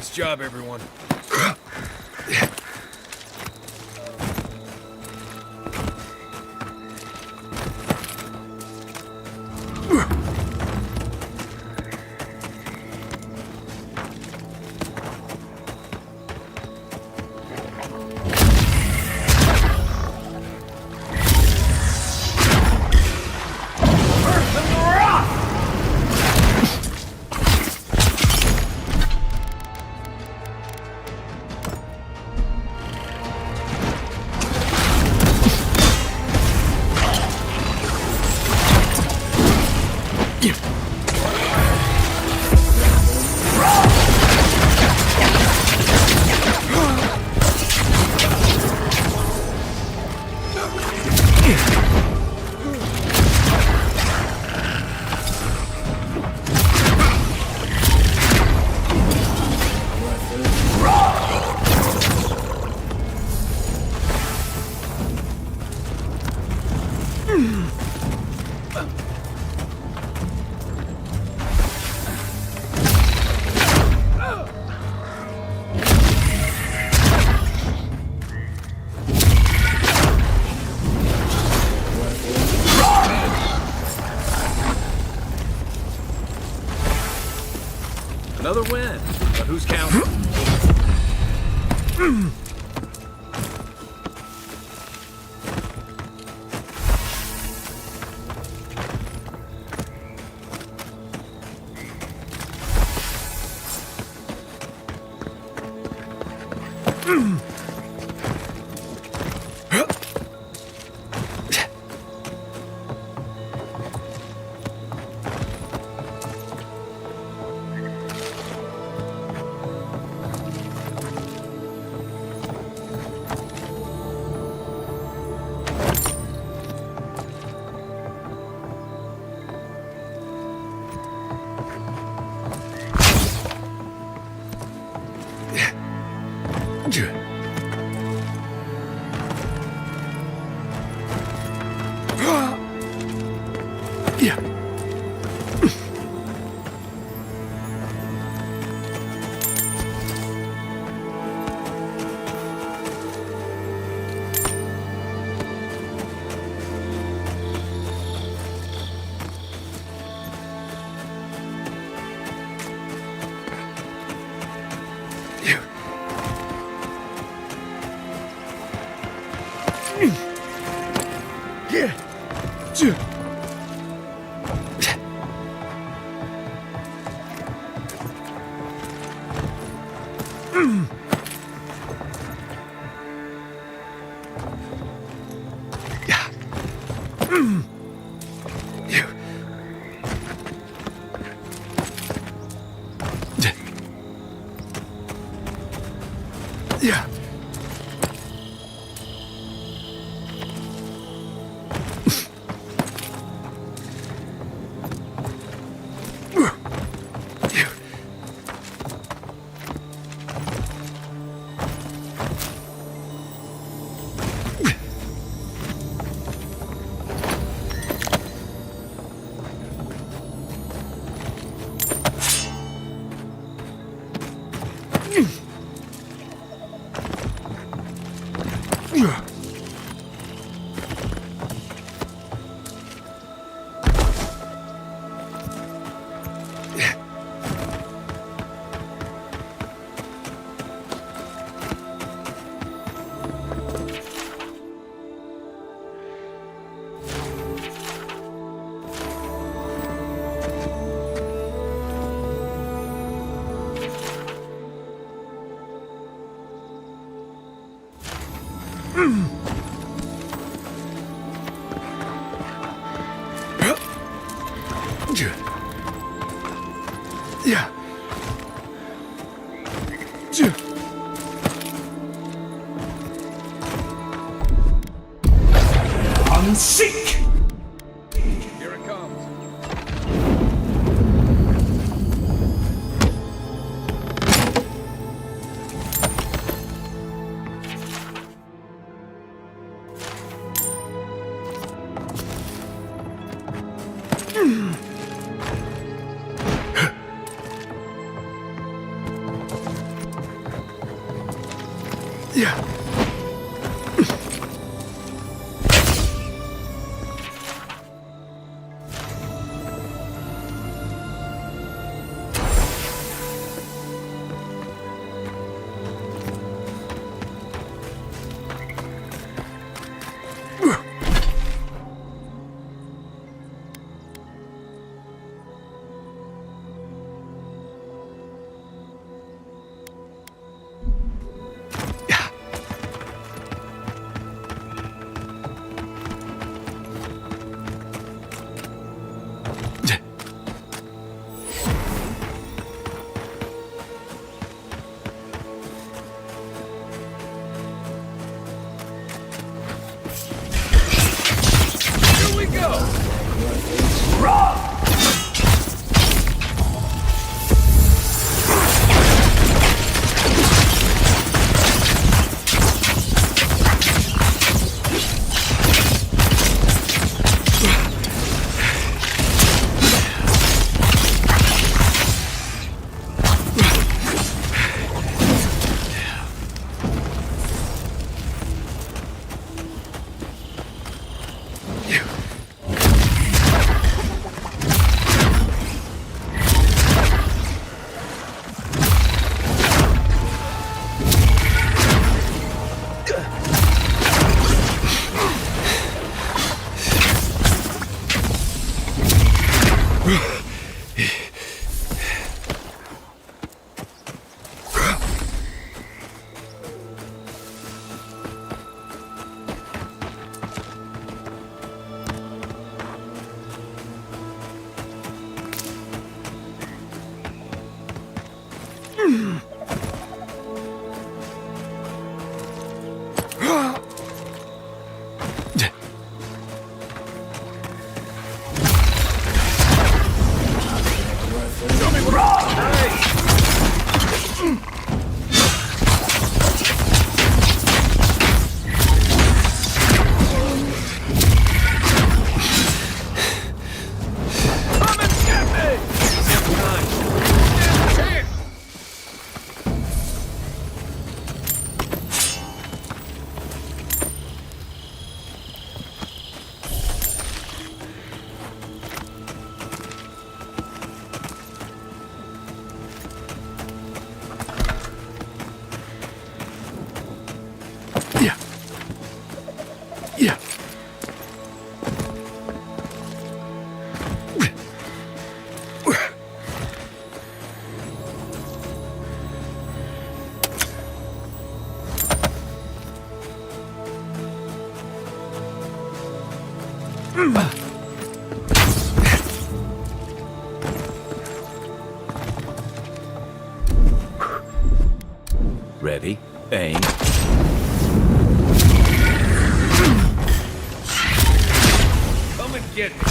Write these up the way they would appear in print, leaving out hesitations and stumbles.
Nice job, everyone. Another win, but who's counting? Yeah. Yeah. Unseek! Here it comes. Yeah. Here we go! Come and get me! Damn time. Damn chance! Yeah. Yeah. Ready? Aim. Come and get me.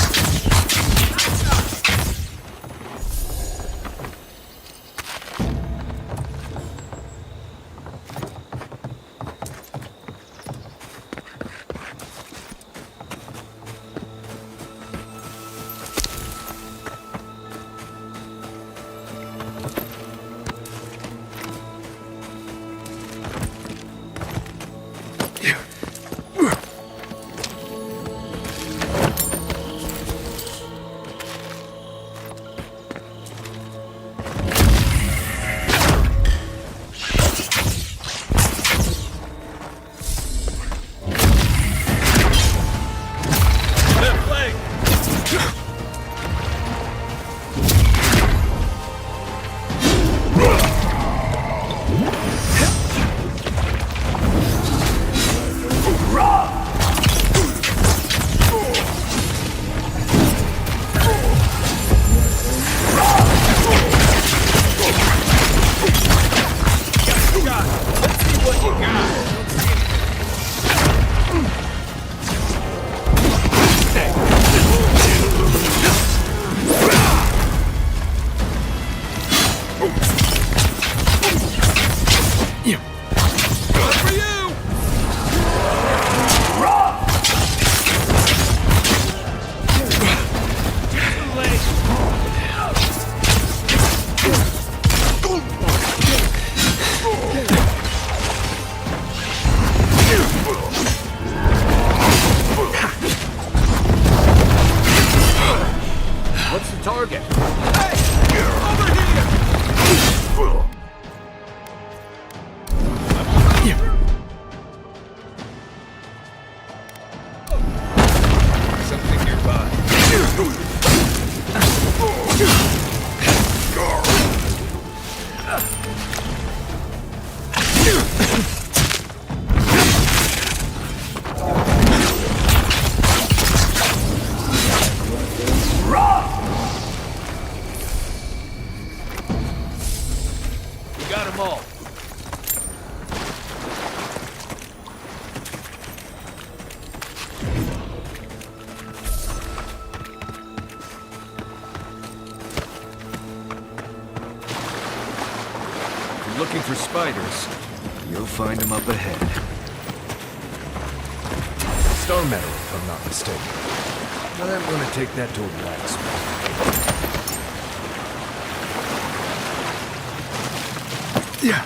What's the target? Hey! Over here! Something nearby. Got them all. If you're looking for spiders, you'll find them up ahead. Star metal, if I'm not mistaken. I want to take that to a blacksmith. Yeah.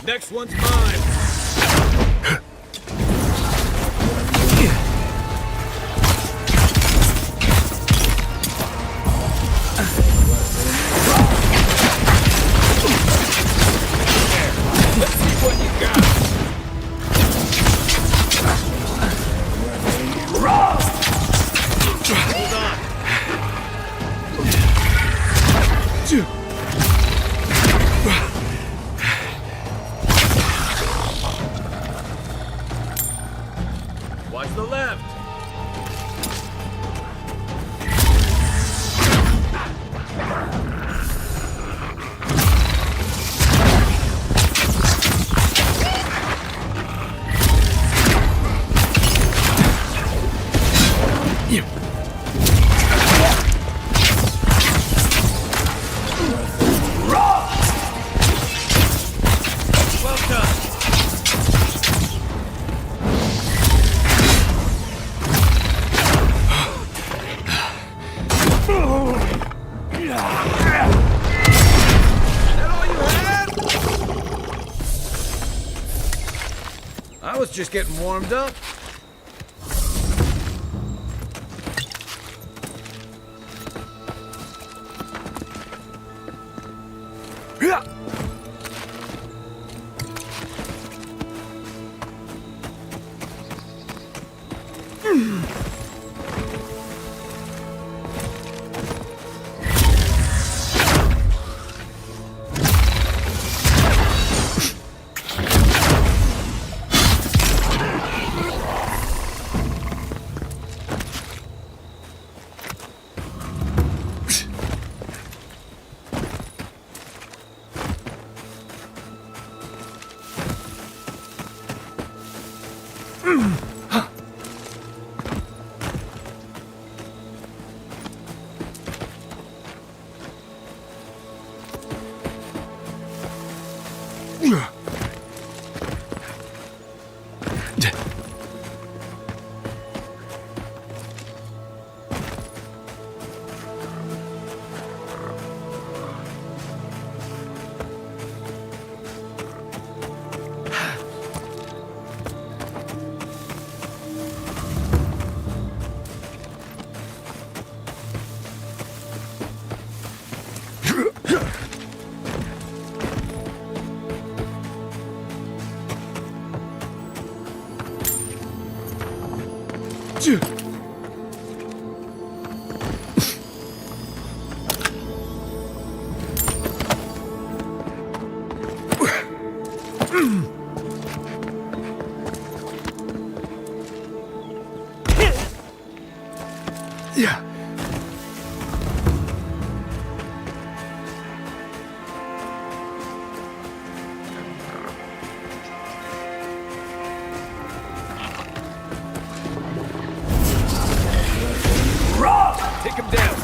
Next one's mine. Let's see what you got. Hold on. Watch the left. Well done. That all you had? I was just getting warmed up. Yeah. Take him down.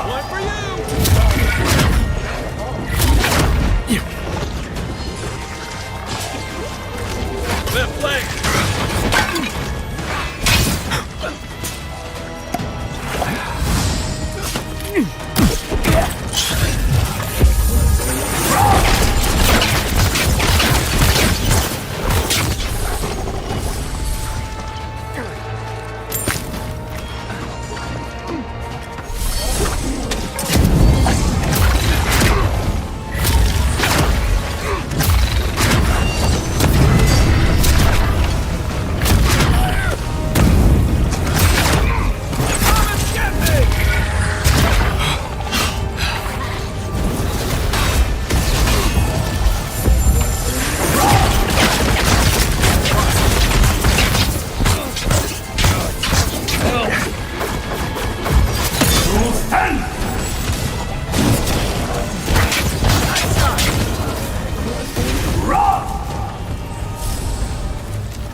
One for you. Left leg.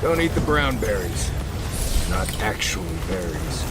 Don't eat the brown berries. Not actual berries.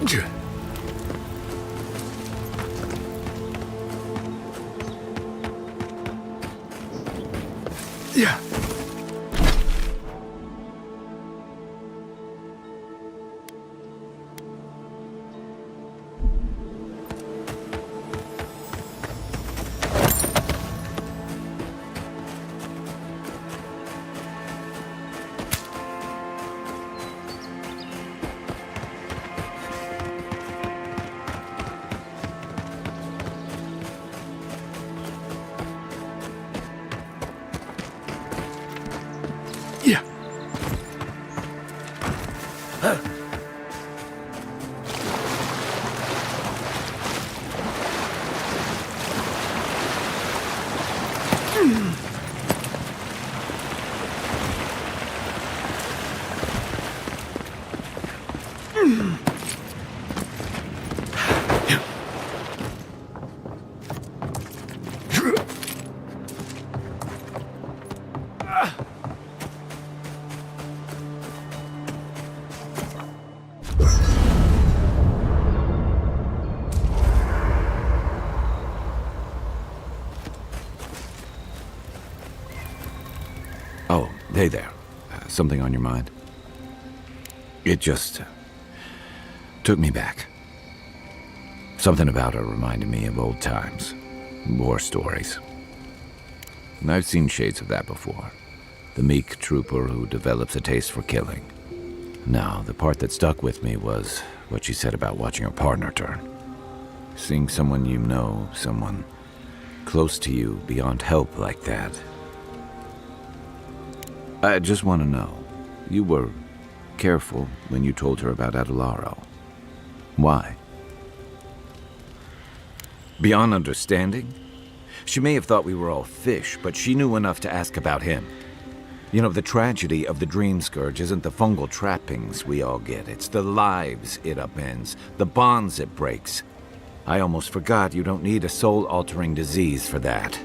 Yeah. Yeah. Oh, hey there. Something on your mind? It just took me back. Something about her reminded me of old times, war stories. And I've seen shades of that before. The meek trooper who develops a taste for killing. Now, the part that stuck with me was what she said about watching her partner turn. Seeing someone you know, someone close to you, beyond help like that. I just want to know, you were careful when you told her about Adelaro. Why? Beyond understanding? She may have thought we were all fish, but she knew enough to ask about him. You know, the tragedy of the Dream Scourge isn't the fungal trappings we all get. It's the lives it upends, the bonds it breaks. I almost forgot you don't need a soul-altering disease for that.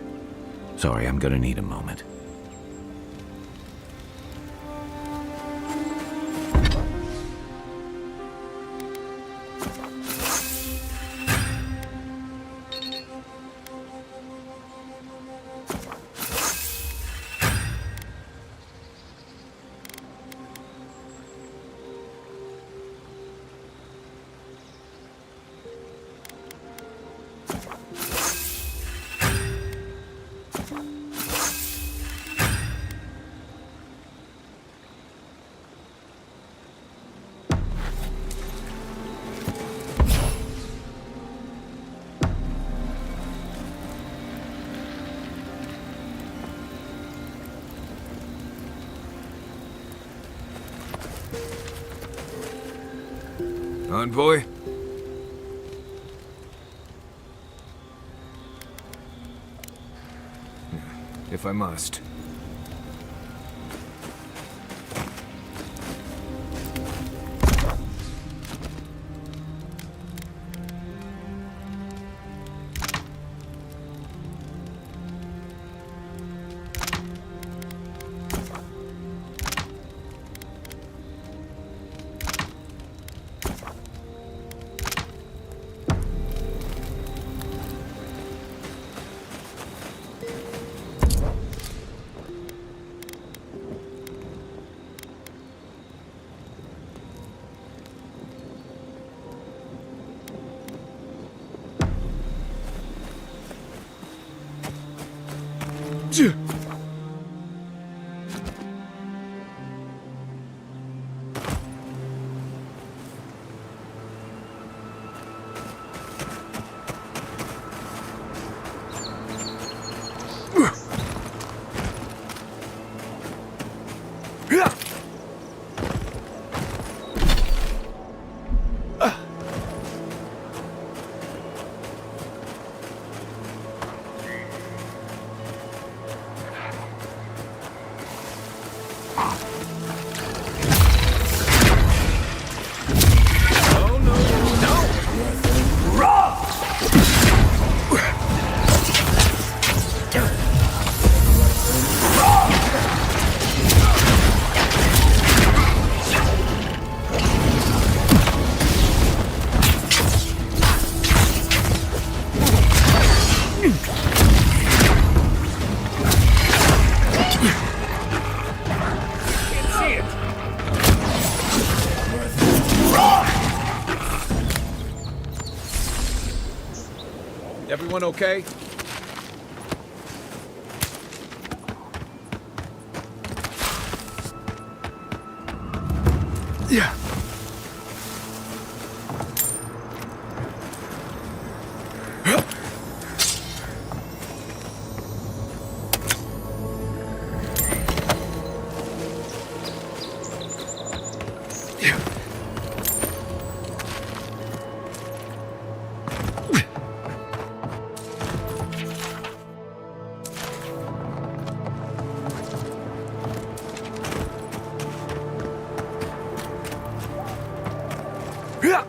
Sorry, I'm gonna need a moment. Envoy? If I must. Everyone okay? Yeah. Yeah.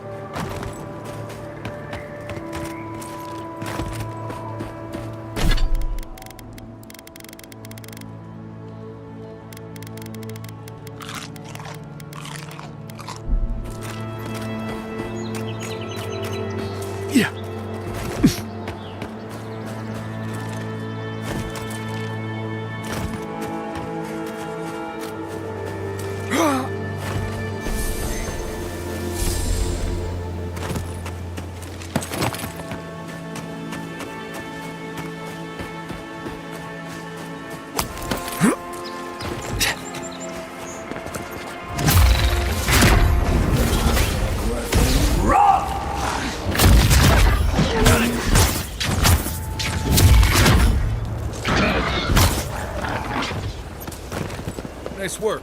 Nice work.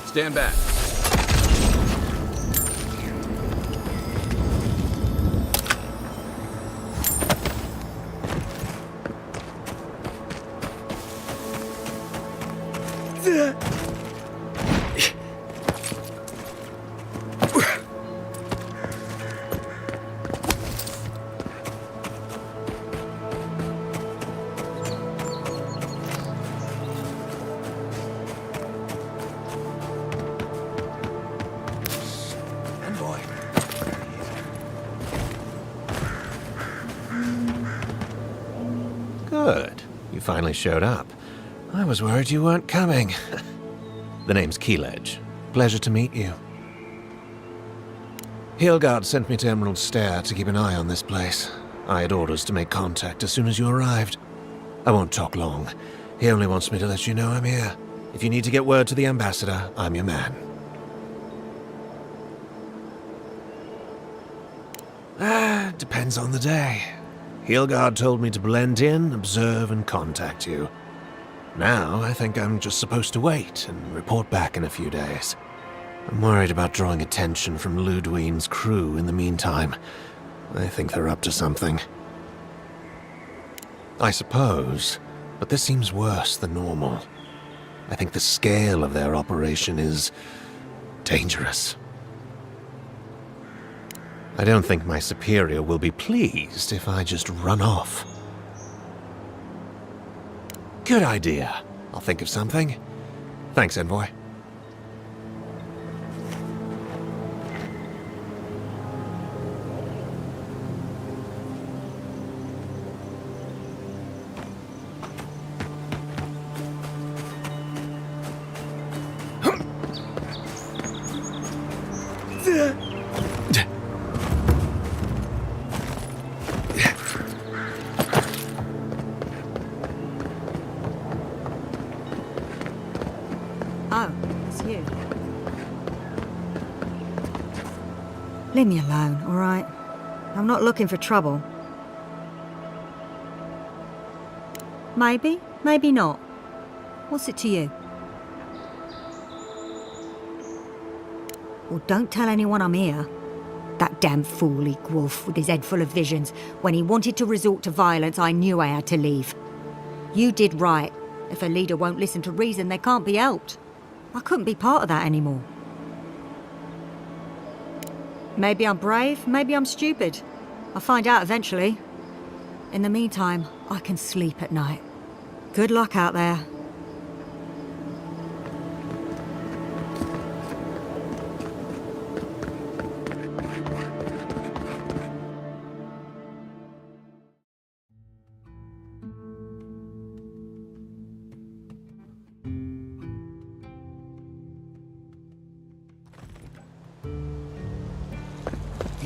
Stand back. Good. You finally showed up. I was worried you weren't coming. The name's Keeledge. Pleasure to meet you. Hilgard sent me to Emerald Stair to keep an eye on this place. I had orders to make contact as soon as you arrived. I won't talk long. He only wants me to let you know I'm here. If you need to get word to the ambassador, I'm your man. Depends on the day. Hilgard told me to blend in, observe, and contact you. Now, I think I'm just supposed to wait and report back in a few days. I'm worried about drawing attention from Ludwine's crew in the meantime. I think they're up to something. I suppose, but this seems worse than normal. I think the scale of their operation is dangerous. I don't think my superior will be pleased if I just run off. Good idea. I'll think of something. Thanks, Envoy. to you. Leave me alone, all right? I'm not looking for trouble. Maybe, maybe not. What's it to you? Well, don't tell anyone I'm here. That damn fool Wolf with his head full of visions. When he wanted to resort to violence, I knew I had to leave. You did right. If a leader won't listen to reason, they can't be helped. I couldn't be part of that anymore. Maybe I'm brave, maybe I'm stupid. I'll find out eventually. In the meantime, I can sleep at night. Good luck out there.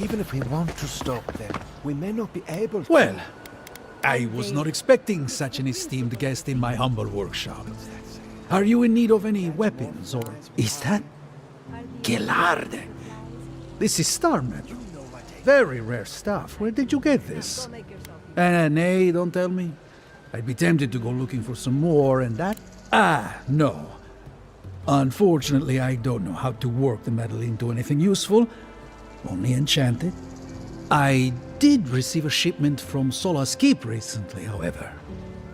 Even if we want to stop them, we may not be able to. Well, I was not expecting such an esteemed guest in my humble workshop. Are you in need of any weapons, or is that Gelarde? This is star metal. Very rare stuff. Where did you get this? Nay, don't tell me. I'd be tempted to go looking for some more, and that... no. Unfortunately, I don't know how to work the metal into anything useful. Only enchanted. I did receive a shipment from Solace Keep recently, however.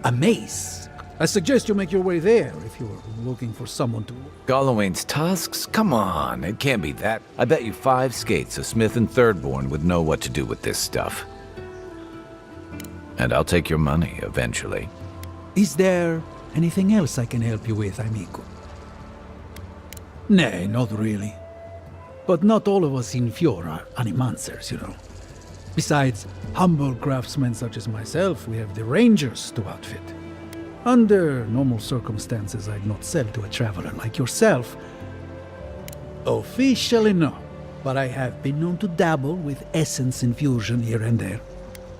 A mace. I suggest you make your way there if you're looking for someone to... Gallowayne's tusks? Come on, it can't be that. I bet you 5 skates a Smith and Thirdborn would know what to do with this stuff. And I'll take your money eventually. Is there anything else I can help you with, amigo? Nay, not really. But not all of us in Fior are animancers, you know. Besides humble craftsmen such as myself, we have the Rangers to outfit. Under normal circumstances, I'd not sell to a traveler like yourself. Officially no, but I have been known to dabble with essence infusion here and there.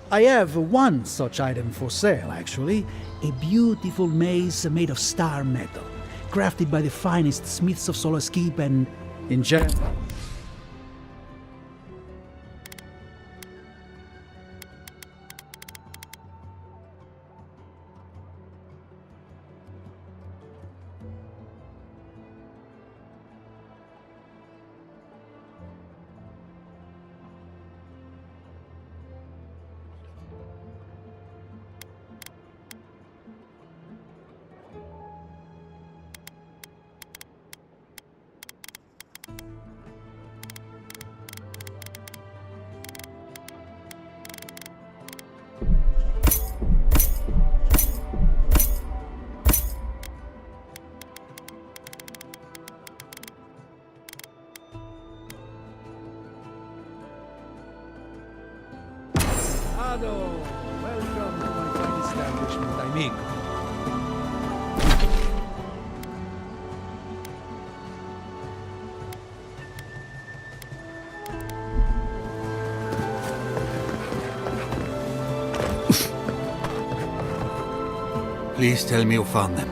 I have one such item for sale, actually. A beautiful mace made of star metal, crafted by the finest smiths of Solace Keep and in general. Welcome to my fine establishment, amigo. Please tell me you found them.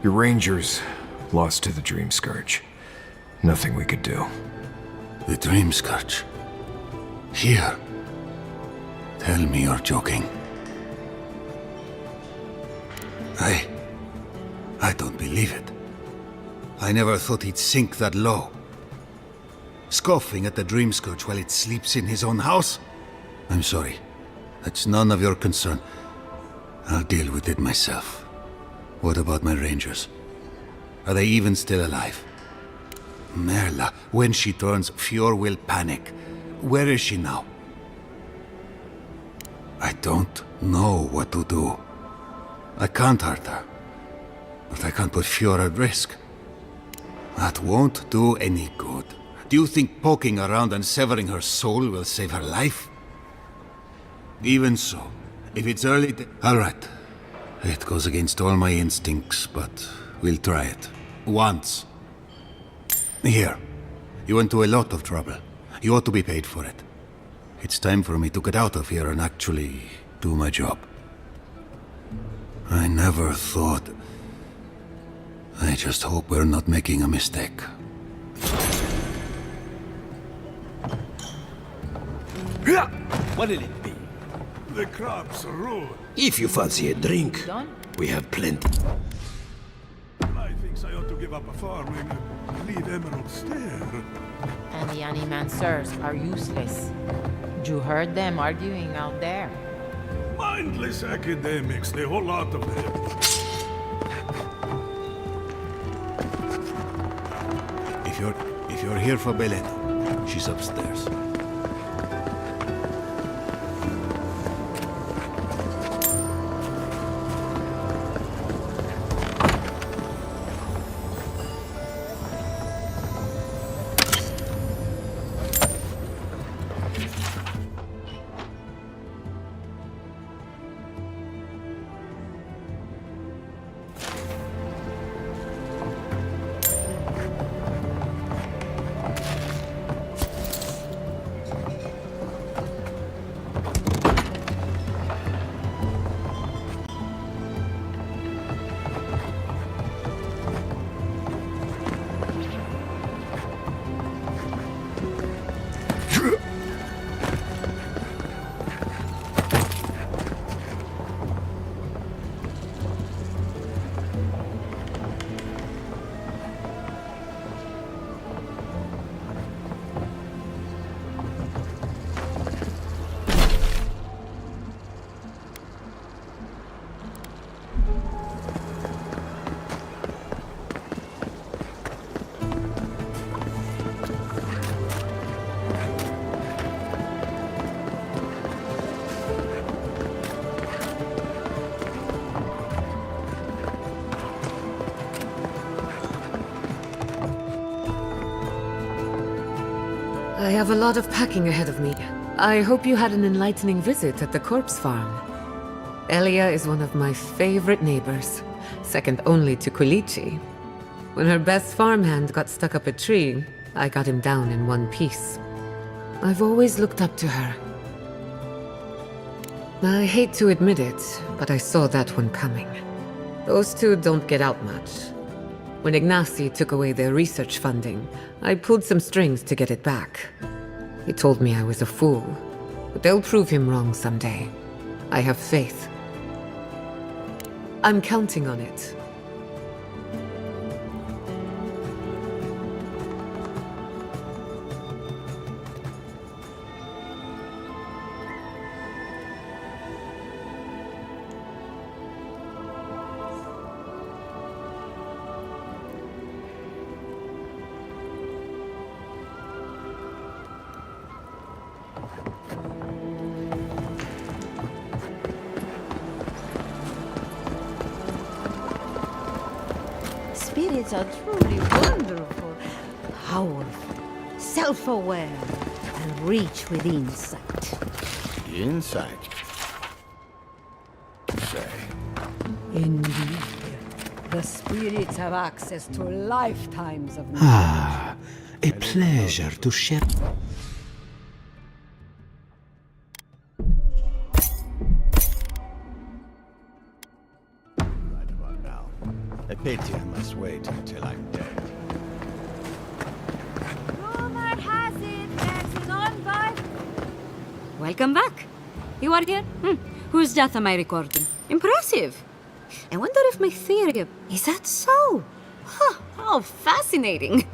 Your rangers lost to the Dream Scourge. Nothing we could do. The Dream Scourge. Here. Tell me you're joking. I don't believe it. I never thought he'd sink that low. Scoffing at the Dream Scourge while it sleeps in his own house? I'm sorry. That's none of your concern. I'll deal with it myself. What about my rangers? Are they even still alive? Merla, when she turns, Fior will panic. Where is she now? I don't know what to do. I can't hurt her. But I can't put Fior at risk. That won't do any good. Do you think poking around and severing her soul will save her life? Even so, if it's early... All right. It goes against all my instincts, but we'll try it. Once. Here. You went to a lot of trouble. You ought to be paid for it. It's time for me to get out of here and actually do my job. I never thought... I just hope we're not making a mistake. What'll it be? The crops roll. If you fancy a drink, we have plenty. I think I ought to give up a farm and leave Emerald stare. And the animancers are useless. You heard them arguing out there. Mindless academics, the whole lot of them. If you're here for Belén, she's upstairs. I have a lot of packing ahead of me. I hope you had an enlightening visit at the corpse farm. Elia is one of my favorite neighbors, second only to Quilici. When her best farmhand got stuck up a tree, I got him down in one piece. I've always looked up to her. I hate to admit it, but I saw that one coming. Those two don't get out much. When Ignacy took away their research funding, I pulled some strings to get it back. He told me I was a fool, but they'll prove him wrong someday. I have faith. I'm counting on it. Spirits are truly wonderful, powerful, self-aware, and rich with insight. Insight. Say. Indeed. The spirits have access to lifetimes of knowledge. Ah, a pleasure to share. Right about now. A pity I must wait until I'm dead. Rumor has it there's an envoy. Welcome back. You are here? Whose death am I recording? Impressive. I wonder if my theory... Is that so? Huh, how fascinating.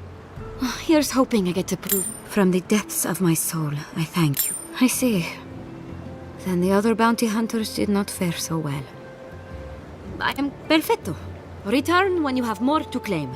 Here's hoping I get to prove. From the depths of my soul, I thank you. I see. Then the other bounty hunters did not fare so well. I am perfecto. Return when you have more to claim.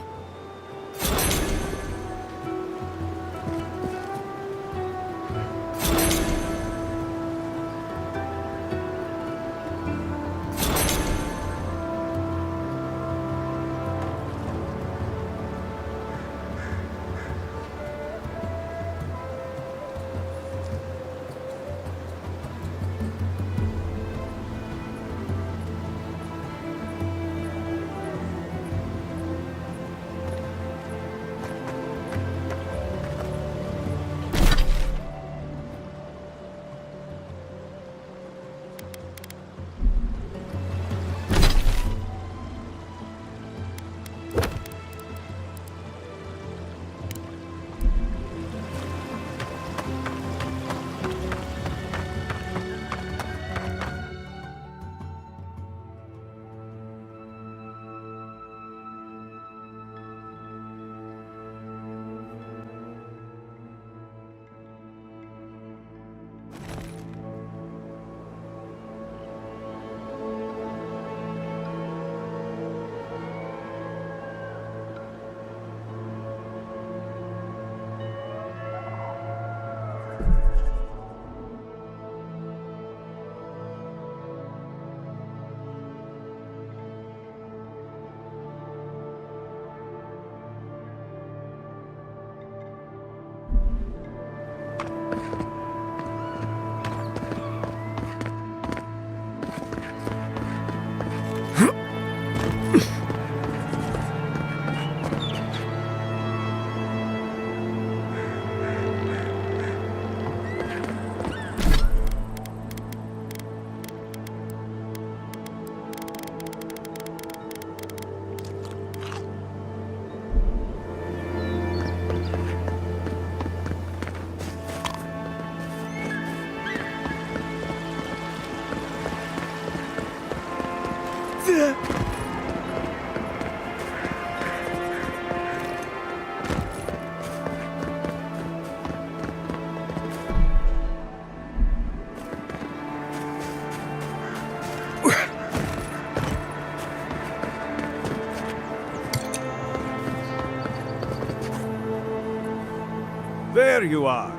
There you are.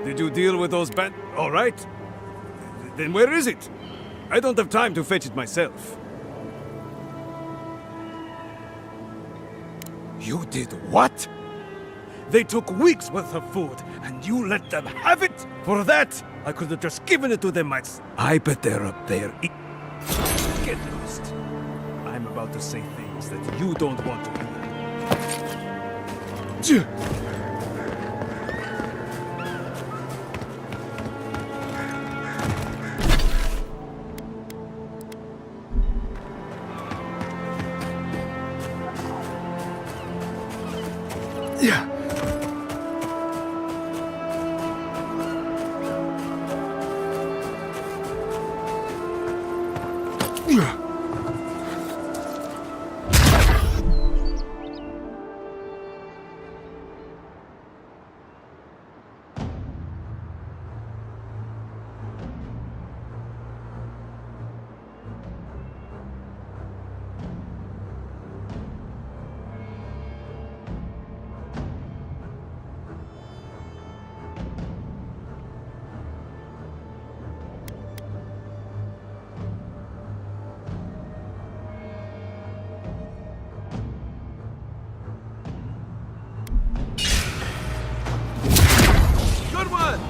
Did you deal with those all right? Then where is it? I don't have time to fetch it myself. You did what? They took weeks worth of food, and you let them have it? For that, I could have just given it to them myself. I bet they're up there. Get lost. I'm about to say things that you don't want to hear. Yeah. Good one!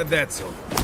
Glad that's over.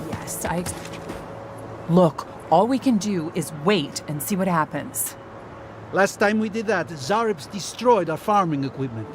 Yes, Look, all we can do is wait and see what happens. Last time we did that, Zaribs destroyed our farming equipment.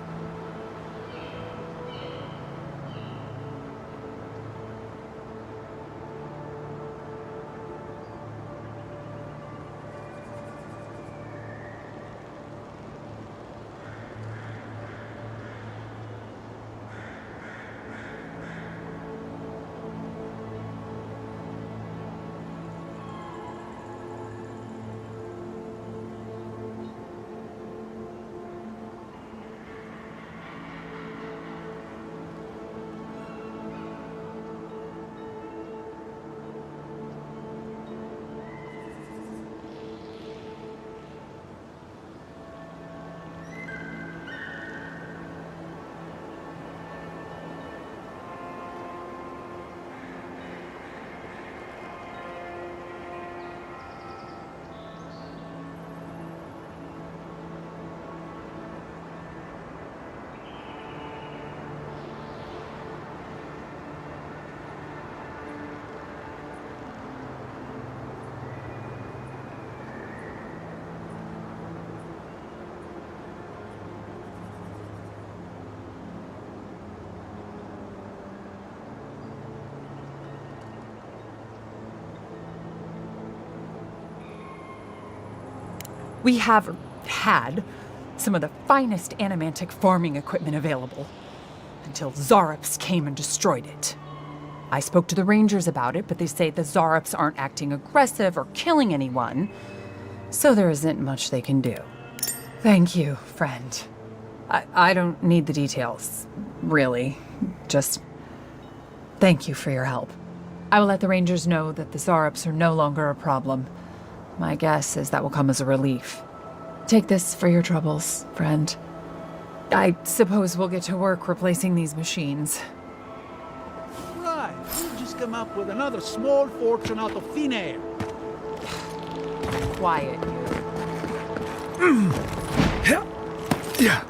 We have had some of the finest animantic farming equipment available until Zarops came and destroyed it. I spoke to the rangers about it, but they say the Zarops aren't acting aggressive or killing anyone, so there isn't much they can do. Thank you, friend. I don't need the details, really. Just thank you for your help. I will let the rangers know that the Zarops are no longer a problem. My guess is that will come as a relief. Take this for your troubles, friend. I suppose we'll get to work replacing these machines. Right, we've just come up with another small fortune out of thin air. Quiet, you. Yeah.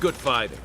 Good fighting.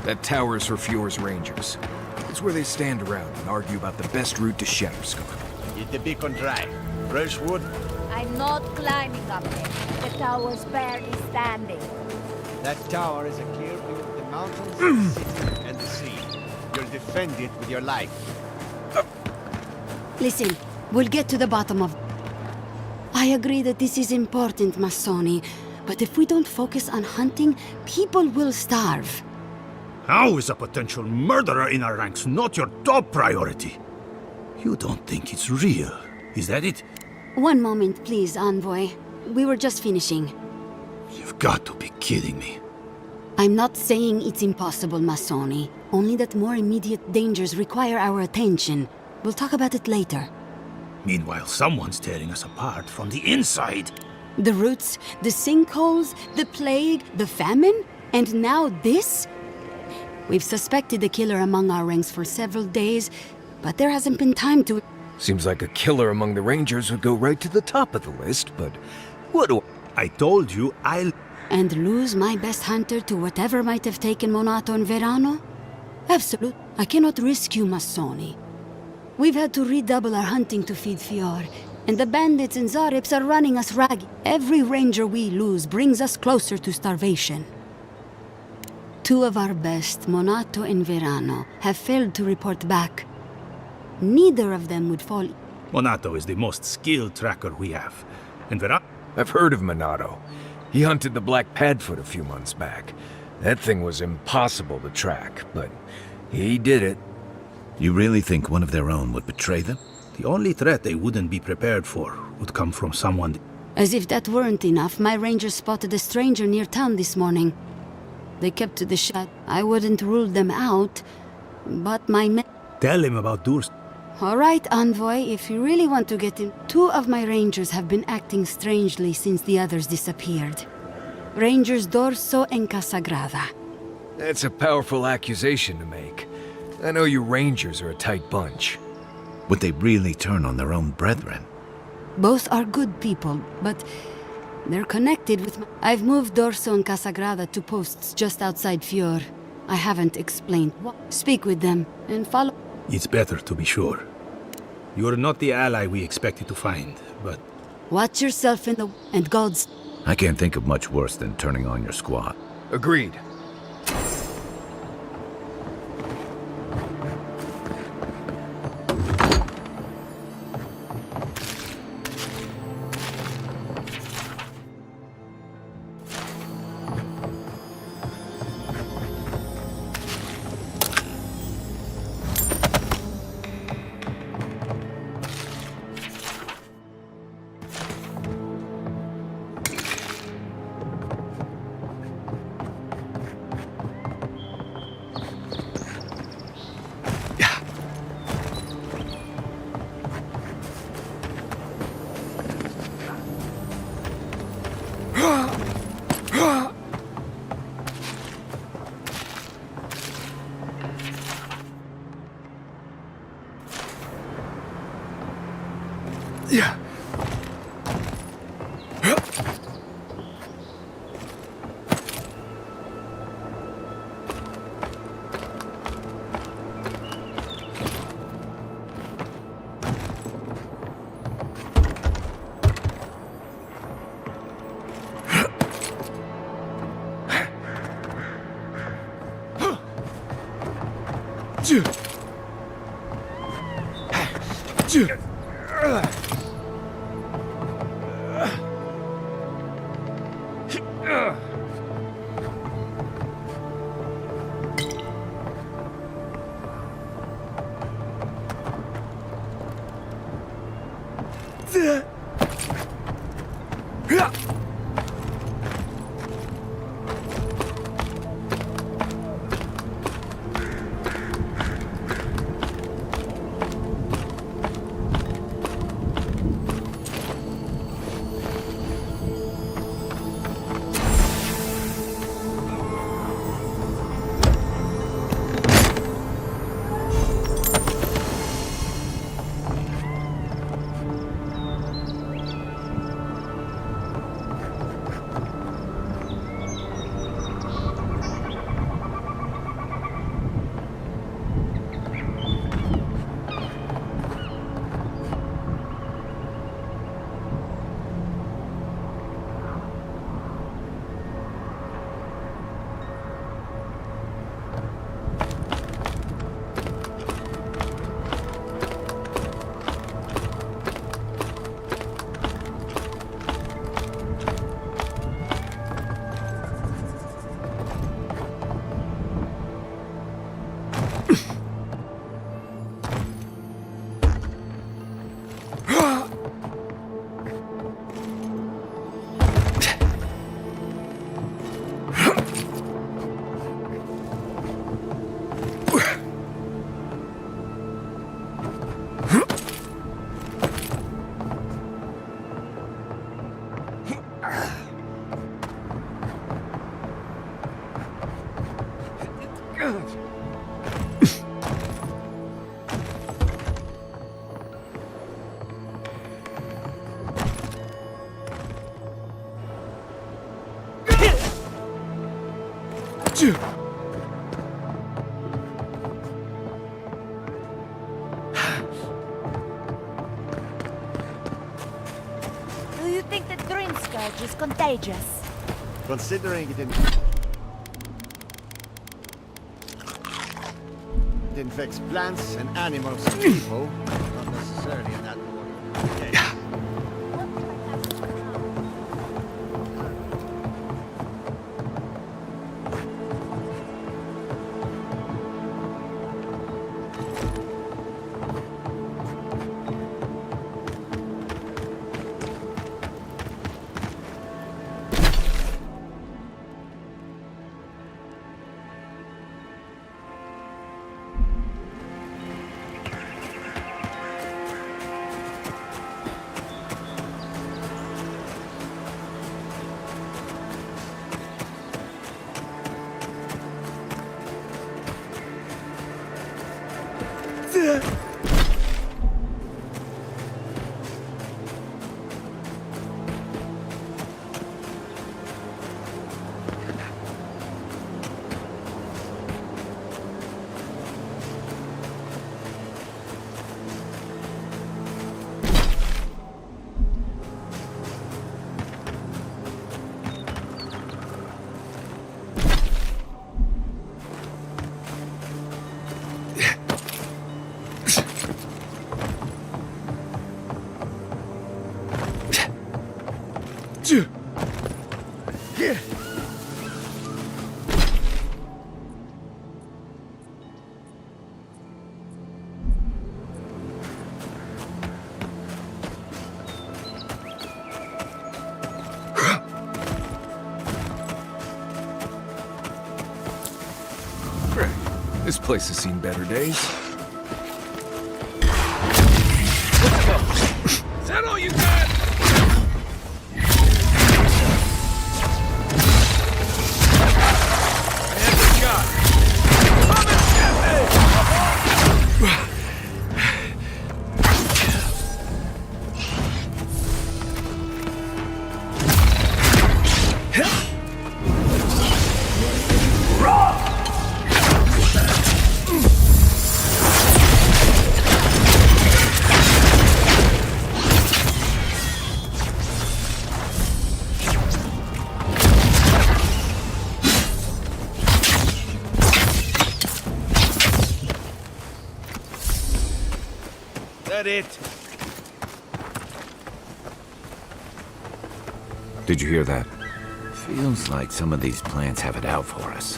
That tower is for Fjord's Rangers. It's where they stand around and argue about the best route to Shatterscar. Get the beacon dry. Fresh wood? I'm not climbing up there. The tower's barely standing. That tower is a clear view of the mountains, the city, and the sea. You'll defend it with your life. Listen, we'll get to the bottom of... I agree that this is important, Massoni, but if we don't focus on hunting, people will starve. How is a potential murderer in our ranks not your top priority? You don't think it's real, is that it? One moment, please, Envoy. We were just finishing. You've got to be kidding me. I'm not saying it's impossible, Massoni. Only that more immediate dangers require our attention. We'll talk about it later. Meanwhile, someone's tearing us apart from the inside. The roots, the sinkholes, the plague, the famine, and now this? We've suspected the killer among our ranks for several days, but there hasn't been time to... Seems like a killer among the Rangers would go right to the top of the list, but what do... I told you I'll... And lose my best hunter to whatever might have taken Monato and Verano? Absolute. I cannot risk you, Massoni. We've had to redouble our hunting to feed Fior, and the bandits and Zarips are running us ragged. Every ranger we lose brings us closer to starvation. Two of our best, Monato and Verano, have failed to report back. Neither of them would fall... Monato is the most skilled tracker we have. And Verano... I've heard of Monato. He hunted the Black Padfoot a few months back. That thing was impossible to track, but he did it. You really think one of their own would betray them? The only threat they wouldn't be prepared for would come from someone... As if that weren't enough, my rangers spotted a stranger near town this morning. They kept to the shot. I wouldn't rule them out, but my men... Tell him about Durst. All right, Envoy, if you really want to get him... Two of my rangers have been acting strangely since the others disappeared. Rangers Dorso and Casagrada. That's a powerful accusation to make. I know you Rangers are a tight bunch. Would they really turn on their own brethren? Both are good people, but they're connected with... I've moved Dorso and Casagrada to posts just outside Fior. I haven't explained what. Speak with them and follow... It's better to be sure. You're not the ally we expected to find, but... Watch yourself in the... and God's... I can't think of much worse than turning on your squad. Agreed. Yeah. Do you think the green scourge is contagious? Considering it infects plants and animals and people, not necessarily in that order. Yeah. This place has seen better days. Is that all you got? I have the shot. Come and That it? Did you hear that? Feels like some of these plants have it out for us.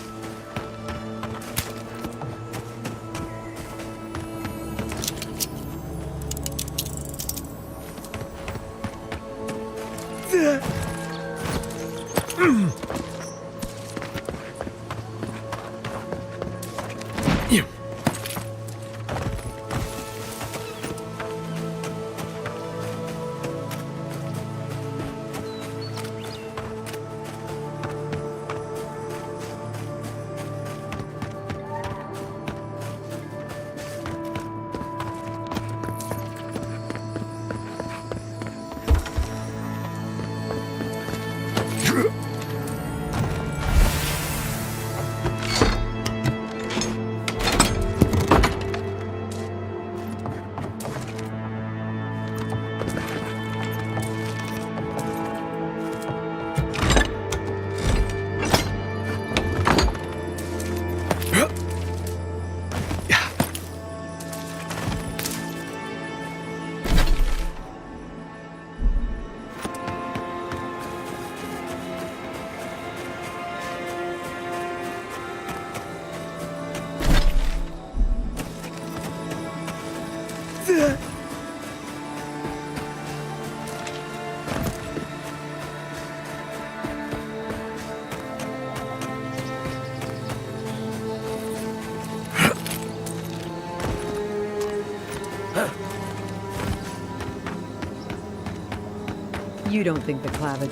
You don't think the Clavid...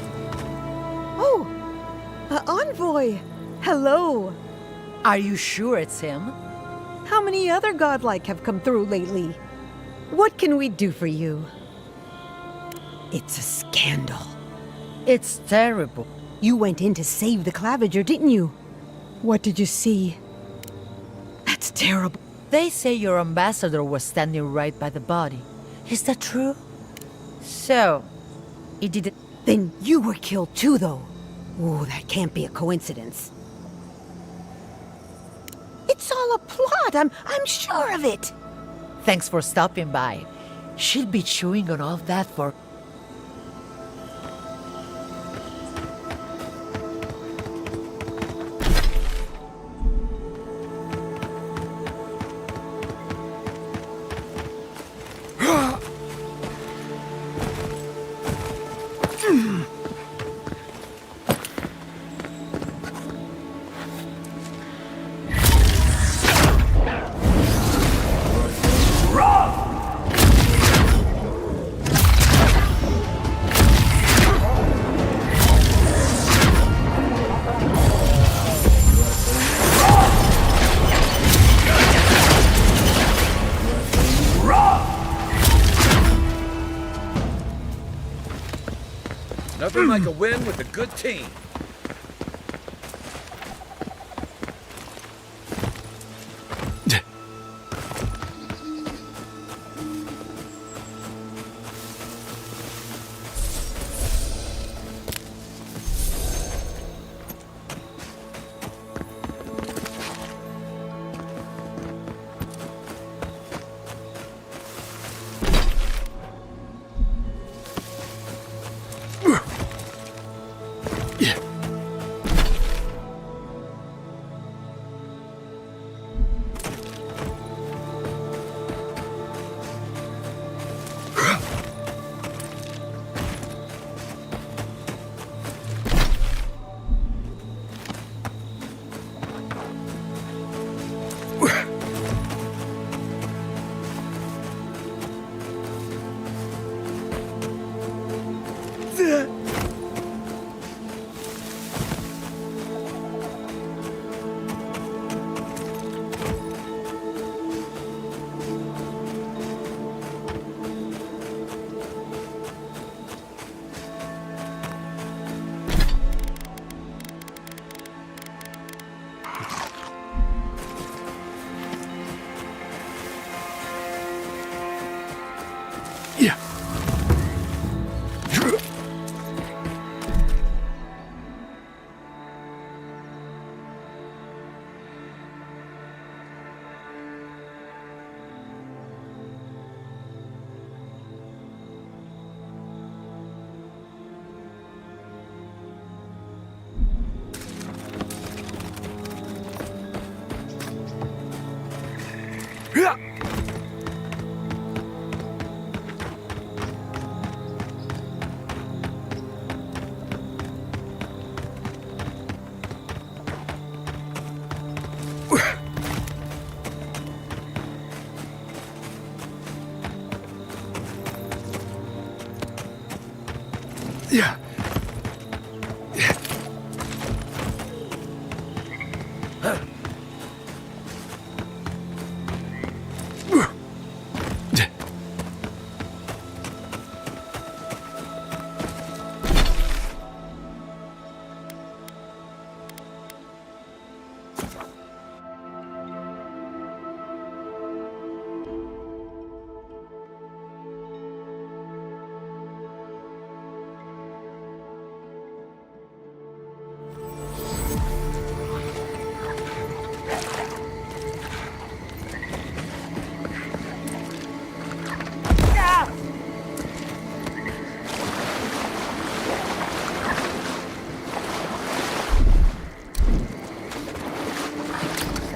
Oh! Envoy! Hello! Are you sure it's him? How many other godlike have come through lately? What can we do for you? It's a scandal. It's terrible. You went in to save the Claviger, didn't you? What did you see? That's terrible. They say your ambassador was standing right by the body. Is that true? So, he didn't... Then you were killed too, though. Oh, that can't be a coincidence. It's all a plot. I'm sure of it. Thanks for stopping by. She'll be chewing on all that for... Nothing like a win with a good team. Yeah.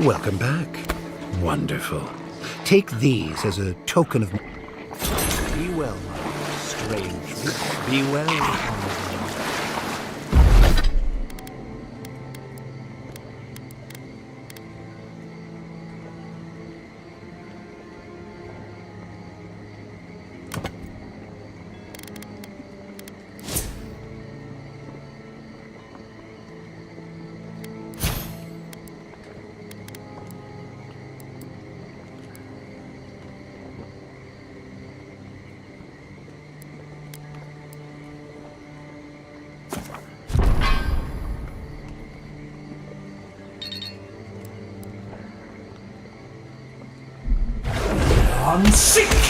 Welcome back. Wonderful. Take these as a token of... Be well, stranger. Be well. on sick!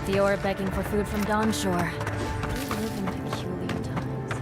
Dior begging for food from Dawnshore. We live in peculiar times.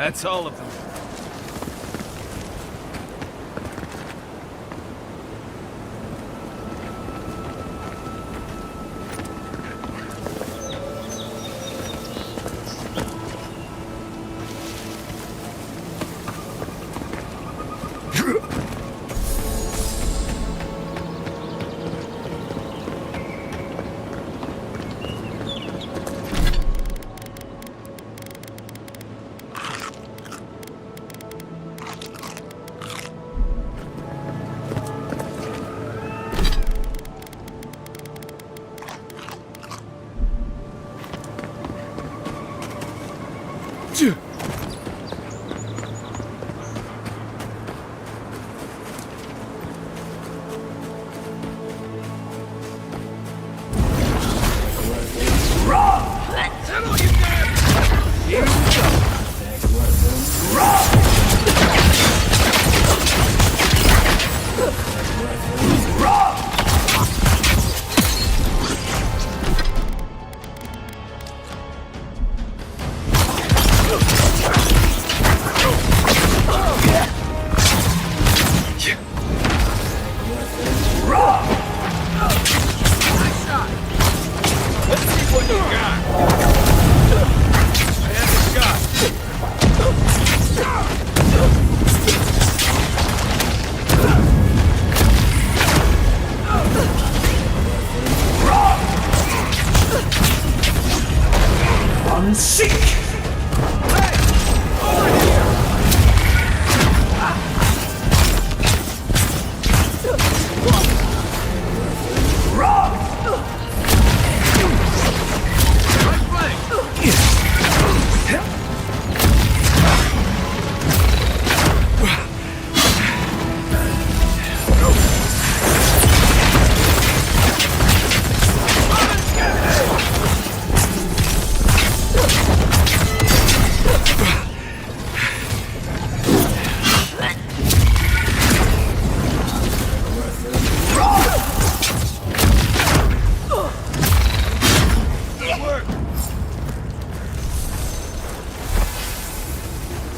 That's all of them.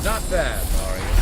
Not bad, Mario.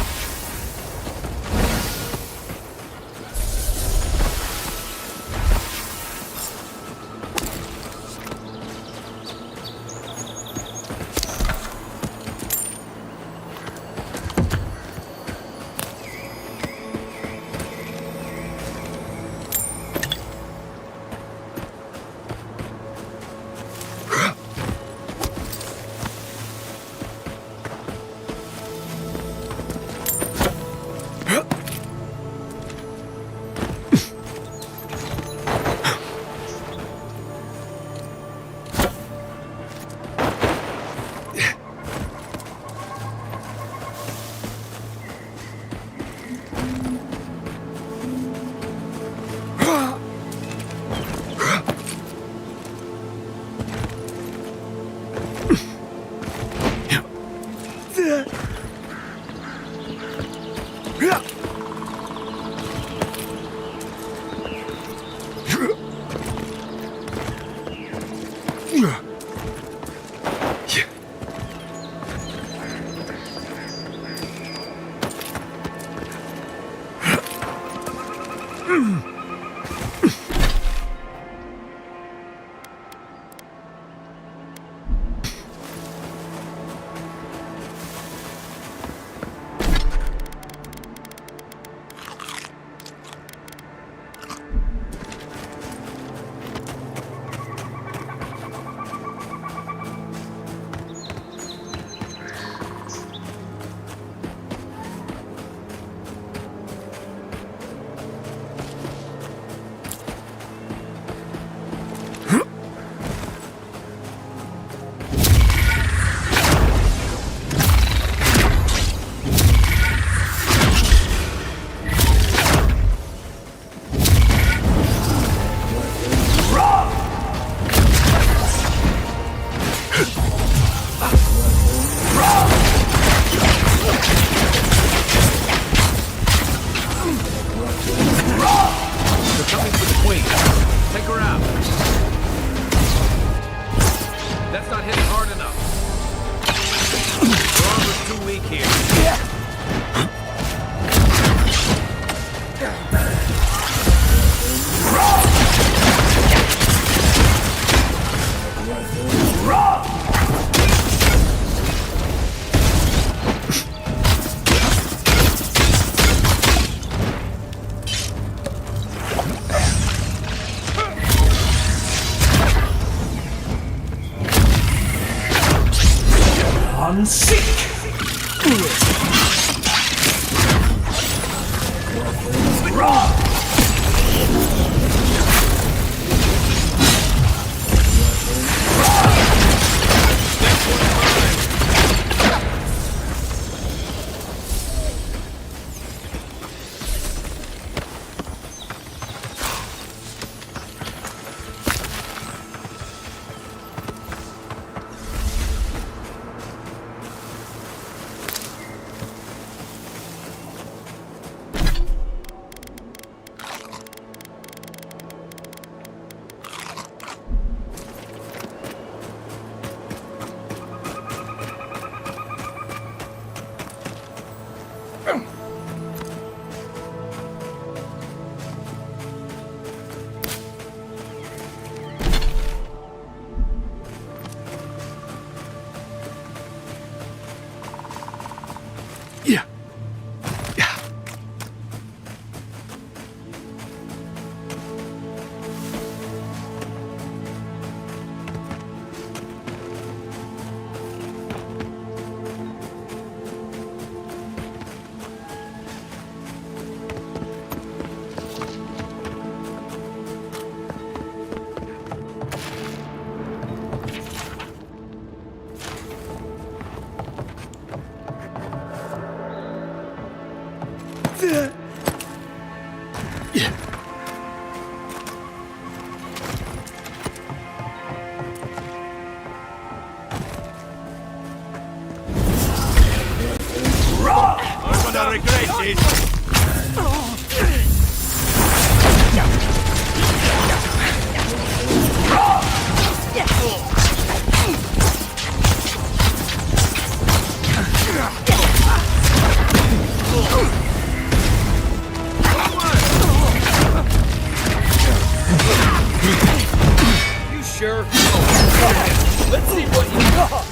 too weak here. On sick! I'm gonna regret this. You sure? Let's see what you got!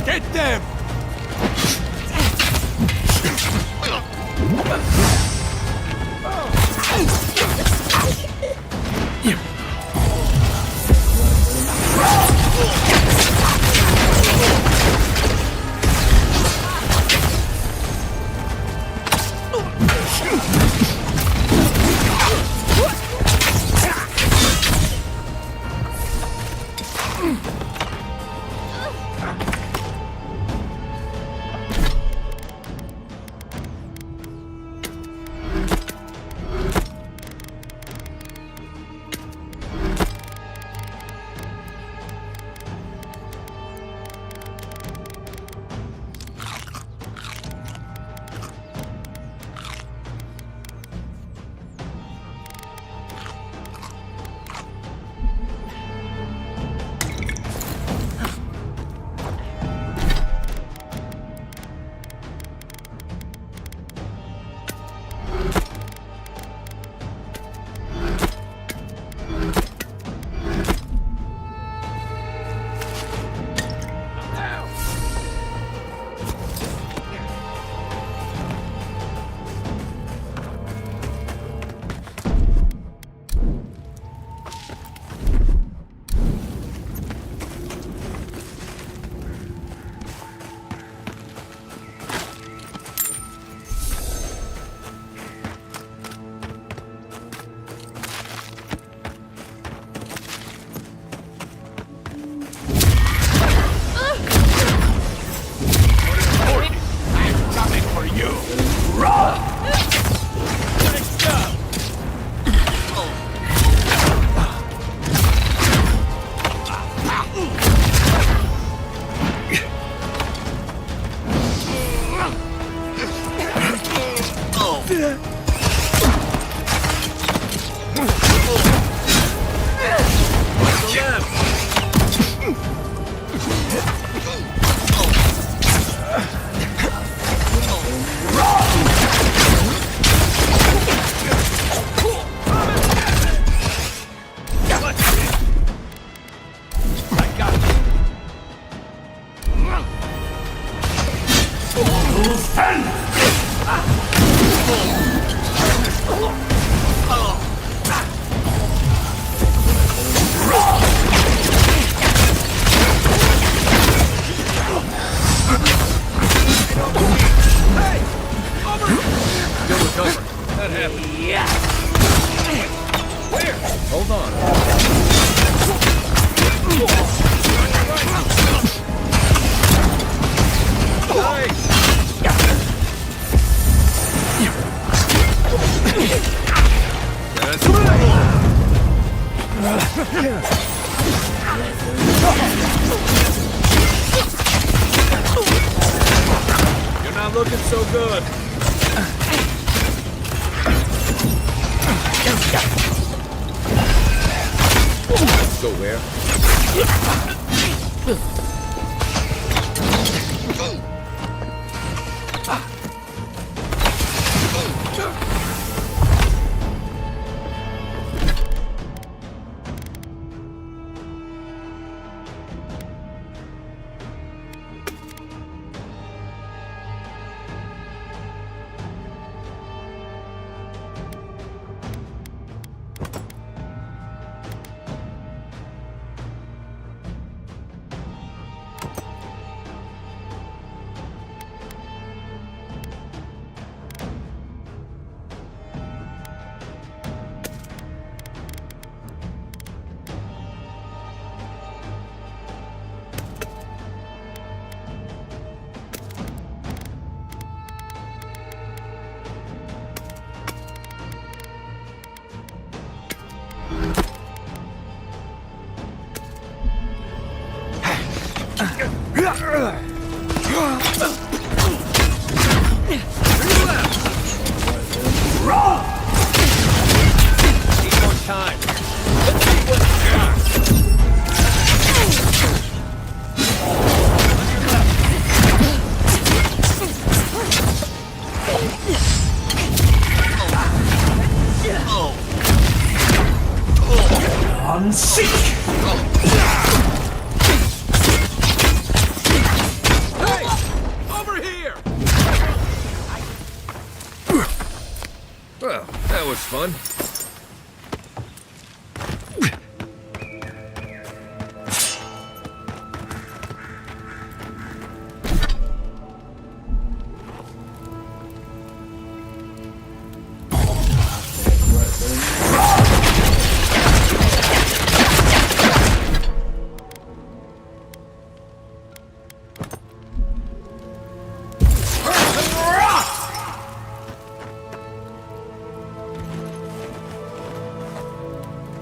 Get them! You're not looking so good. Let's go where? Well, that was fun.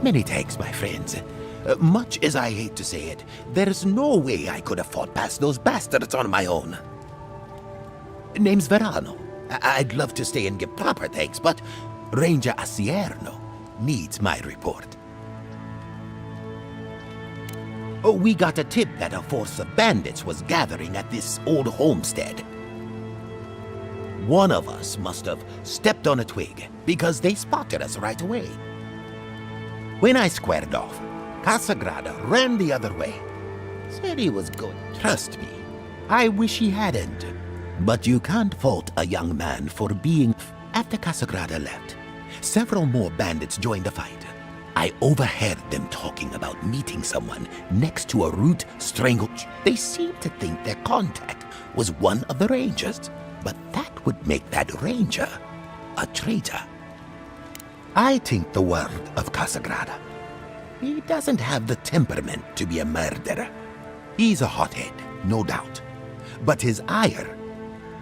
Many thanks, my friends. Much as I hate to say it, there's no way I could have fought past those bastards on my own. Name's Verano. I'd love to stay and give proper thanks, but Ranger Asierno needs my report. Oh, we got a tip that a force of bandits was gathering at this old homestead. One of us must have stepped on a twig, because they spotted us right away. When I squared off, Casagrada ran the other way. Said he was good. Trust me, I wish he hadn't. But you can't fault a young man for being... After Casagrada left, several more bandits joined the fight. I overheard them talking about meeting someone next to a root strangle. They seemed to think their contact was one of the rangers, but that would make that ranger a traitor. I think the world of Casagrada. He doesn't have the temperament to be a murderer. He's a hothead, no doubt. But his ire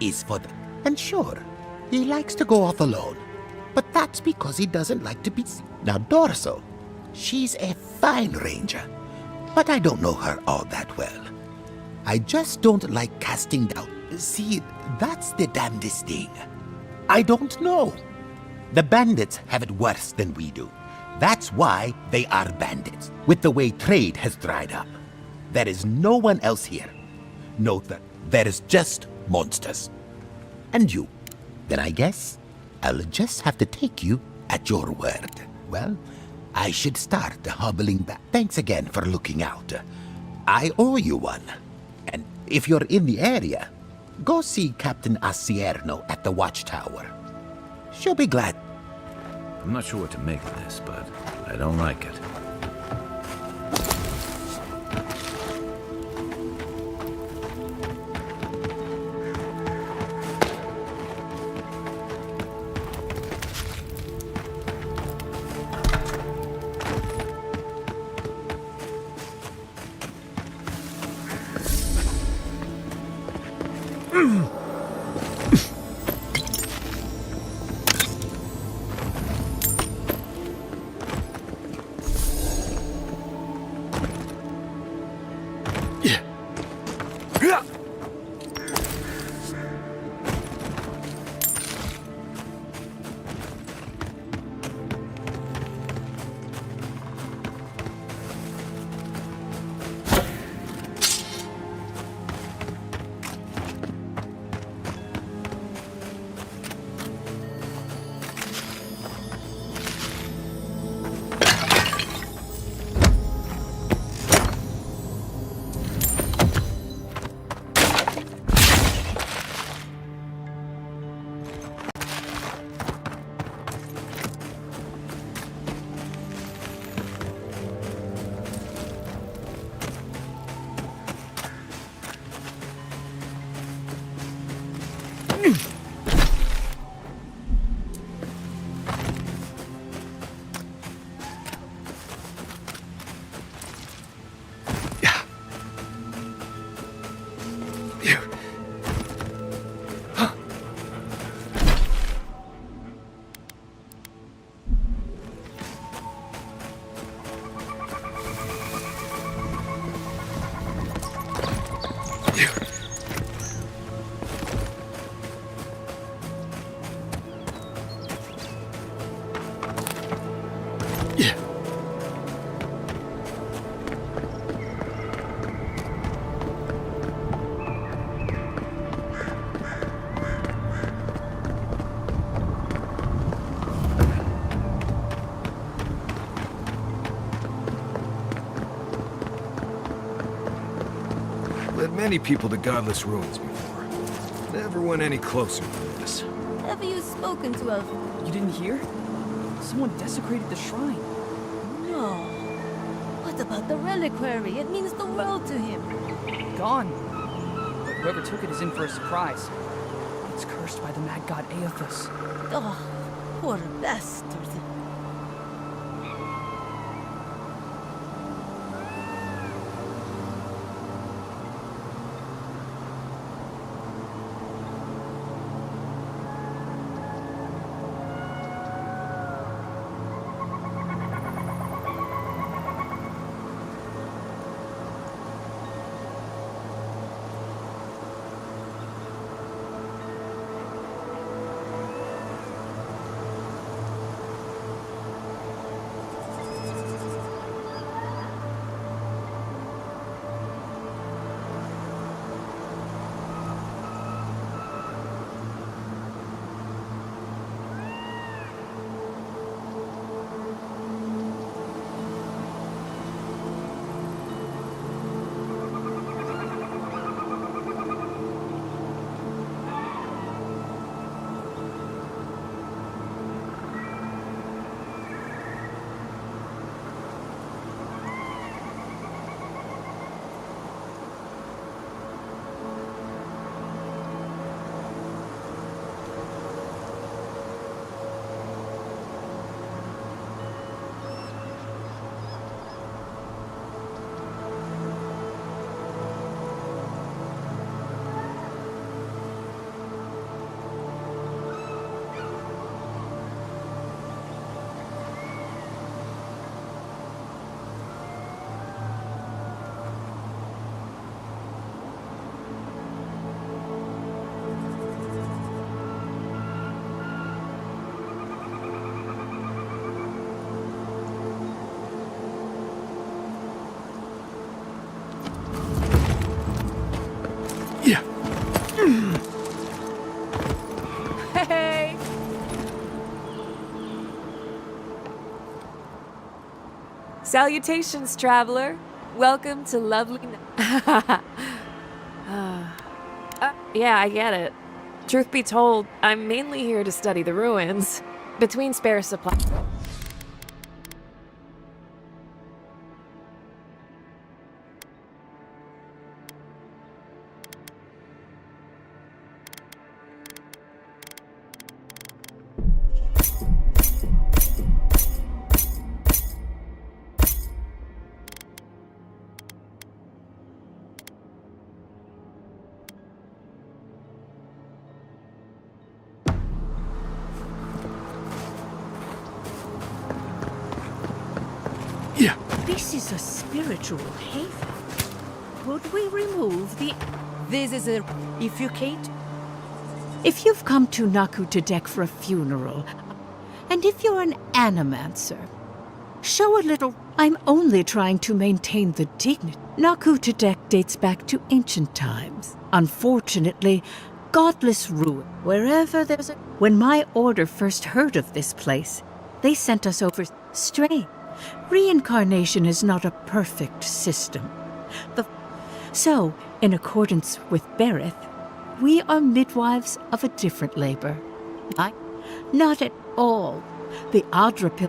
is for the... And sure, he likes to go off alone. But that's because he doesn't like to be... Now, Dorso, she's a fine ranger. But I don't know her all that well. I just don't like casting doubt. See, that's the damnedest thing. I don't know. The bandits have it worse than we do. That's why they are bandits. With the way trade has dried up, there is no one else here. Note that there is just monsters. And you. Then I guess I'll just have to take you at your word. Well, I should start hobbling back. Thanks again for looking out. I owe you one. And if you're in the area, go see Captain Asierno at the watchtower. She'll be glad. I'm not sure what to make of this, but I don't like it. Led many people to godless ruins before. Never went any closer than this. Have you spoken to a... You didn't hear? Someone desecrated the shrine. No. What about the reliquary? It means the world to him. Gone. But whoever took it is in for a surprise. It's cursed by the mad god Aethus. Oh, poor bastard. Hey! Salutations, traveler. Welcome to lovely... yeah, I get it. Truth be told, I'm mainly here to study the ruins. Between spare supplies... This is a spiritual haven. Would we remove the... This is a... If you can't... If you've come to Naku Tedek for a funeral, and if you're an animancer, show a little... I'm only trying to maintain the dignity. Naku Tedek dates back to ancient times. Unfortunately, godless ruin. Wherever there's a... When my order first heard of this place, they sent us over straight. Reincarnation is not a perfect system. So, in accordance with Berith, we are midwives of a different labor. Not at all. The Adrapil...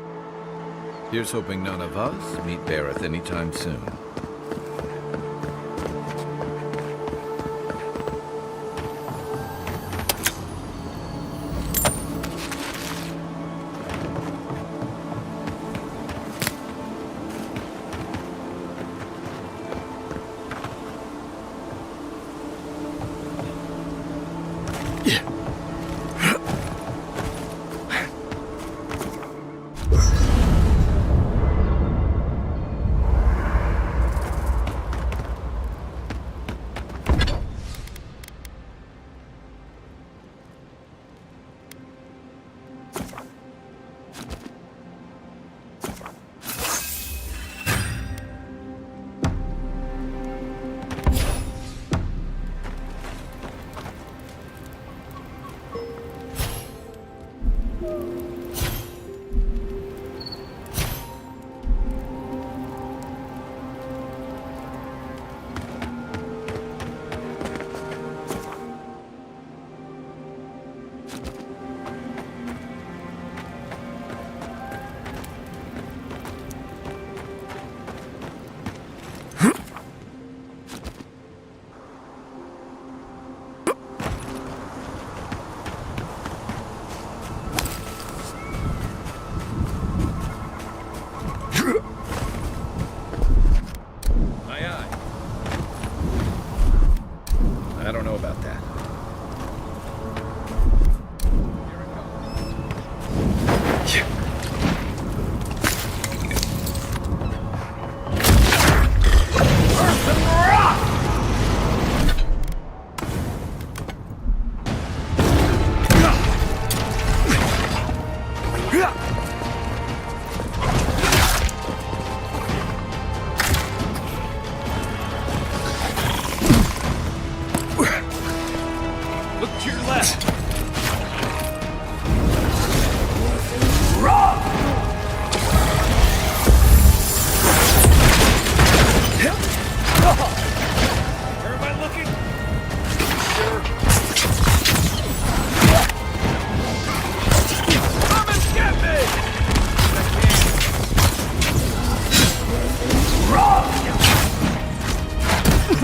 Here's hoping none of us meet Berith anytime soon.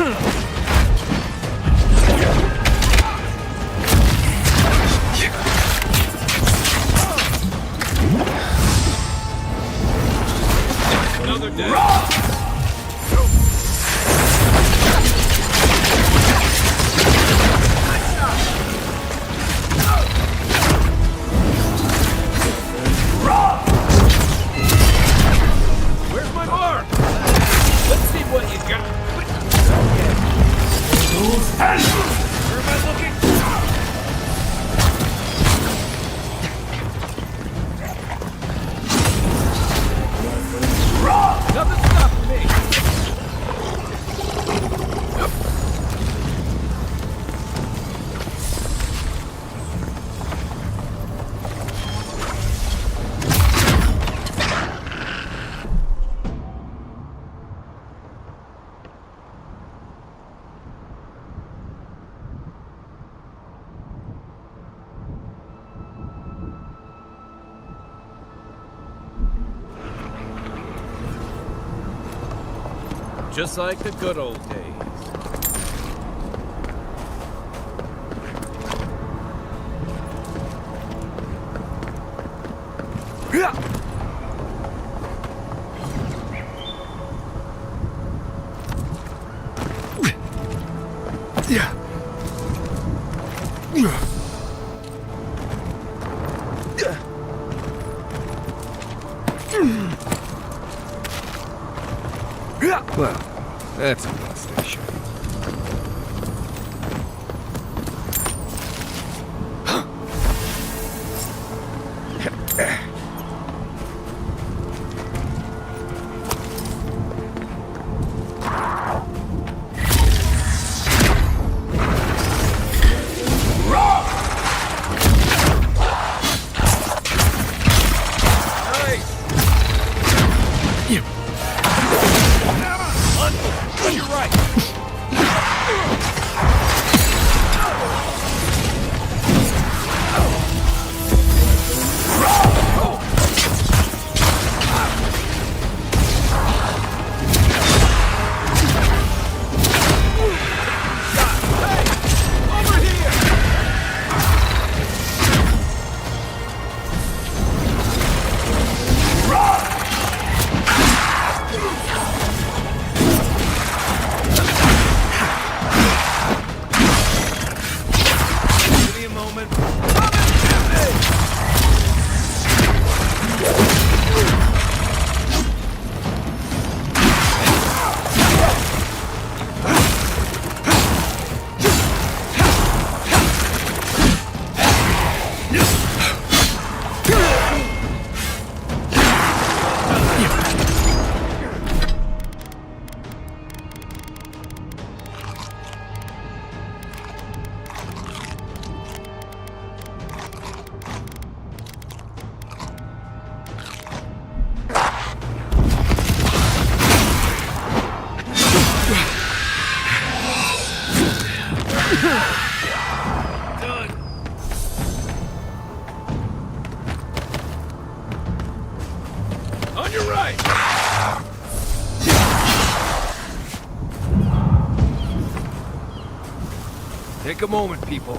Another dead. Where's my mark? Let's see what you got. Where am I looking? Nothing stopping me. Just like the good old days. Well, that's a bus station. On your right. Give me a moment. On your right. Take a moment, people.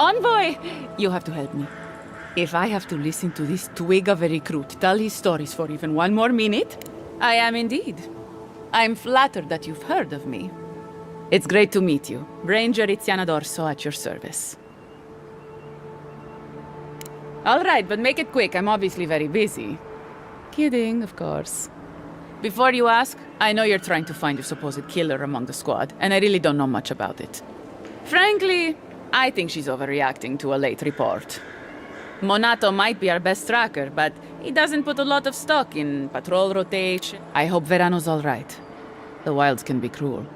Envoy! You have to help me. If I have to listen to this twig of a recruit tell his stories for even one more minute, I am indeed. I'm flattered that you've heard of me. It's great to meet you. Ranger Iziana Dorso at your service. All right, but make it quick. I'm obviously very busy. Kidding, of course. Before you ask, I know you're trying to find your supposed killer among the squad, and I really don't know much about it. Frankly, I think she's overreacting to a late report. Monato might be our best tracker, but he doesn't put a lot of stock in patrol rotation. I hope Verano's all right. The wilds can be cruel.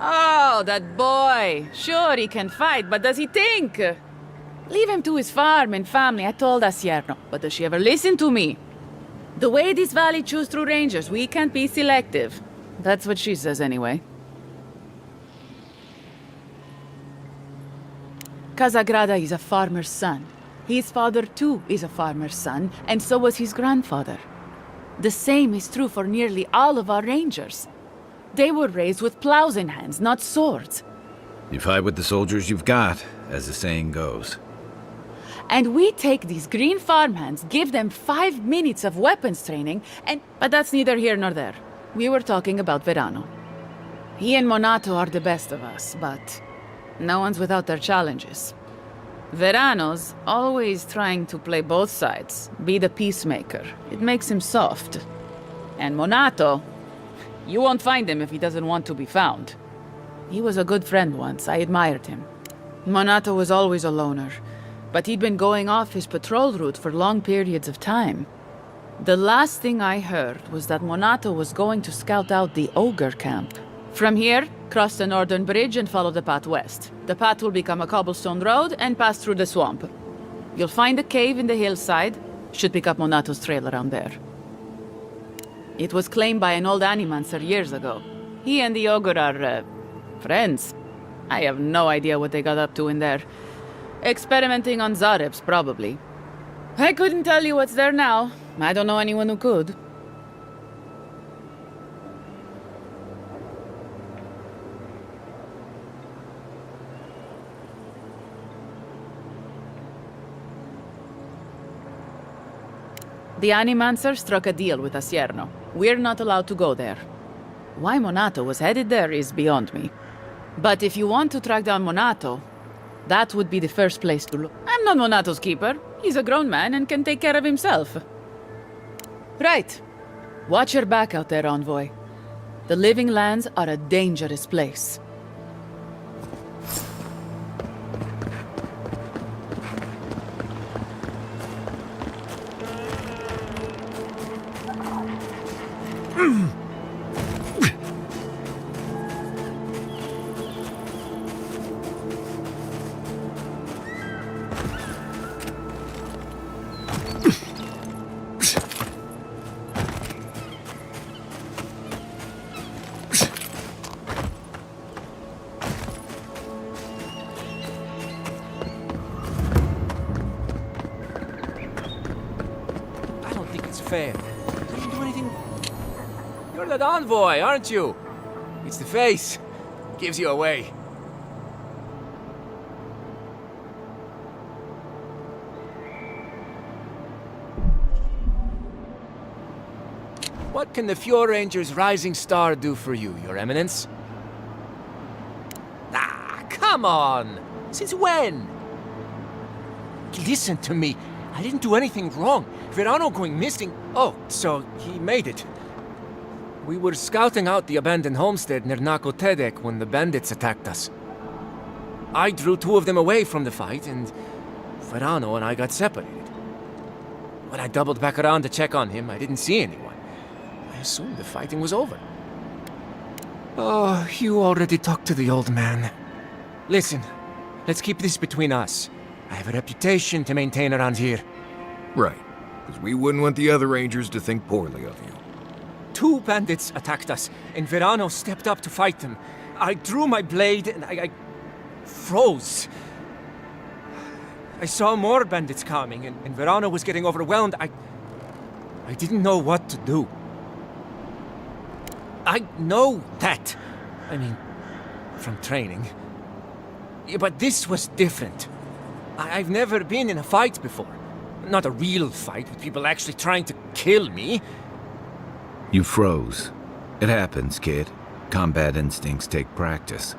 Oh, that boy. Sure, he can fight, but does he think? Leave him to his farm and family, I told Asierno. But does she ever listen to me? The way this valley chews through rangers, we can't be selective. That's what she says anyway. Casagrada is a farmer's son. His father, too, is a farmer's son, and so was his grandfather. The same is true for nearly all of our rangers. They were raised with plows in hands, not swords. You fight with the soldiers you've got, as the saying goes. And we take these green farmhands, give them 5 minutes of weapons training, and... But that's neither here nor there. We were talking about Verano. He and Monato are the best of us, but no one's without their challenges. Verano's always trying to play both sides, be the peacemaker. It makes him soft. And Monato, you won't find him if he doesn't want to be found. He was a good friend once. I admired him. Monato was always a loner, but he'd been going off his patrol route for long periods of time. The last thing I heard was that Monato was going to scout out the ogre camp. From here, cross the northern bridge and follow the path west. The path will become a cobblestone road and pass through the swamp. You'll find a cave in the hillside. Should pick up Monato's trail around there. It was claimed by an old animancer years ago. He and the ogre are, friends. I have no idea what they got up to in there. Experimenting on Zarebs, probably. I couldn't tell you what's there now. I don't know anyone who could. The Animancer struck a deal with Asierno. We're not allowed to go there. Why Monato was headed there is beyond me. But if you want to track down Monato, that would be the first place to look. I'm not Monato's keeper. He's a grown man and can take care of himself. Right. Watch your back out there, Envoy. The Living Lands are a dangerous place. Fair. Didn't do anything. You're that envoy, aren't you? It's the face. Gives you away. What can the Fjord Ranger's rising star do for you, Your Eminence? Ah, come on! Since when? Listen to me. I didn't do anything wrong. Verano going missing. Oh, so he made it. We were scouting out the abandoned homestead near Nakotedek when the bandits attacked us. I drew 2 of them away from the fight, and Verano and I got separated. When I doubled back around to check on him, I didn't see anyone. I assumed the fighting was over. Oh, you already talked to the old man. Listen, let's keep this between us. I have a reputation to maintain around here. Right. because we wouldn't want the other Rangers to think poorly of you. 2 bandits attacked us, and Verano stepped up to fight them. I drew my blade, and I froze. I saw more bandits coming, and Verano was getting overwhelmed. I didn't know what to do. I know that. I mean, from training. Yeah, but this was different. I've never been in a fight before. Not a real fight with people actually trying to kill me. You froze. It happens, kid. Combat instincts take practice.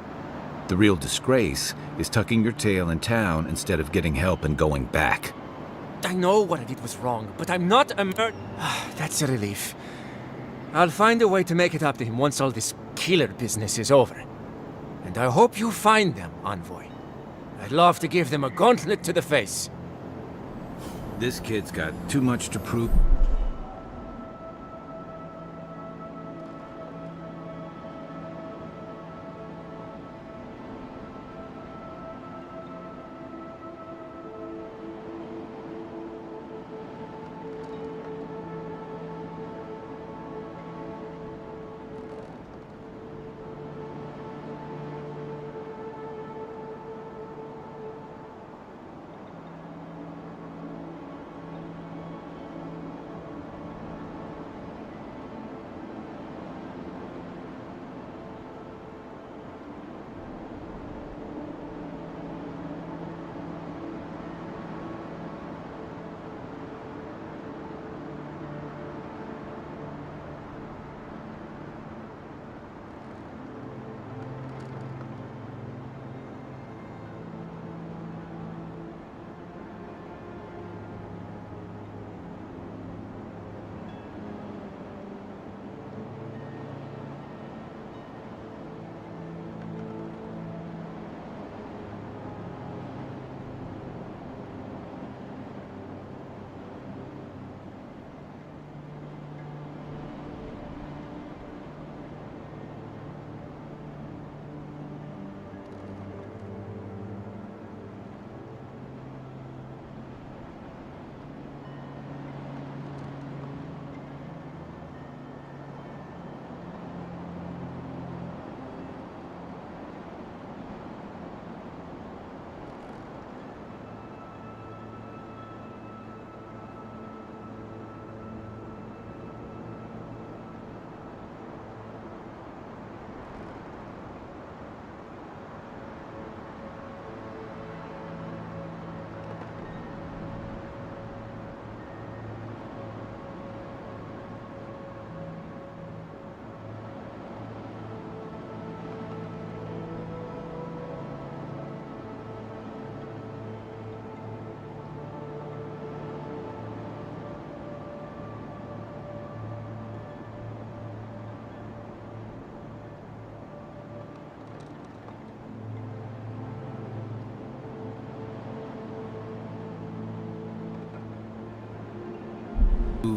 The real disgrace is tucking your tail in town instead of getting help and going back. I know what I did was wrong, but I'm not a That's a relief. I'll find a way to make it up to him once all this killer business is over. And I hope you find them, Envoy. I'd love to give them a gauntlet to the face. This kid's got too much to prove.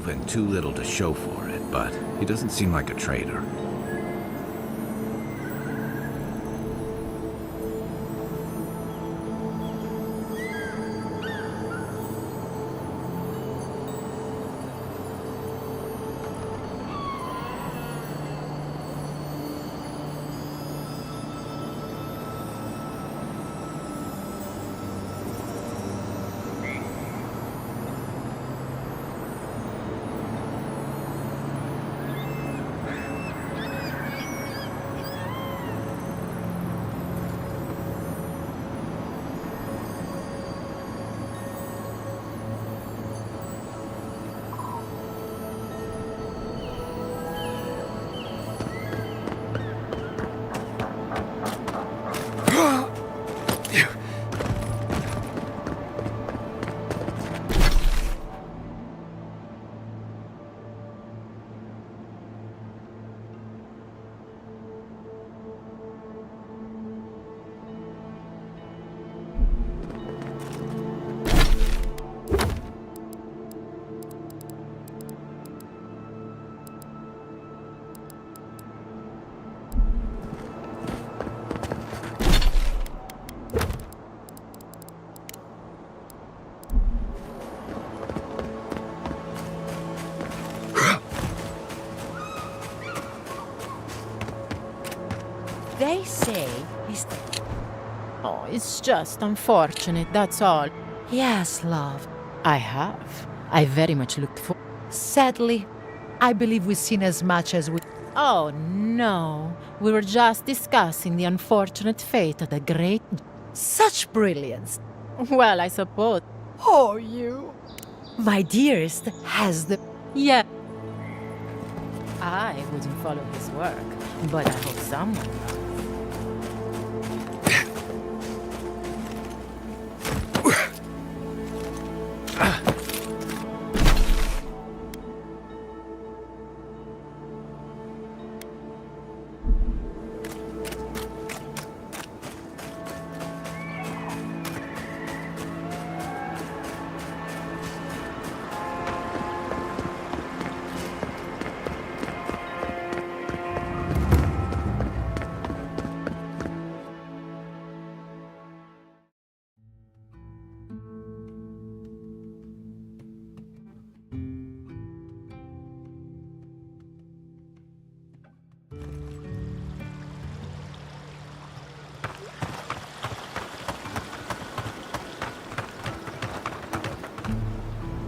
And too little to show for it, but he doesn't seem like a traitor. say he's... Oh, it's just unfortunate, that's all. Yes, love, I have. I very much looked for... Sadly, I believe we've seen as much as we... Oh, no. We were just discussing the unfortunate fate of the great... Such brilliance. Well, I suppose. Oh, you... My dearest has the... Yeah. I wouldn't follow his work, but I hope someone does.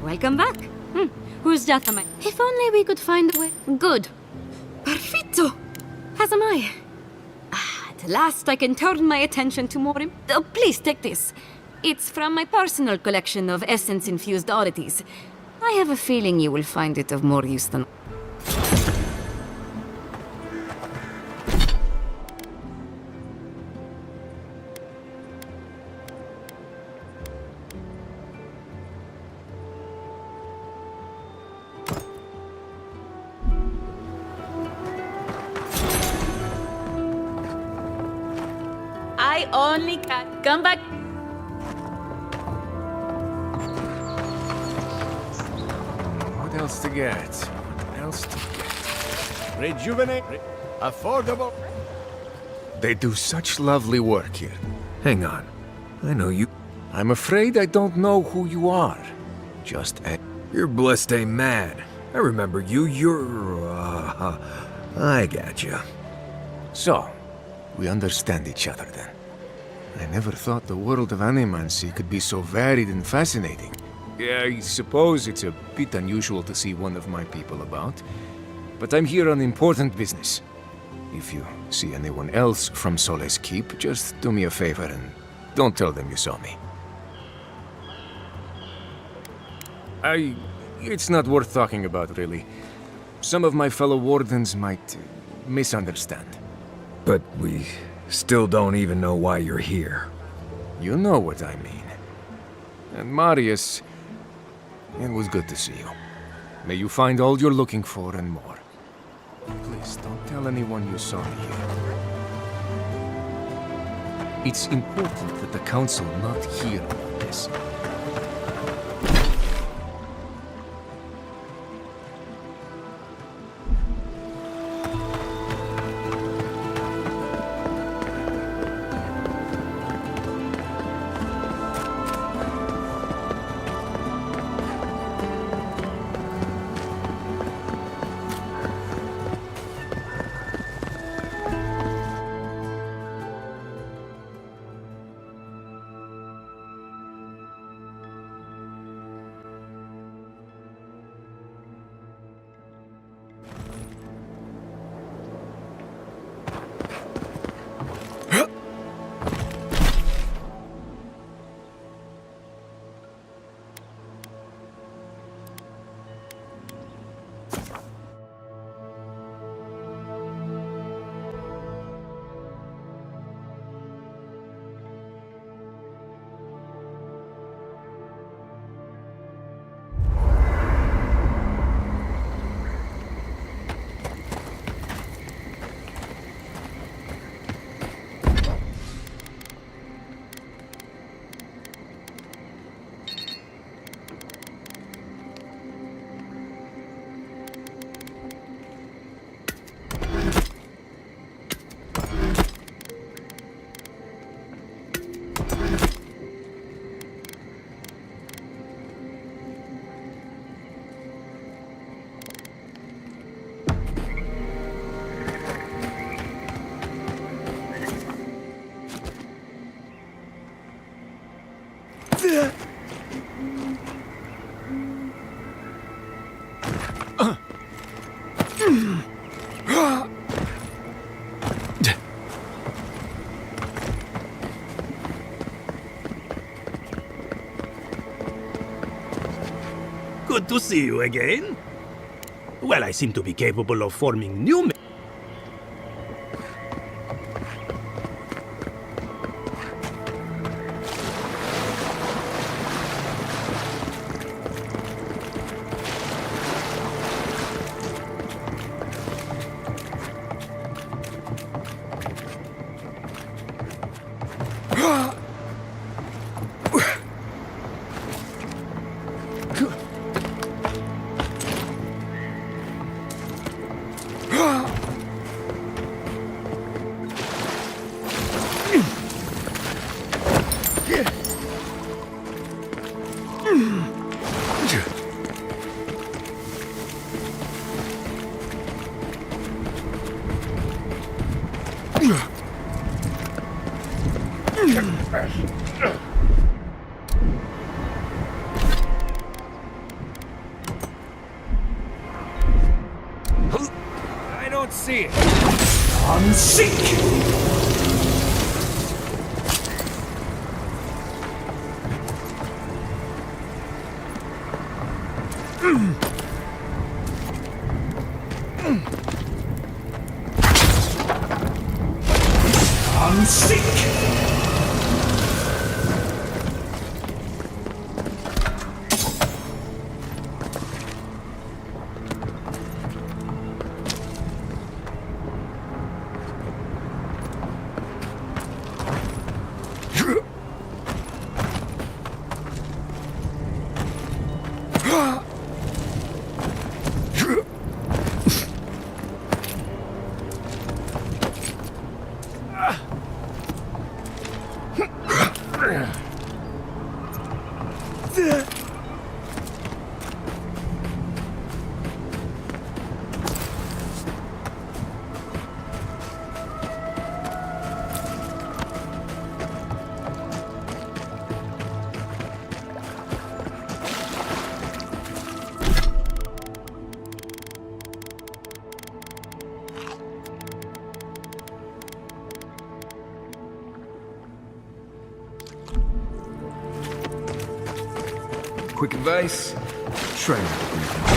Welcome back. Who's that? If only we could find a way. Good. Perfetto! As am I. At last I can turn my attention to more... please take this. It's from my personal collection of essence-infused oddities. I have a feeling you will find it of more use than... I only can come back. What else to get? What else to get? Rejuvenate. Affordable. They do such lovely work here. Hang on. I know you. I'm afraid I don't know who you are. Just a... You're blessed a man. I remember you. I got you. So, we understand each other then. I never thought the world of animancy could be so varied and fascinating. Yeah, I suppose it's a bit unusual to see one of my people about. But I'm here on important business. If you see anyone else from Sole's Keep, just do me a favor and don't tell them you saw me. It's not worth talking about, really. Some of my fellow wardens might misunderstand. But we still don't even know why you're here. You know what I mean. And Marius, it was good to see you. May you find all you're looking for and more. Please, don't tell anyone you saw me here. It's important that the Council not hear about this. Good to see you again. Well, I seem to be capable of forming new... I don't see it. Quick advice? Try not to breathe.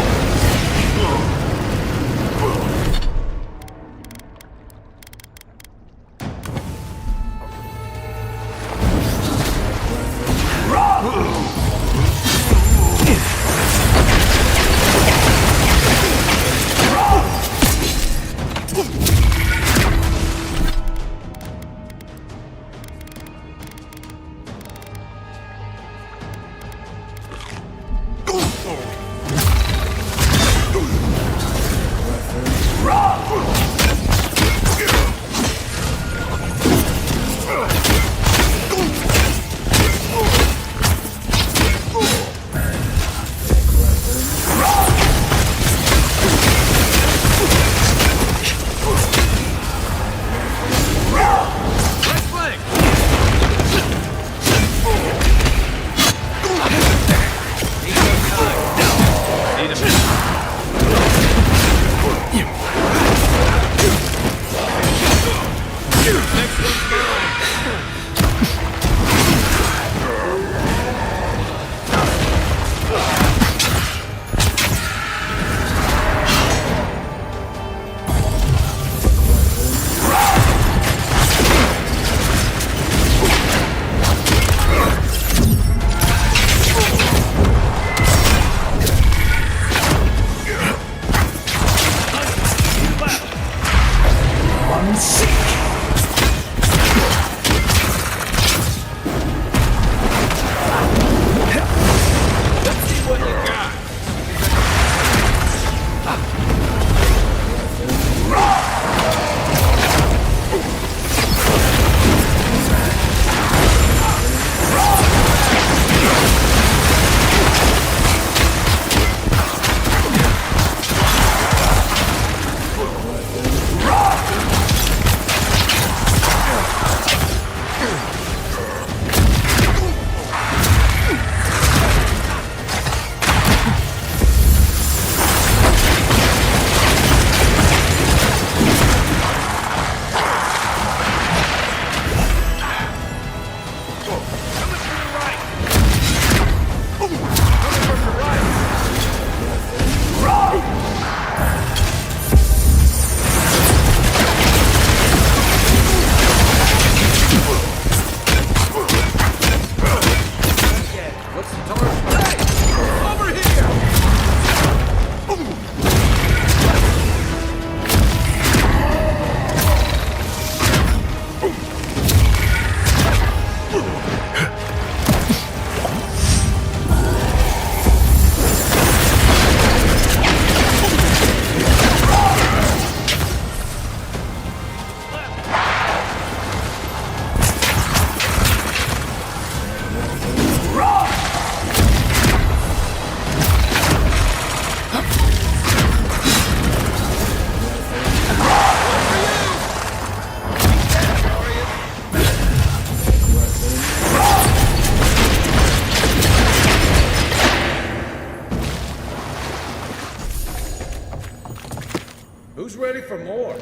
for more.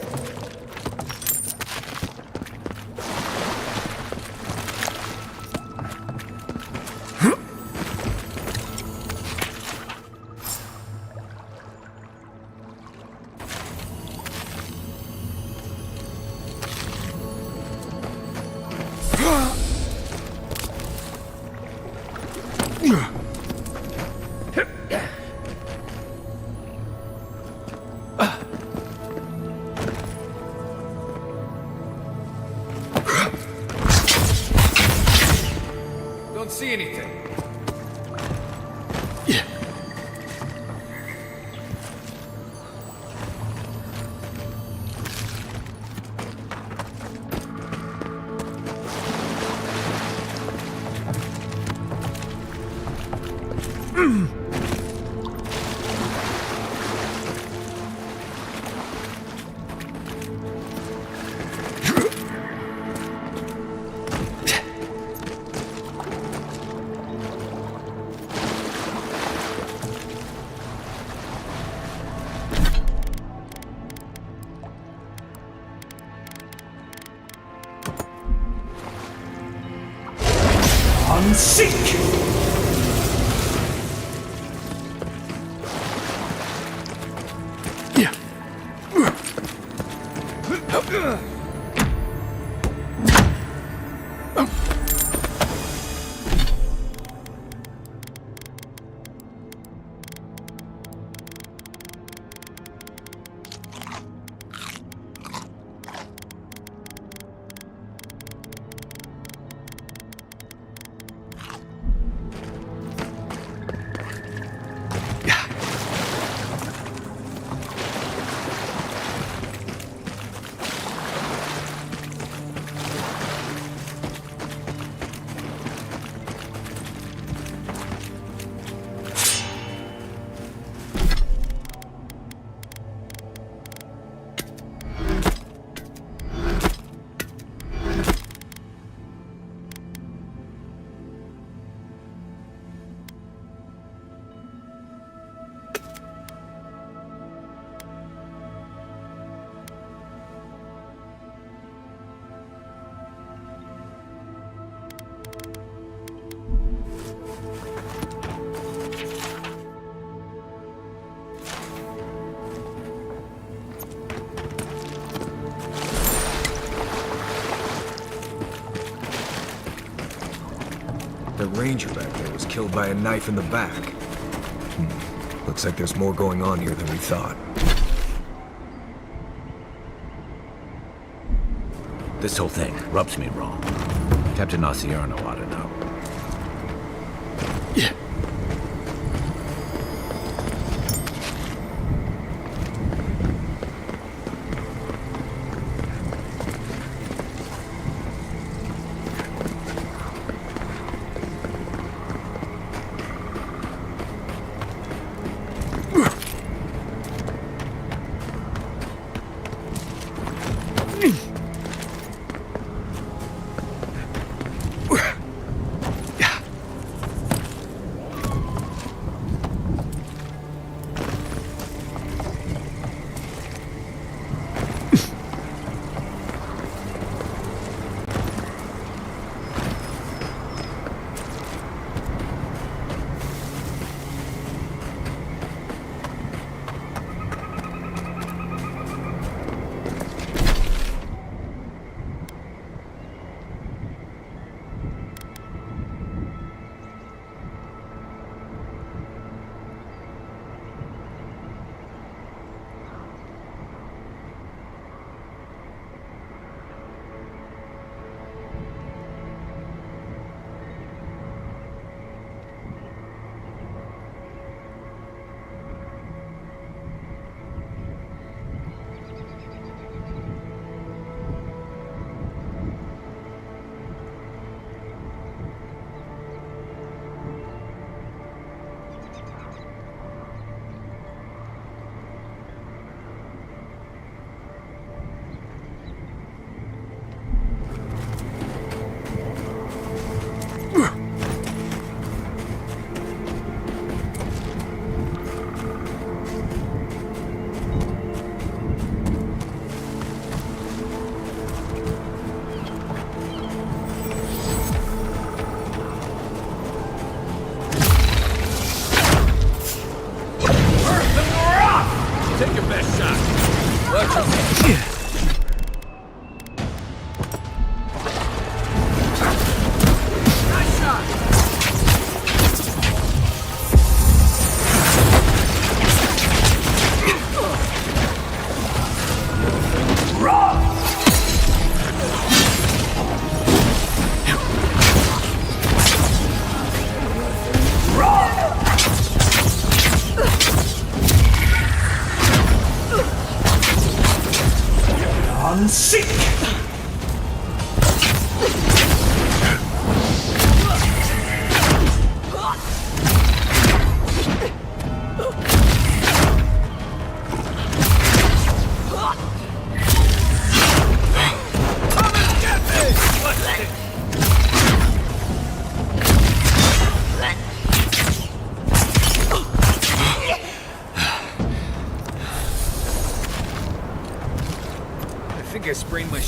Don't see anything. Unseek! The ranger back there was killed by a knife in the back. Looks like there's more going on here than we thought. This whole thing rubs me wrong. Captain Nacierno ought to know.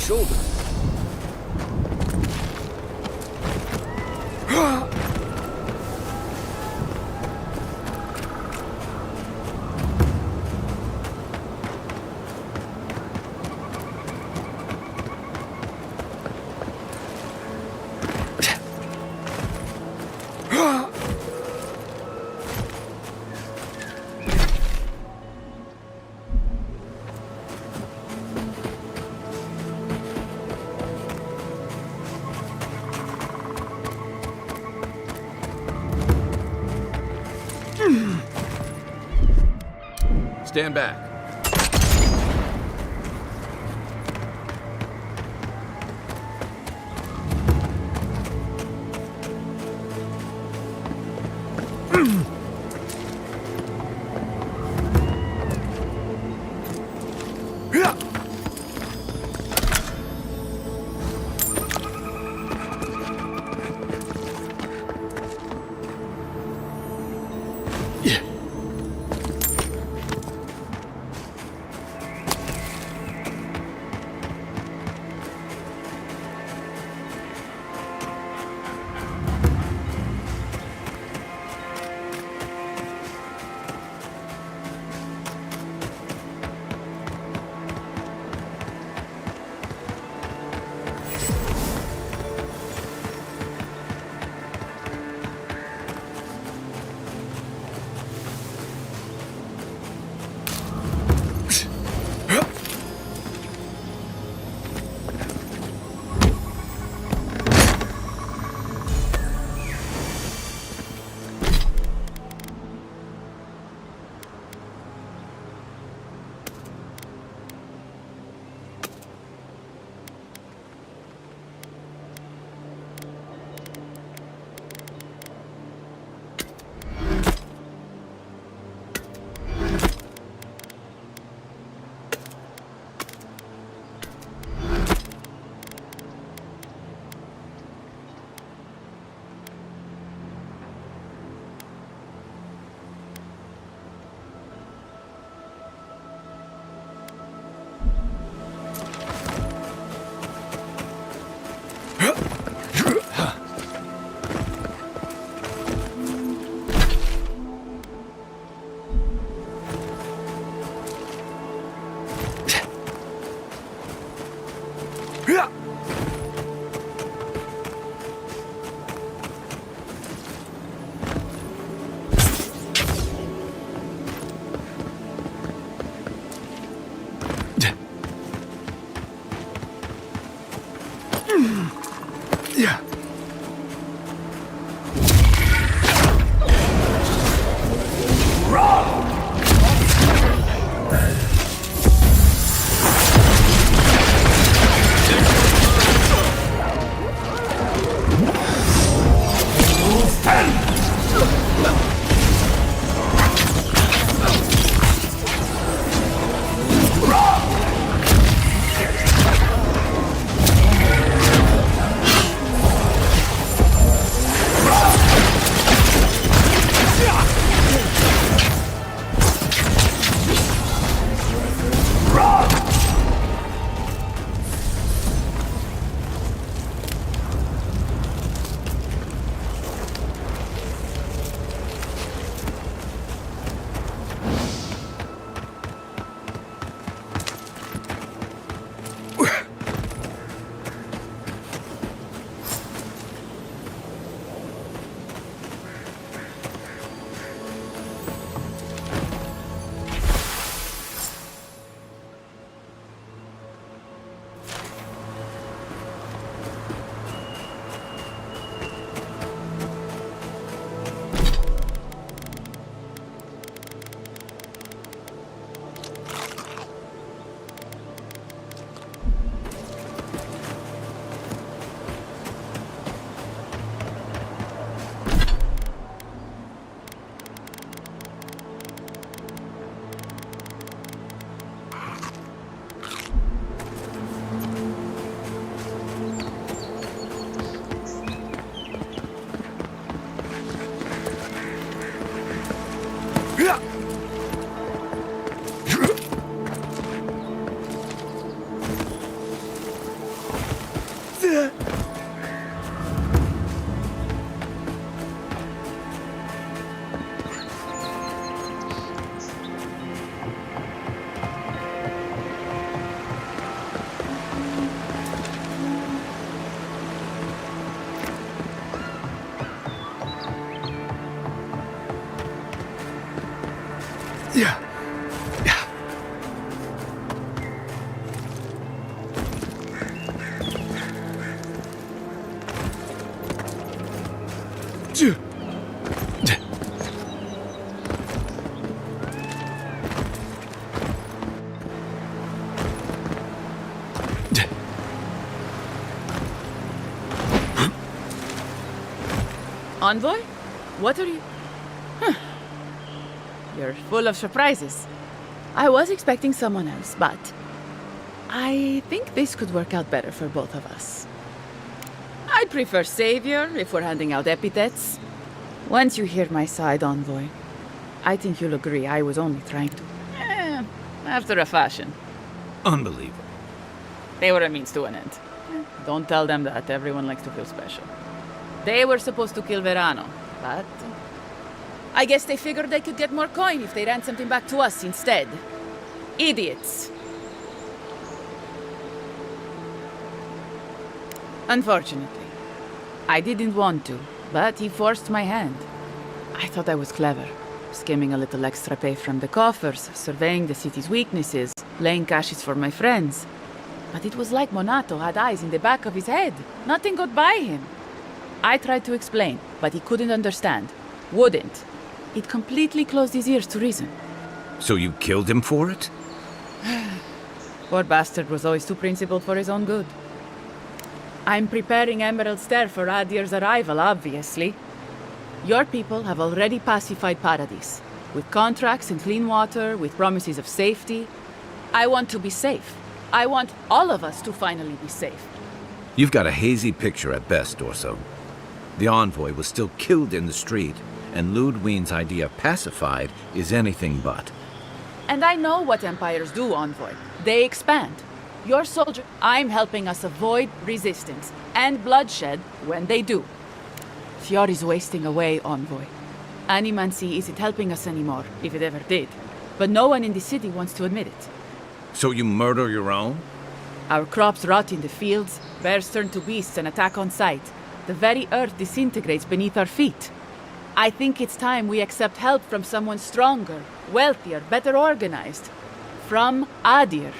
shoulder. Stand back. Yeah. Envoy? What are you... Huh. You're full of surprises. I was expecting someone else, but... I think this could work out better for both of us. I'd prefer Savior if we're handing out epithets. Once you hear my side, Envoy, I think you'll agree I was only trying to... after a fashion. Unbelievable. They were a means to an end. Don't tell them that. Everyone likes to feel special. They were supposed to kill Verano, but... I guess they figured they could get more coin if they ransomed him back to us instead. Idiots. Unfortunately. I didn't want to, but he forced my hand. I thought I was clever, skimming a little extra pay from the coffers, surveying the city's weaknesses, laying caches for my friends. But it was like Monato had eyes in the back of his head. Nothing got by him. I tried to explain, but he couldn't understand. Wouldn't. It completely closed his ears to reason. So you killed him for it? Poor bastard was always too principled for his own good. I'm preparing Emerald Stair for Adir's arrival, obviously. Your people have already pacified Paradise, with contracts and clean water, with promises of safety. I want to be safe. I want all of us to finally be safe. You've got a hazy picture at best, Dorso. The envoy was still killed in the street, and Ludwine's idea of pacified is anything but. And I know what empires do, Envoy. They expand. Your soldier... I'm helping us avoid resistance and bloodshed when they do. Fjord is wasting away, Envoy. Animancy isn't helping us anymore, if it ever did. But no one in the city wants to admit it. So you murder your own? Our crops rot in the fields, bears turn to beasts and attack on sight. The very earth disintegrates beneath our feet. I think it's time we accept help from someone stronger, wealthier, better organized. From Adir.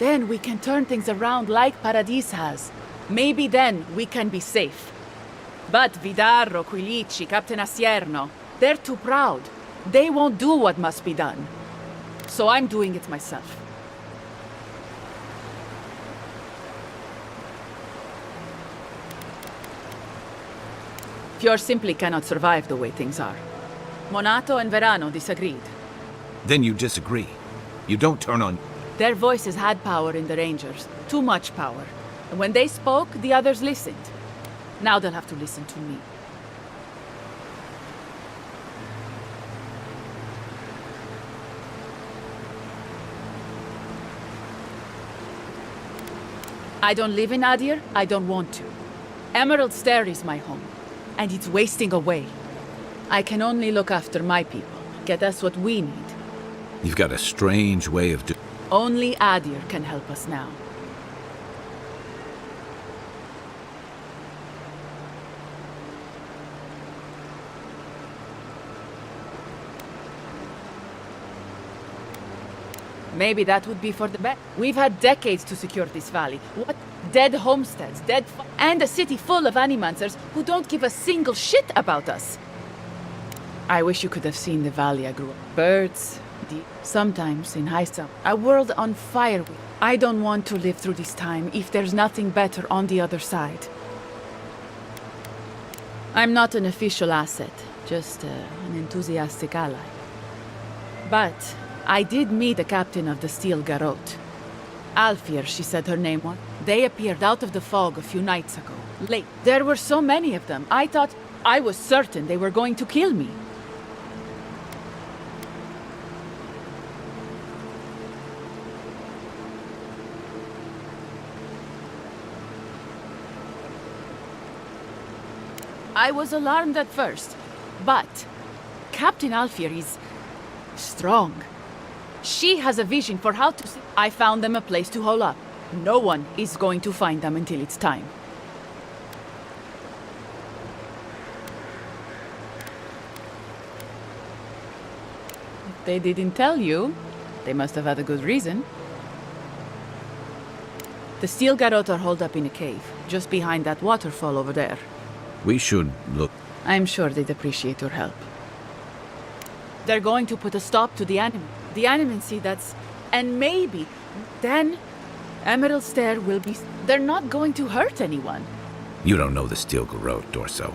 Then we can turn things around like Paradis has. Maybe then we can be safe. But Vidarro, Quilici, Captain Asierno, they're too proud. They won't do what must be done. So I'm doing it myself. Fjord simply cannot survive the way things are. Monato and Verano disagreed. Then you disagree. You don't turn on... Their voices had power in the Rangers. Too much power. And when they spoke, the others listened. Now they'll have to listen to me. I don't live in Adir. I don't want to. Emerald Stair is my home. And it's wasting away. I can only look after my people, get us what we need. You've got a strange way of doing... Only Adir can help us now. Maybe that would be for the best. We've had decades to secure this valley. What? Dead homesteads, and a city full of animancers who don't give a single shit about us. I wish you could have seen the valley I grew up. Birds, sometimes in high summer. A world on fire. I don't want to live through this time if there's nothing better on the other side. I'm not an official asset, just an enthusiastic ally. But I did meet the captain of the Steel Garrote. Alfir, she said her name was. They appeared out of the fog a few nights ago. Late. There were so many of them. I was certain they were going to kill me. I was alarmed at first, but Captain Alfir is strong. She has a vision for how to... I found them a place to hole up. No one is going to find them until it's time. They didn't tell you. They must have had a good reason. The steel garrote are holed up in a cave, just behind that waterfall over there. We should look. I'm sure they'd appreciate your help. They're going to put a stop to the animancy that's... And maybe, then, Emerald Stair will be... They're not going to hurt anyone. You don't know the Steel Garrote, Dorso.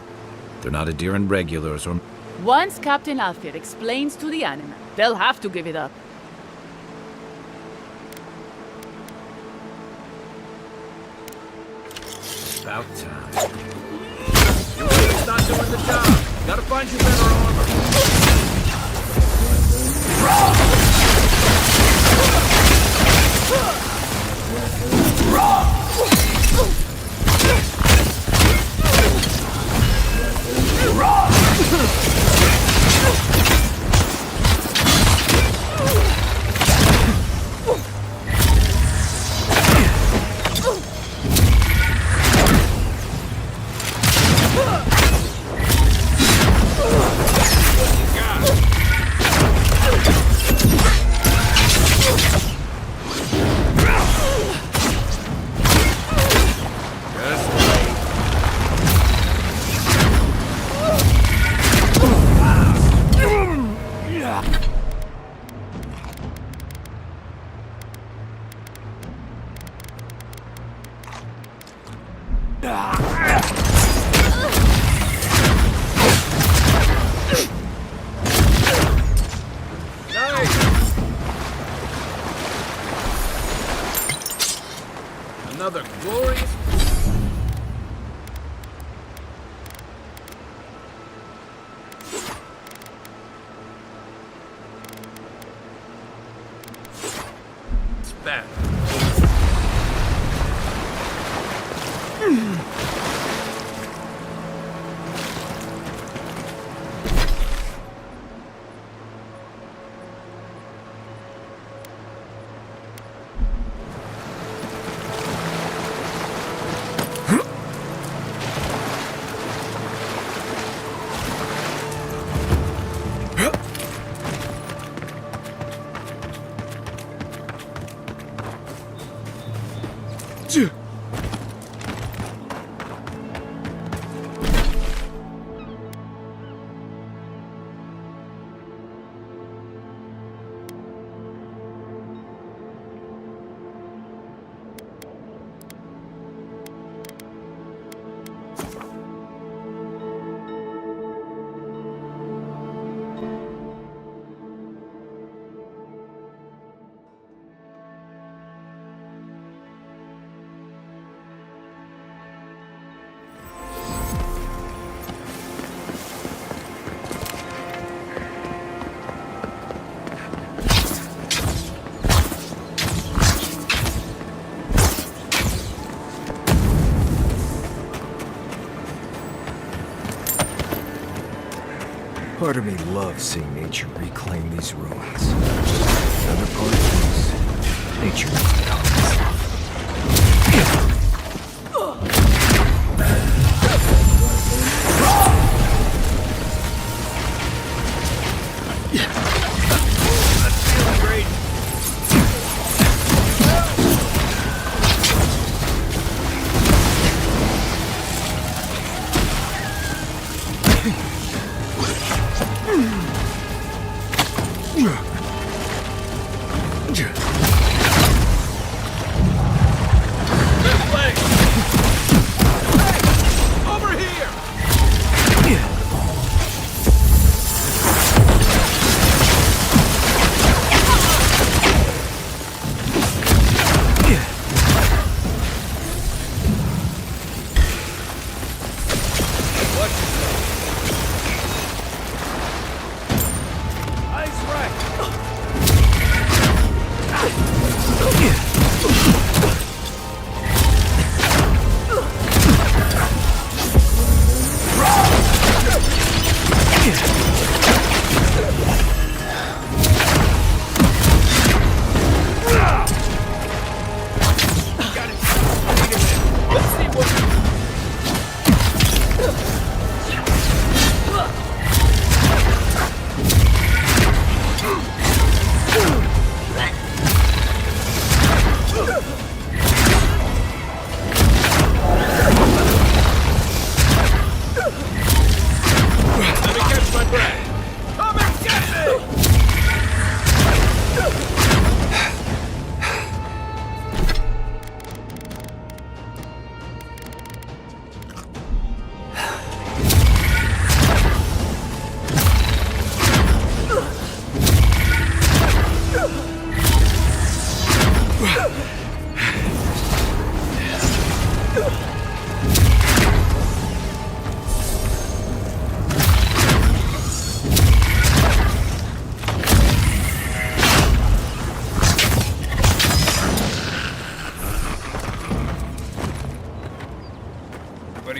They're not Adiran regulars or... Once Captain Alfir explains to the animal, they'll have to give it up. About time. You're really not doing the job. Gotta find you better armor. Another glorious... It's bad. Part of me loves seeing nature reclaim these ruins. Another part is nature needs to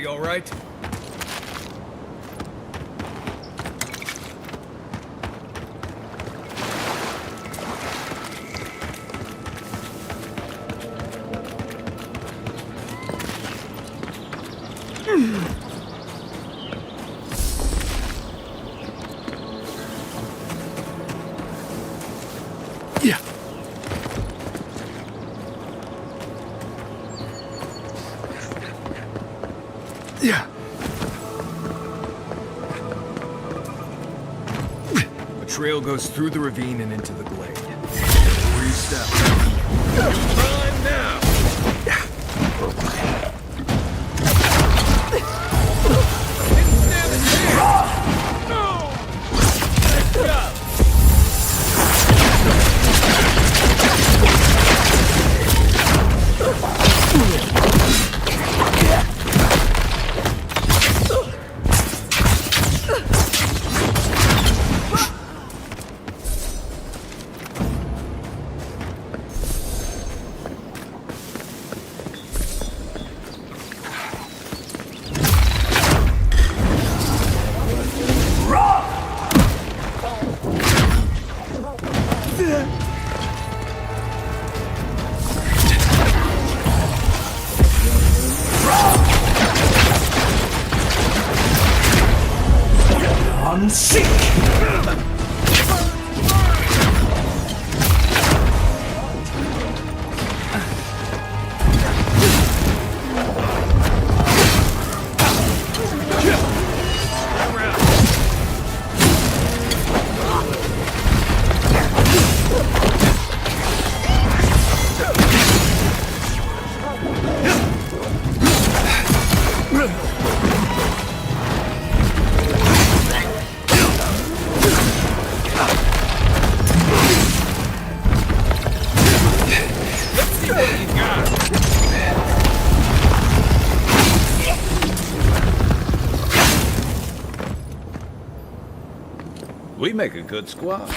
all right? The trail goes through the ravine and into the glade. 3 steps. Time now! We make a good squad.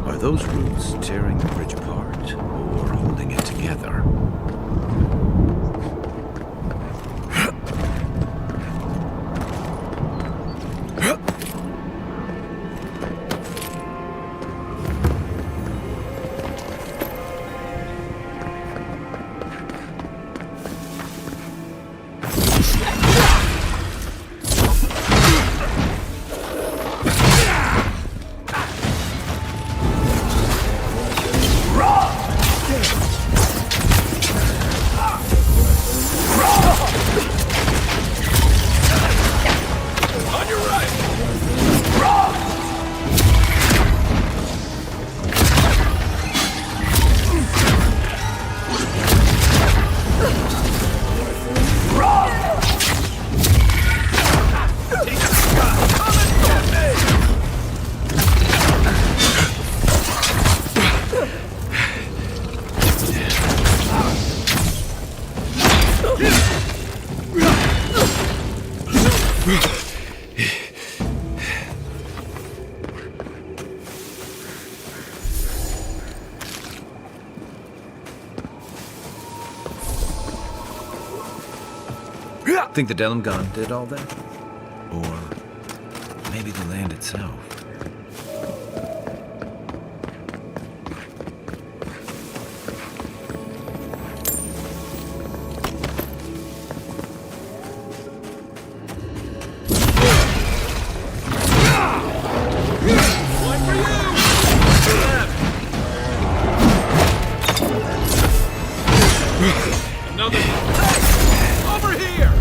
Are those roots tearing the bridge apart or holding it together? Think the Delimgon did all that? Or maybe the land itself? Another. Hey! Over here!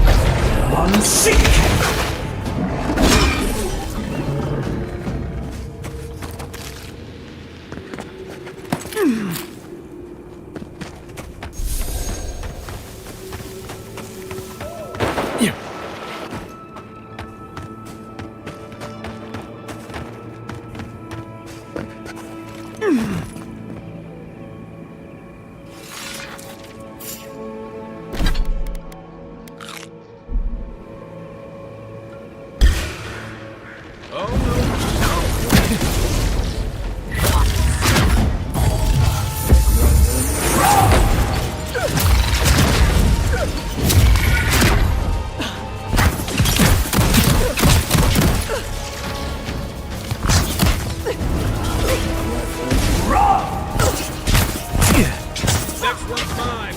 Next one's mine.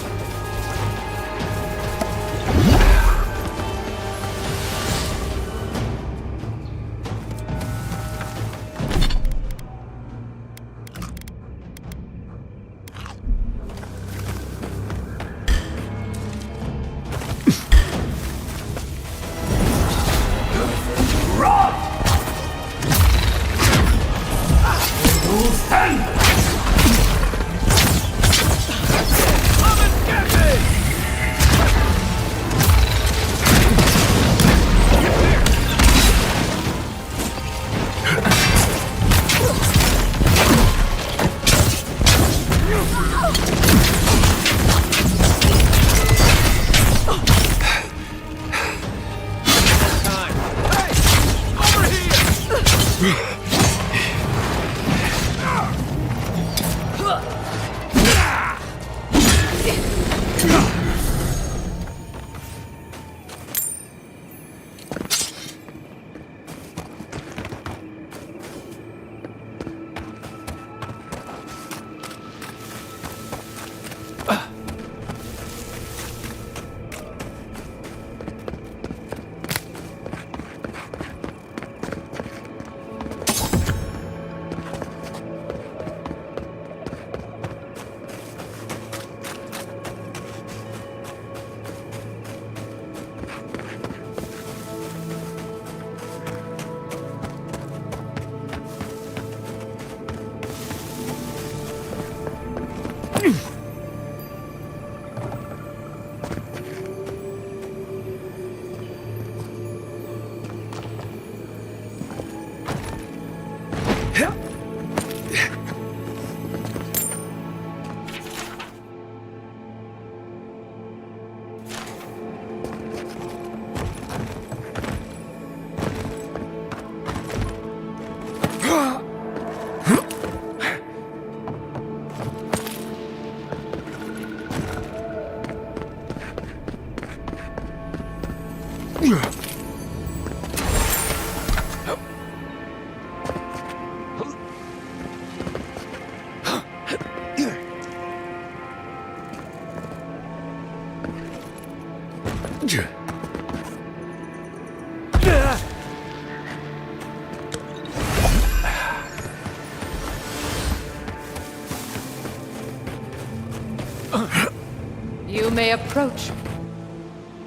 You may approach.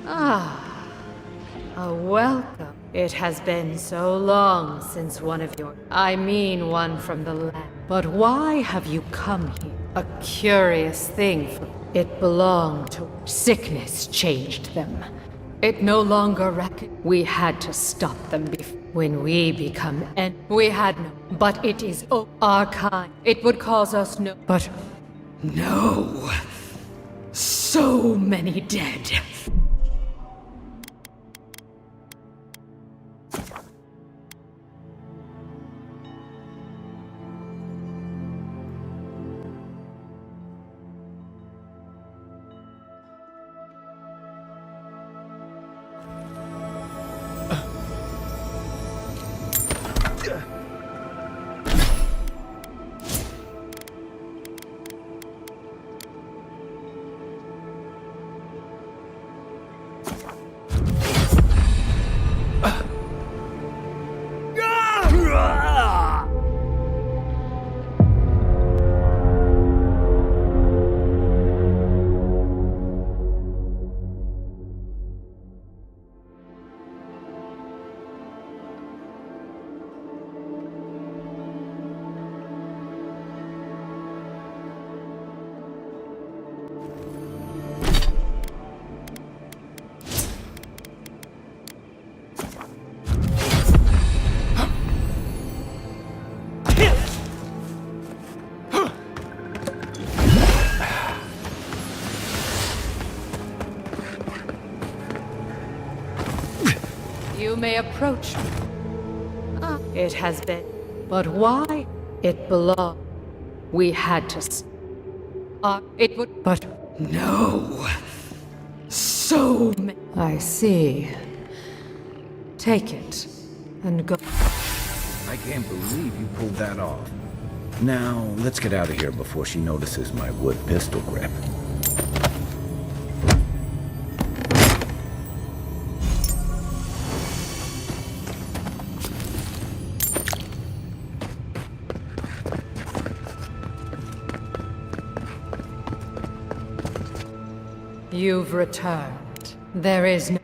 Ah, a welcome. It has been so long since one of your... I mean one from the land. But why have you come here? A curious thing. It belonged to... Sickness changed them. It no longer we had to stop them before. When we become we had no... But it is our kind. It would cause us no... But... No. So many dead. You may approach. It has been. But why? It belonged. We had to. It would. But no. So. I see. Take it and go. I can't believe you pulled that off. Now, let's get out of here before she notices my wood pistol grip. You've returned. There is no.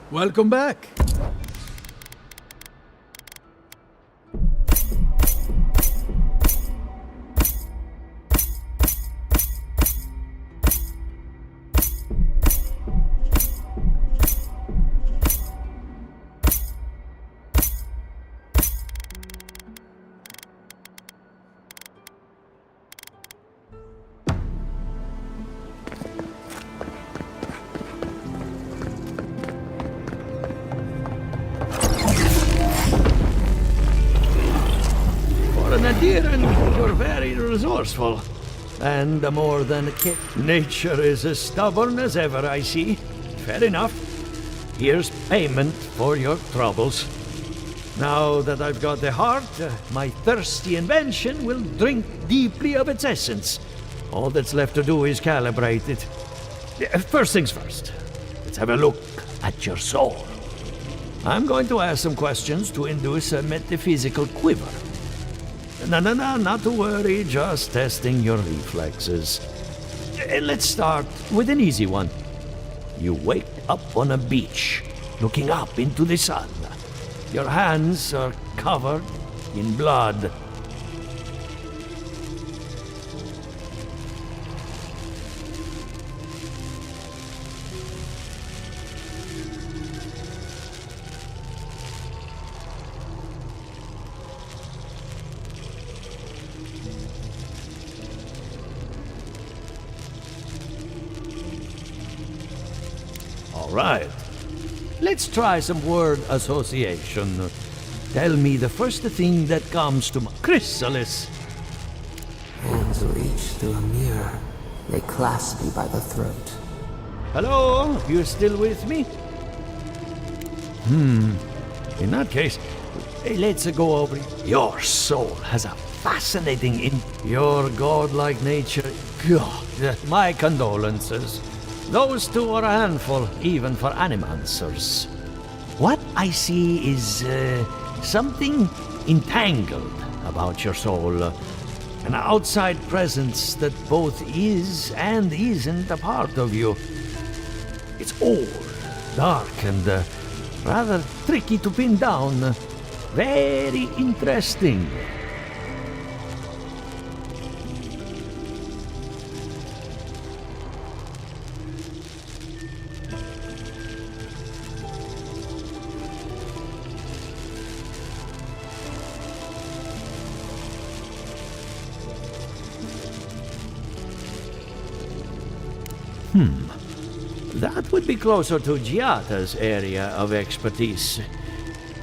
Welcome back. an adherent, you're very resourceful. And more than a kid. Nature is as stubborn as ever, I see. Fair enough. Here's payment for your troubles. Now that I've got the heart, my thirsty invention will drink deeply of its essence. All that's left to do is calibrate it. First things first, let's have a look at your soul. I'm going to ask some questions to induce a metaphysical quiver. No, not to worry, just testing your reflexes. Let's start with an easy one. You wake up on a beach, looking up into the sun. Your hands are covered in blood. All right. Let's try some word association. Tell me the first thing that comes to mind. Chrysalis. Hands reach through a mirror. They clasp me by the throat. Hello? You still with me? In that case, let's go over it. Your soul has a fascinating your godlike nature. God, my condolences. Those two are a handful, even for animancers. What I see is something entangled about your soul. An outside presence that both is and isn't a part of you. It's old, dark, and rather tricky to pin down. Very interesting. That would be closer to Giata's area of expertise.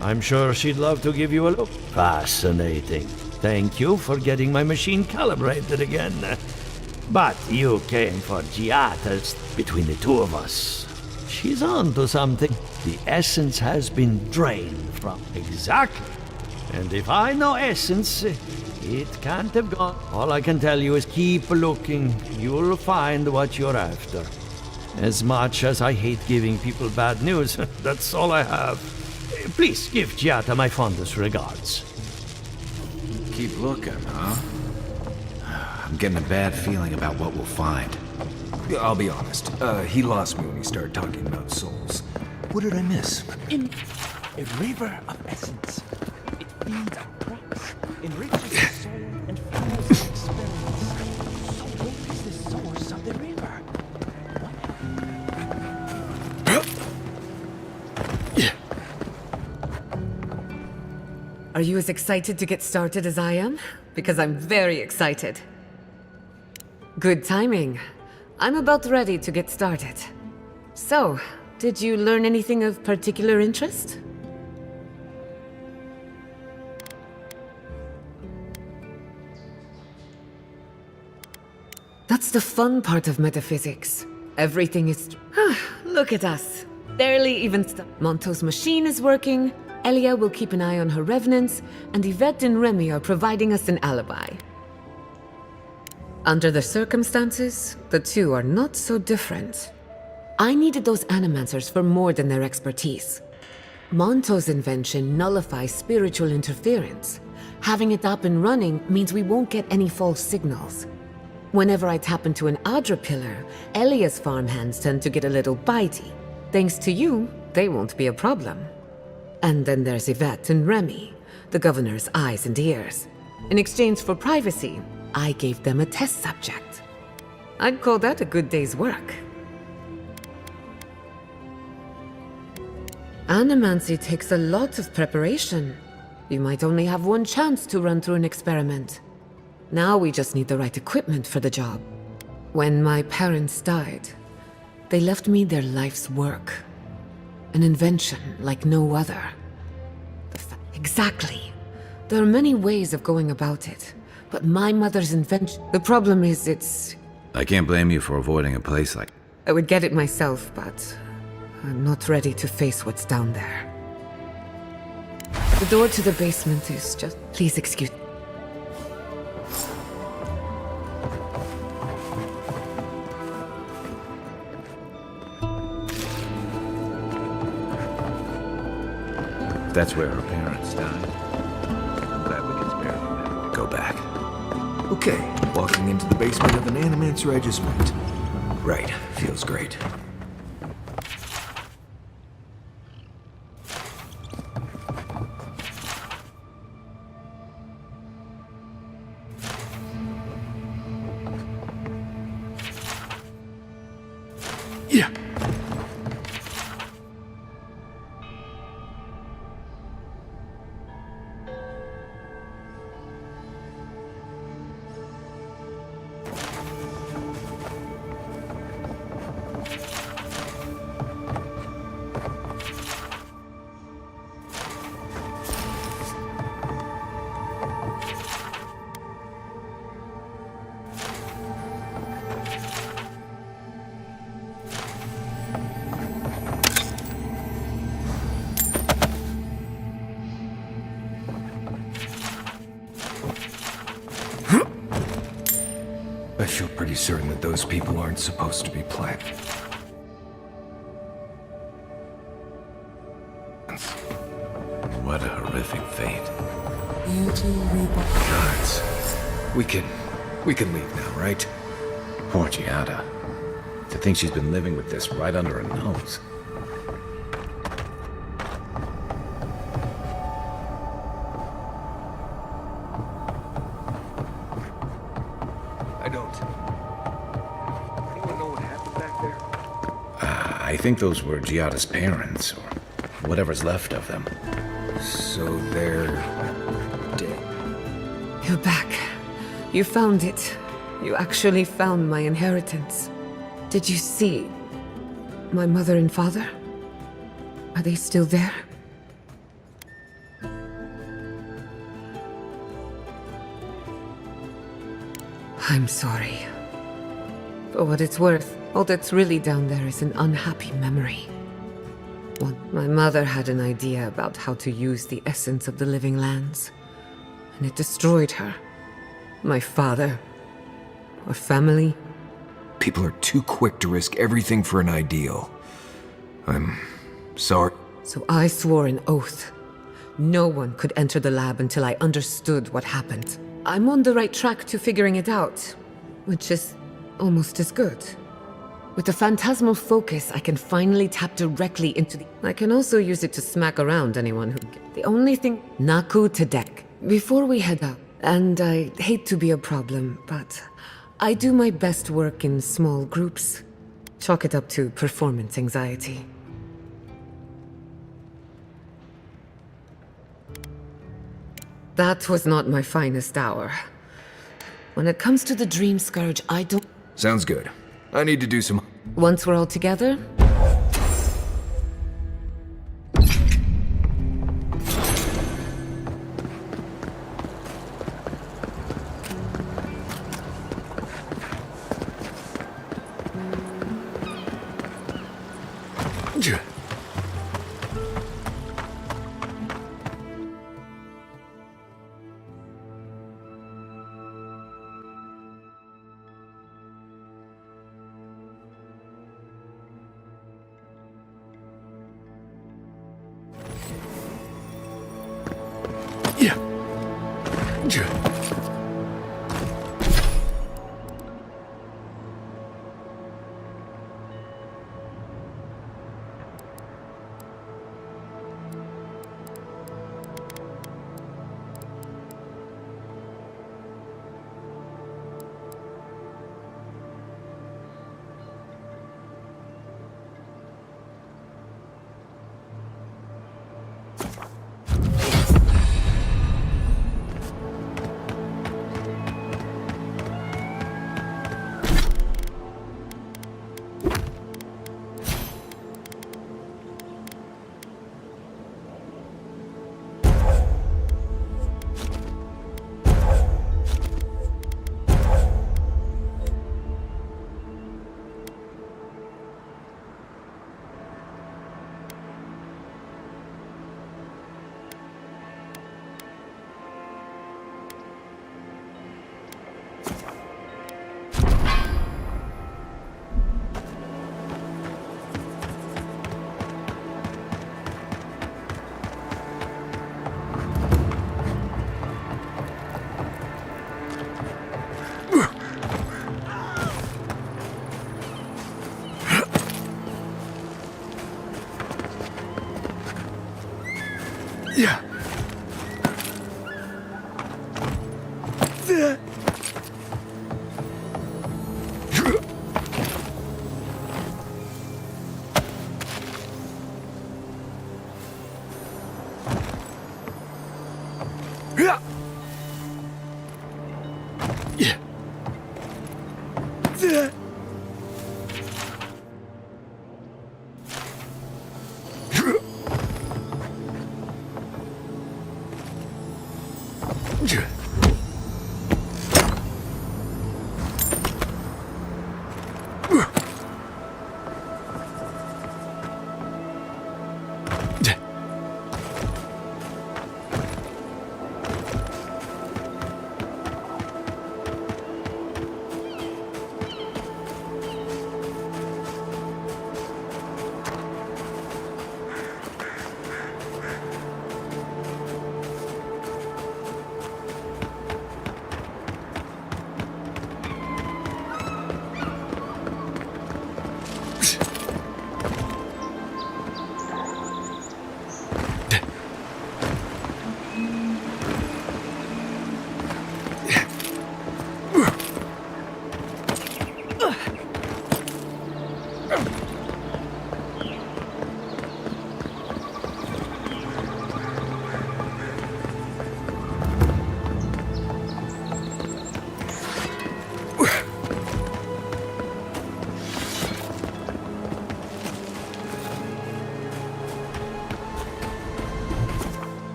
I'm sure she'd love to give you a look. Fascinating. Thank you for getting my machine calibrated again. But you came for Giata's. Between the two of us, she's on to something. The essence has been drained from. Exactly. And if I know essence, it can't have gone. All I can tell you is keep looking. You'll find what you're after. As much as I hate giving people bad news, that's all I have. Please give Giata my fondest regards. Keep looking, huh? I'm getting a bad feeling about what we'll find. I'll be honest. He lost me when he started talking about souls. What did I miss? In a river of essence, it feeds on crops, enriches the soul, and fuels experiments. So what is the source of the river? Are you as excited to get started as I am? Because I'm very excited. Good timing. I'm about ready to get started. So, did you learn anything of particular interest? That's the fun part of metaphysics. Everything is... Look at us. Barely even Monto's machine is working, Elia will keep an eye on her revenants, and Yvette and Remy are providing us an alibi. Under the circumstances, the two are not so different. I needed those animancers for more than their expertise. Monto's invention nullifies spiritual interference. Having it up and running means we won't get any false signals. Whenever I tap into an Adra pillar, Elia's farmhands tend to get a little bitey. Thanks to you, they won't be a problem. And then there's Yvette and Remy, the governor's eyes and ears. In exchange for privacy, I gave them a test subject. I'd call that a good day's work. Animancy takes a lot of preparation. You might only have one chance to run through an experiment. Now we just need the right equipment for the job. When my parents died, they left me their life's work. An invention like no other. Exactly. There are many ways of going about it, but my mother's invention... The problem is it's... I can't blame you for avoiding a place like... I would get it myself, but I'm not ready to face what's down there. The door to the basement is just... Please excuse... If that's where her parents died, I'm glad we can spare them to go back. Okay, walking into the basement of an Animance regiment. Right, feels great. Yeah. I feel pretty certain that those people aren't supposed to be playing. What a horrific fate. Guards. We can leave now, right? Poor Giada. To think she's been living with this right under her nose. I think those were Giada's parents, or whatever's left of them. So they're dead. You're back. You found it. You actually found my inheritance. Did you see my mother and father? Are they still there? I'm sorry. For what it's worth, all that's really down there is an unhappy memory. One, my mother had an idea about how to use the essence of the living lands, and it destroyed her. My father, our family. People are too quick to risk everything for an ideal. I'm sorry. So I swore an oath. No one could enter the lab until I understood what happened. I'm on the right track to figuring it out, which is almost as good. With the phantasmal focus, I can finally tap directly into the... I can also use it to smack around anyone who... The only thing... Naku Tedek. Before we head out, and I hate to be a problem, but I do my best work in small groups. Chalk it up to performance anxiety. That was not my finest hour. When it comes to the Dream Scourge, I don't... Sounds good. I need to do some... Once we're all together...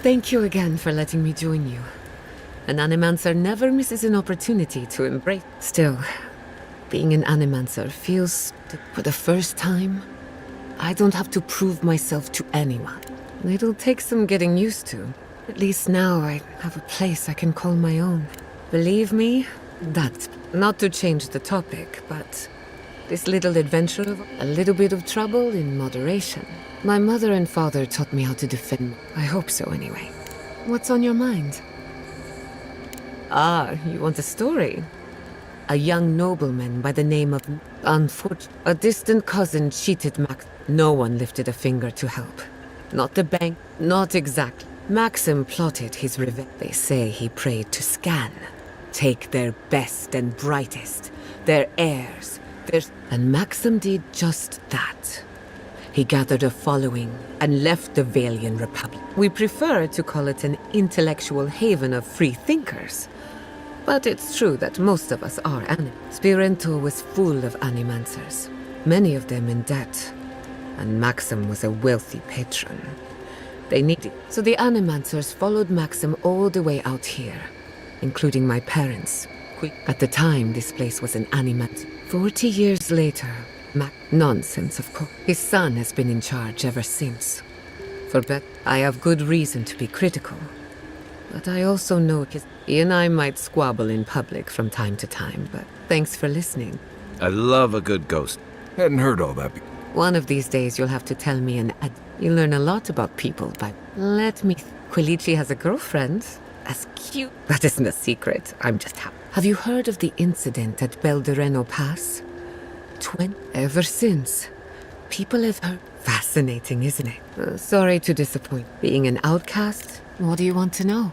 Thank you again for letting me join you. An Animancer never misses an opportunity to embrace. Still, being an Animancer feels, for the first time, I don't have to prove myself to anyone. It'll take some getting used to. At least now I have a place I can call my own. Believe me, that's not to change the topic, but this little adventure, a little bit of trouble in moderation. My mother and father taught me how to defend. I hope so, anyway. What's on your mind? Ah, you want a story? A young nobleman by the name of... A distant cousin cheated Max. No one lifted a finger to help. Not the bank, not exactly. Maxim plotted his revenge. They say he prayed to Scan. Take their best and brightest, their heirs, And Maxim did just that. He gathered a following and left the Valian Republic. We prefer to call it an intellectual haven of free thinkers. But it's true that most of us are Spirento was full of Animancers, many of them in debt. And Maxim was a wealthy patron. They needed... So the Animancers followed Maxim all the way out here, including my parents. At the time, this place was an Animancer. 40 years later, nonsense, of course. His son has been in charge ever since. For bet, I have good reason to be critical. But I also know he and I might squabble in public from time to time, but thanks for listening. I love a good ghost. Hadn't heard all that before. One of these days you'll have to tell me you learn a lot about people by... Let me... Quilici has a girlfriend. As cute. That isn't a secret. I'm just happy. Have you heard of the incident at Beldereno Pass? Ever since, people have heard. Fascinating, isn't it? Sorry to disappoint. Being an outcast, what do you want to know?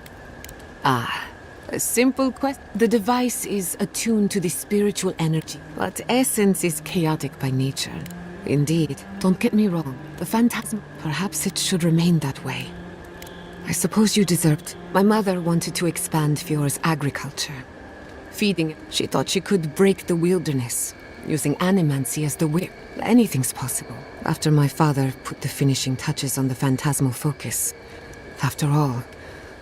Ah, a simple question. The device is attuned to the spiritual energy, but essence is chaotic by nature. Indeed, don't get me wrong. The phantasm, perhaps it should remain that way. I suppose you deserved. My mother wanted to expand Fiore's agriculture. Feeding it, she thought she could break the wilderness, using animancy as the whip. Anything's possible. After my father put the finishing touches on the phantasmal focus. After all,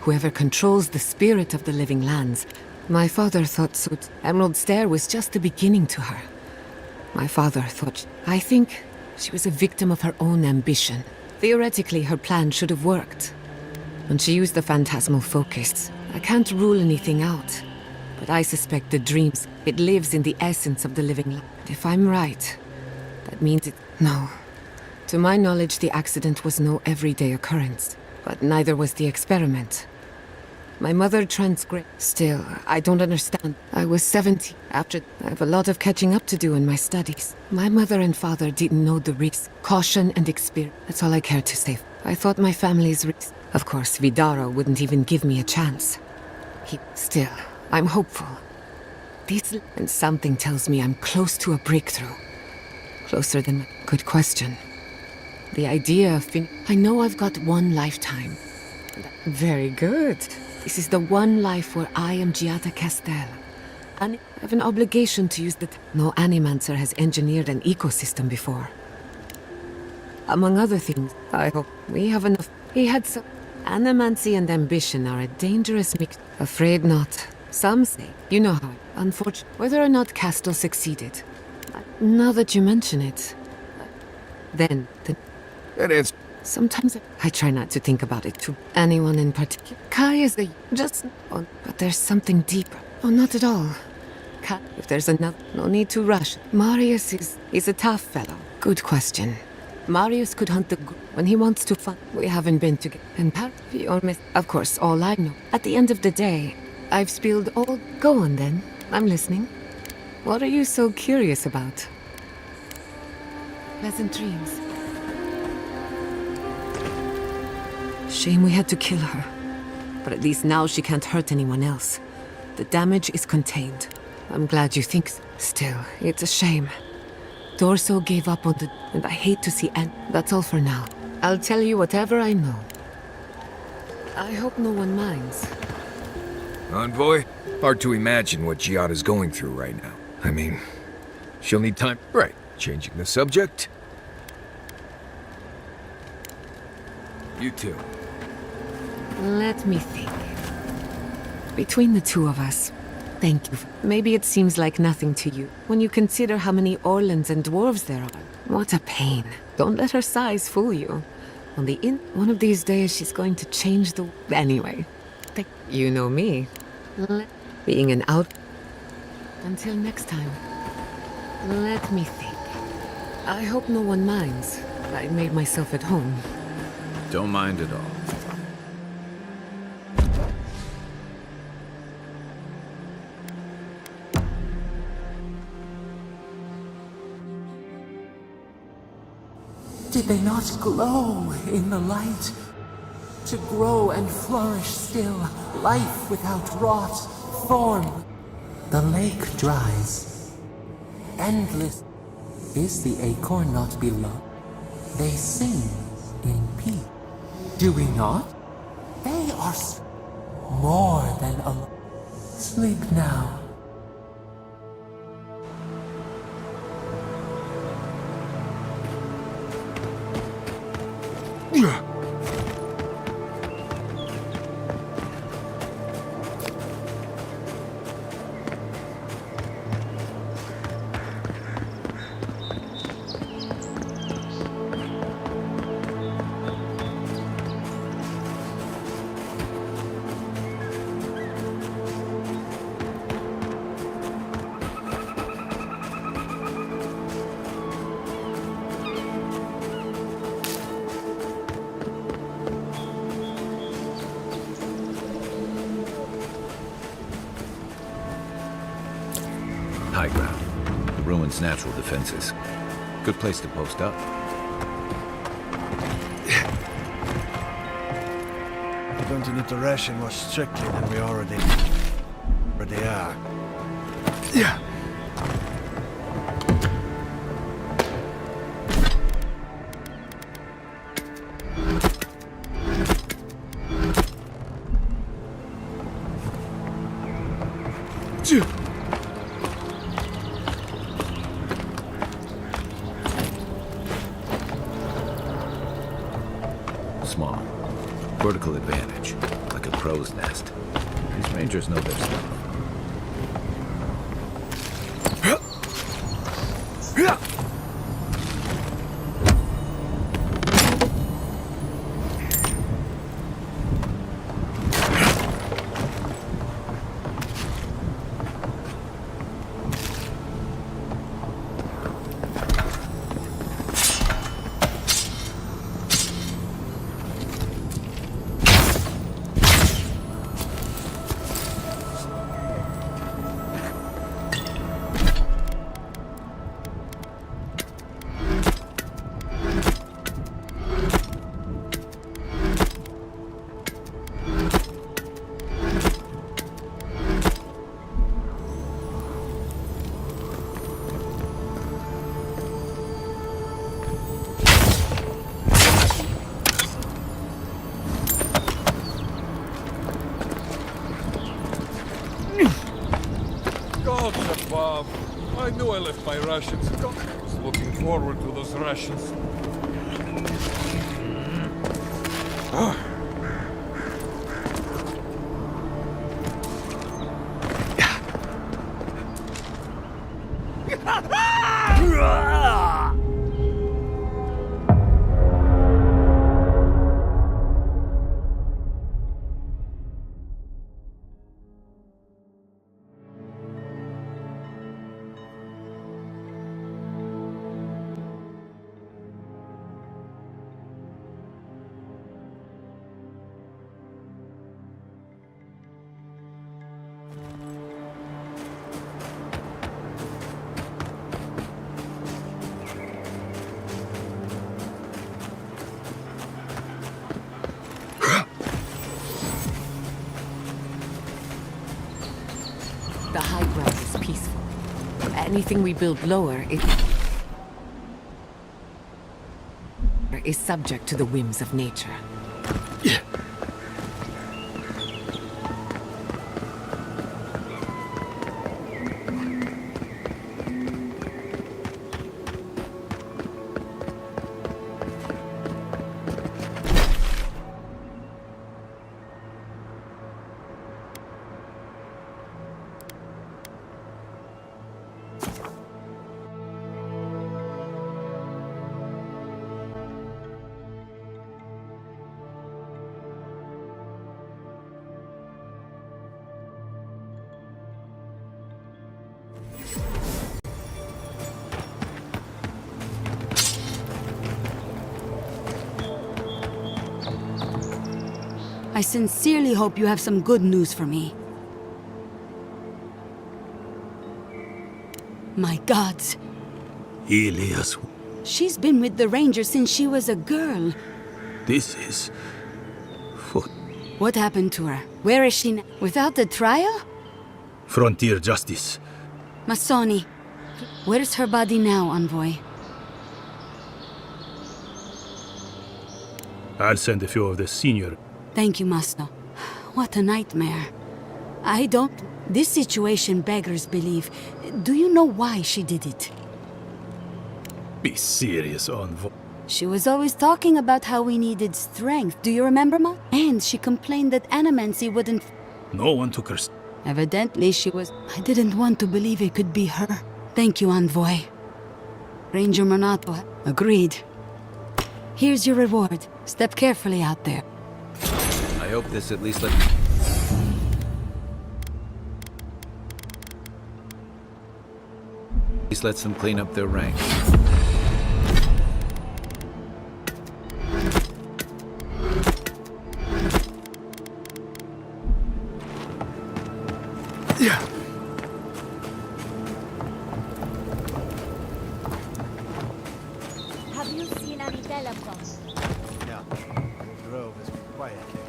whoever controls the spirit of the living lands, my father thought so. Emerald Stair was just the beginning to her. My father thought... I think she was a victim of her own ambition. Theoretically, her plan should have worked. And she used the phantasmal focus. I can't rule anything out. But I suspect the dreams, it lives in the essence of the living land. If I'm right, that means it... No. To my knowledge, the accident was no everyday occurrence. But neither was the experiment. My mother transgressed. Still, I don't understand. I was 17. After, I have a lot of catching up to do in my studies. My mother and father didn't know the risk. Caution and experience. That's all I care to say. I thought my family's risk. Of course, Vidaro wouldn't even give me a chance. Still, I'm hopeful. And something tells me I'm close to a breakthrough. Closer than... Good question. The idea of... I know I've got one lifetime. Very good. This is the one life where I am Giada Castel. And I have an obligation to use the... No Animancer has engineered an ecosystem before. Among other things, I hope we have enough... He had some... Animancy and ambition are a dangerous mix. Afraid not. Some say, you know how, unfortunately, whether or not Castle succeeded. Now that you mention it, then It is. Sometimes I try not to think about it to anyone in particular. Kai is the just, but there's something deeper. Oh, not at all. Kai, if there's another, no need to rush. Marius is a tough fellow. Good question. Marius could hunt the when he wants to fun. We haven't been together. And of course, all I know. At the end of the day, I've spilled all... Go on then. I'm listening. What are you so curious about? Pleasant dreams. Shame we had to kill her. But at least now she can't hurt anyone else. The damage is contained. I'm glad you think so. Still, it's a shame. Dorso gave up on the... and I hate to see That's all for now. I'll tell you whatever I know. I hope no one minds. Envoy? Hard to imagine what Giada's going through right now. I mean, she'll need time... Right, changing the subject. You too. Let me think. Between the two of us, thank you. Maybe it seems like nothing to you, when you consider how many Orlans and dwarves there are. What a pain. Don't let her size fool you. On the one of these days, she's going to change the... Anyway, you know me. Being an out... Until next time. Let me think. I hope no one minds. I made myself at home. Don't mind at all. Did they not glow in the light? To grow and flourish still, life without rot, thorn. The lake dries. Endless. Is the acorn not below? They sing in peace. Do we not? They are more than alone. Sleep now. High ground. The ruin's natural defenses. Good place to post up. We're going to need to ration more strictly than we already are. Yeah. Small. Vertical advantage. Like a crow's nest. These rangers know their stuff. I knew I left my rations. I was looking forward to those rations. The high ground is peaceful. Anything we build lower, it is subject to the whims of nature. I sincerely hope you have some good news for me. My gods. Elias, She's been with the Rangers since she was a girl. this is... What happened to her? Where is she now? Without the trial? Frontier justice. Masoni. Where's her body now, Envoy? I'll send a few of the senior. Thank you, Masto. What a nightmare. I don't... This situation beggars belief. Do you know why she did it? Be serious, Envoy. She was always talking about how we needed strength. Do you remember, Ma? And she complained that animancy wouldn't... No one took her... Evidently she was... I didn't want to believe it could be her. Thank you, Envoy. Ranger Monato. Agreed. Here's your reward. Step carefully out there. I hope this at least lets them clean up their ranks. Have you seen any telephone? No. The grove has been quiet lately.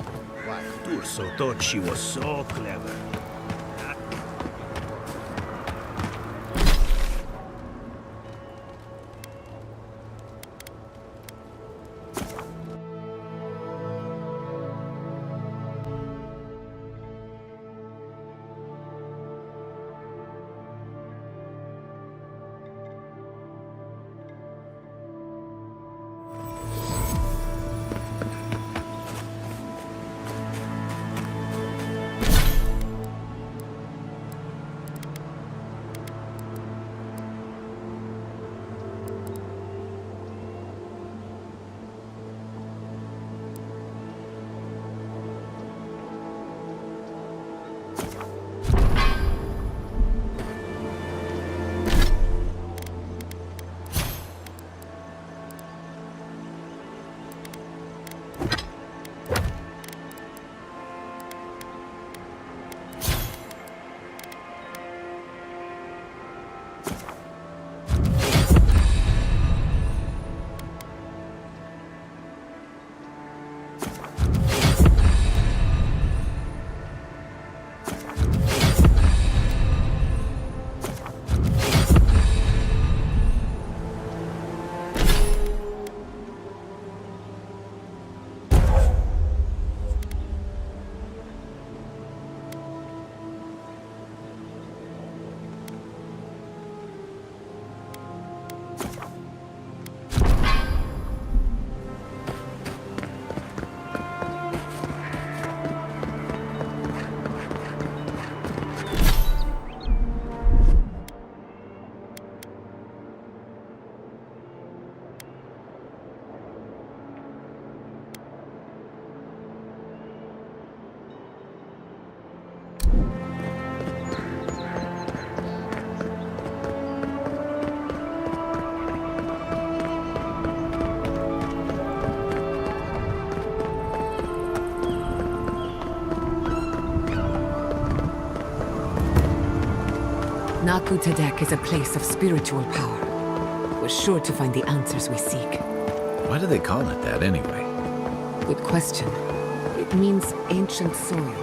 Why? Urso thought she was so clever. Naku Tedek is a place of spiritual power. We're sure to find the answers we seek. Why do they call it that anyway? Good question. It means ancient soil.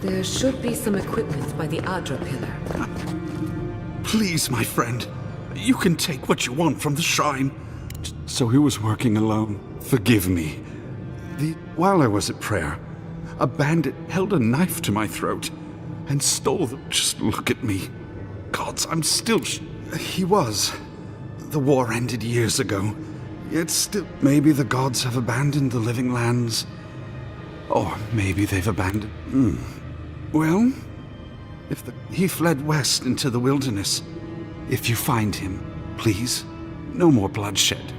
There should be some equipment by the Adra pillar. Please, my friend. You can take what you want from the shrine. So he was working alone. Forgive me. While I was at prayer, a bandit held a knife to my throat and stole them. Just look at me. Gods, I'm still... He was. The war ended years ago. Yet still... Maybe the gods have abandoned the living lands. Or maybe they've abandoned... Well, he fled west into the wilderness. If you find him, please, no more bloodshed.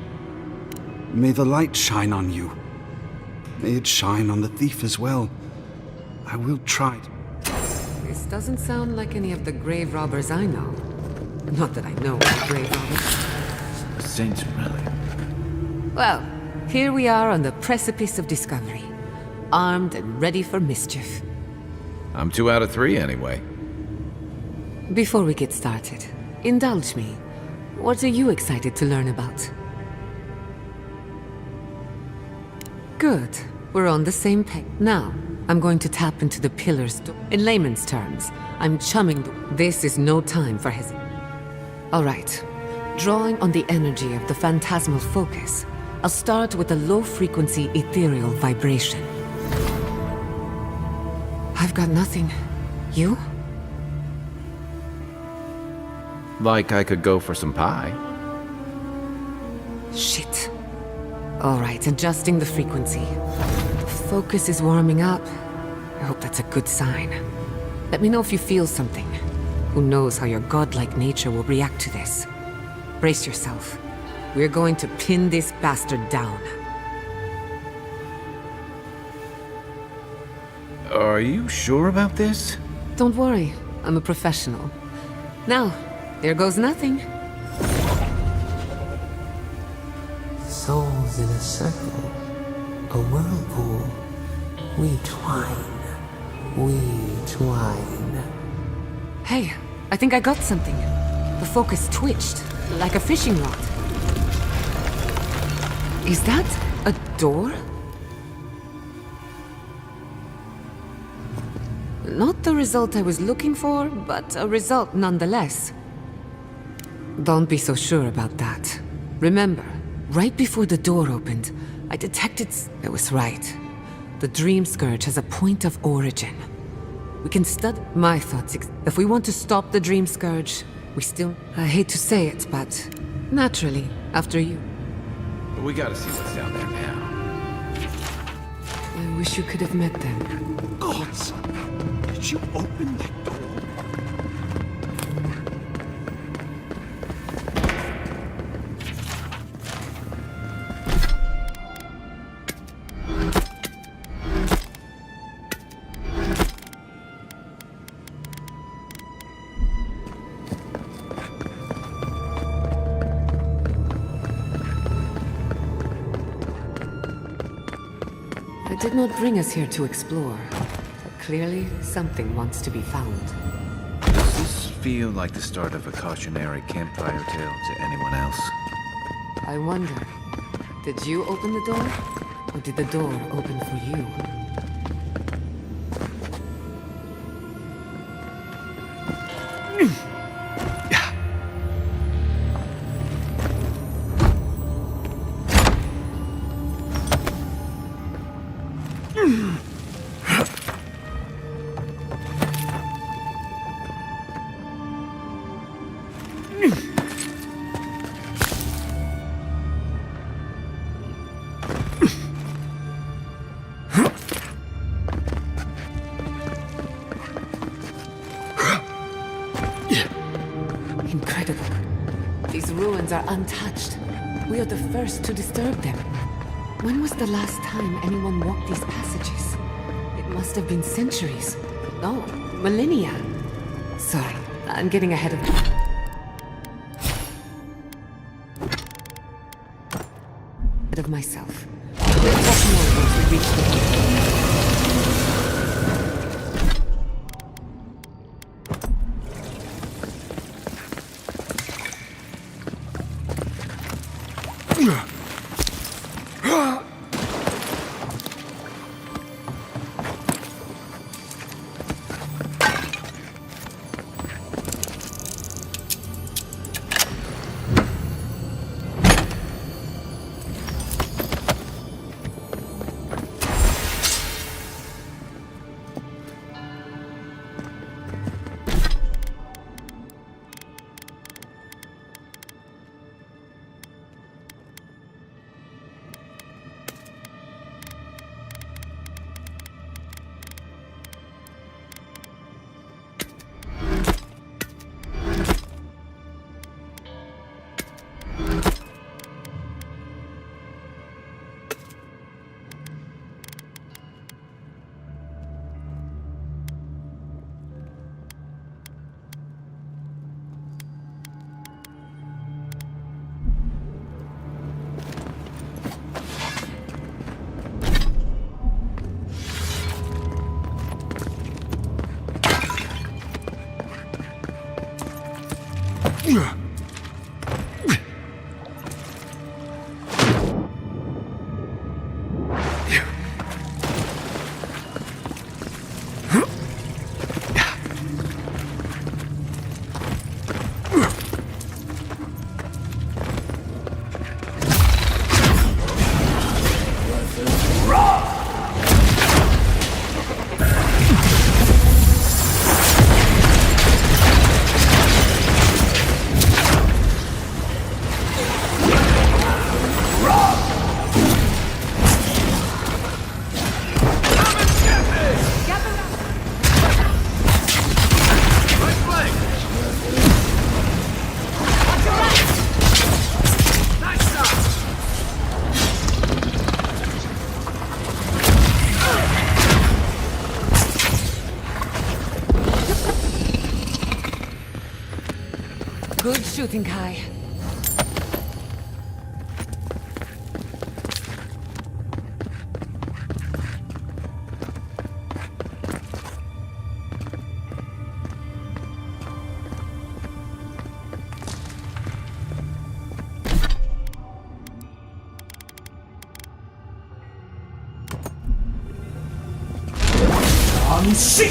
May the light shine on you. May it shine on the thief as well. I will try. This doesn't sound like any of the grave robbers I know. Not that I know any grave robbers. Saints really. Well, here we are on the precipice of discovery. Armed and ready for mischief. I'm 2 out of 3 anyway. Before we get started, indulge me. What are you excited to learn about? Good. We're on the same page. Now, I'm going to tap into the pillar's door. In layman's terms, I'm chumming This is no time for his... All right. Drawing on the energy of the phantasmal focus, I'll start with a low-frequency ethereal vibration. I've got nothing. You? Like I could go for some pie. Shit. All right, adjusting the frequency. The focus is warming up. I hope that's a good sign. Let me know if you feel something. Who knows how your godlike nature will react to this. Brace yourself. We're going to pin this bastard down. Are you sure about this? Don't worry, I'm a professional. Now, there goes nothing. Souls in a circle, a whirlpool. We twine. Hey, I think I got something. The focus twitched, like a fishing rod. Is that a door? Not the result I was looking for, but a result nonetheless. Don't be so sure about that. Remember, right before the door opened, I detected... I was right. The Dream Scourge has a point of origin. We can study... My thoughts... If we want to stop the Dream Scourge, we still... I hate to say it, but... Naturally, after you. But we gotta see what's down there now. I wish you could have met them. Gods! Did you open that door? I did not bring us here to explore. Clearly, something wants to be found. Does this feel like the start of a cautionary campfire tale to anyone else? I wonder, did you open the door? Or did the door open for you? Incredible. These ruins are untouched. We are the first to disturb them. When was the last time anyone walked these passages? It must have been centuries. No, millennia. Sorry, I'm getting ahead of myself. We'll talk more once we reach the point. Good shooting, Kai. I'm sick!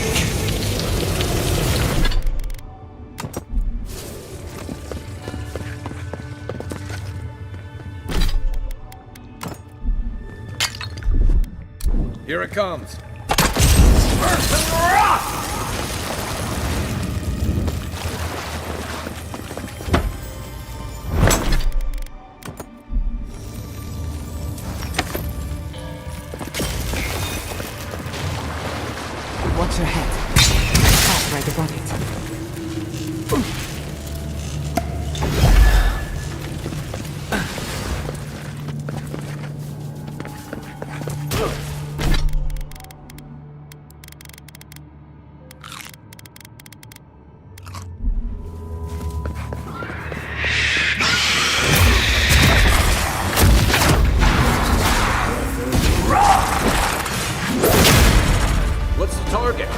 Here it comes. Watch your head. Path right above it. What's the target?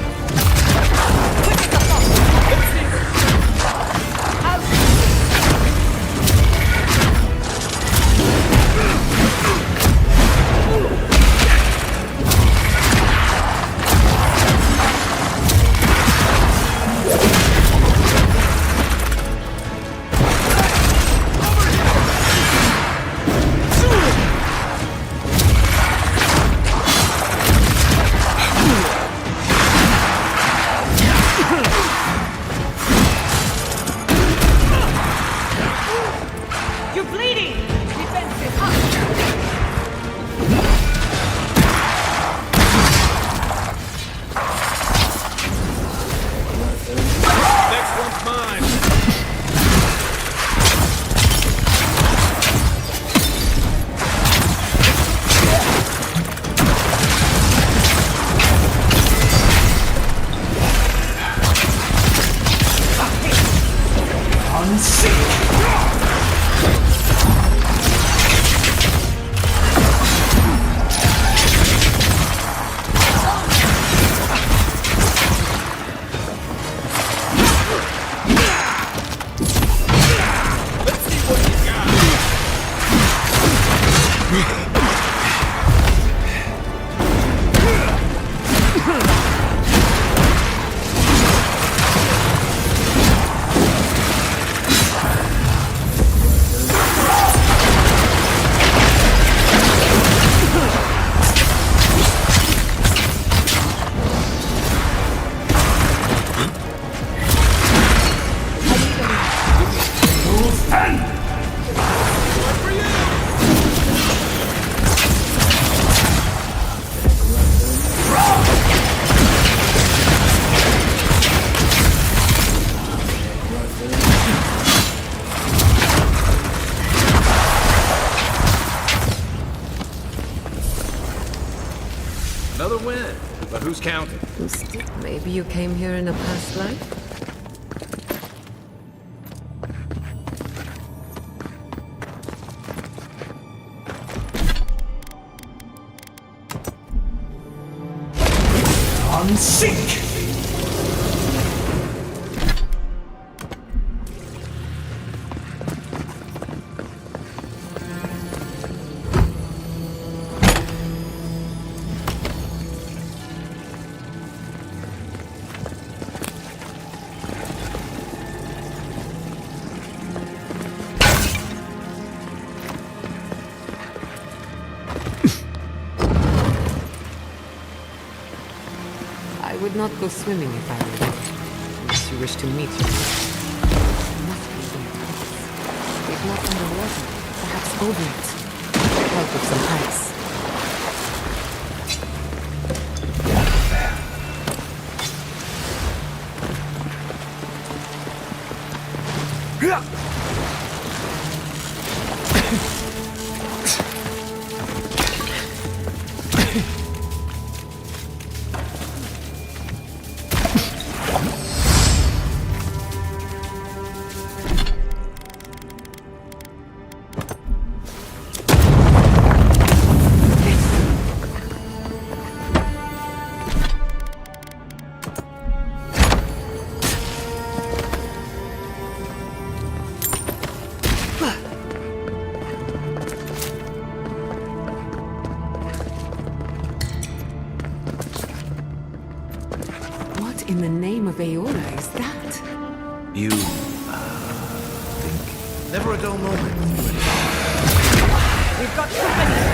But who's counting? Maybe you came here in a past life? Unsink! I would not go swimming if I were you, unless you wish to meet your must be someplace. If not underwater, perhaps over it. Help with some ice. What in the name of Aeora is that? You, think... Never a dull moment. We've got company!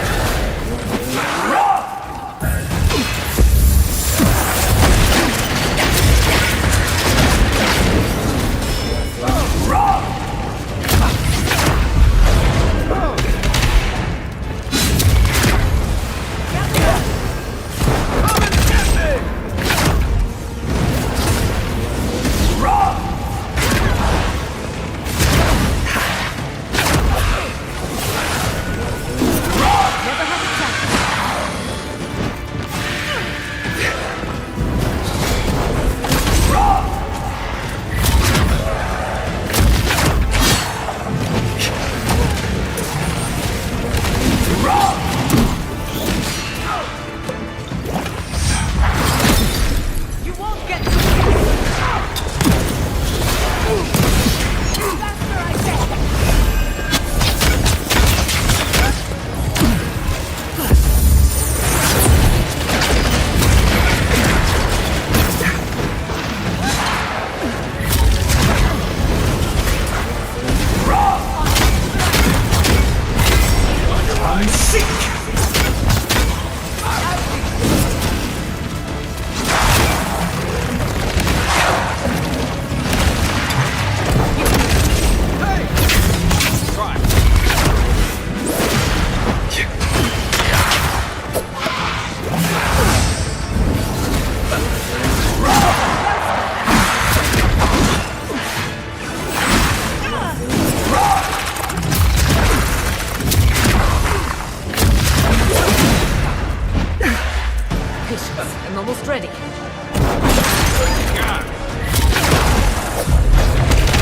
I'm almost ready.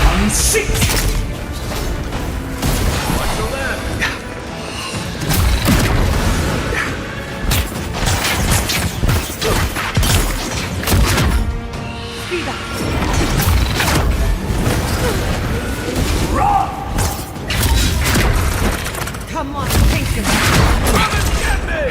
Unsink! Watch the left. Speed up! Come on, take it! Come and get me!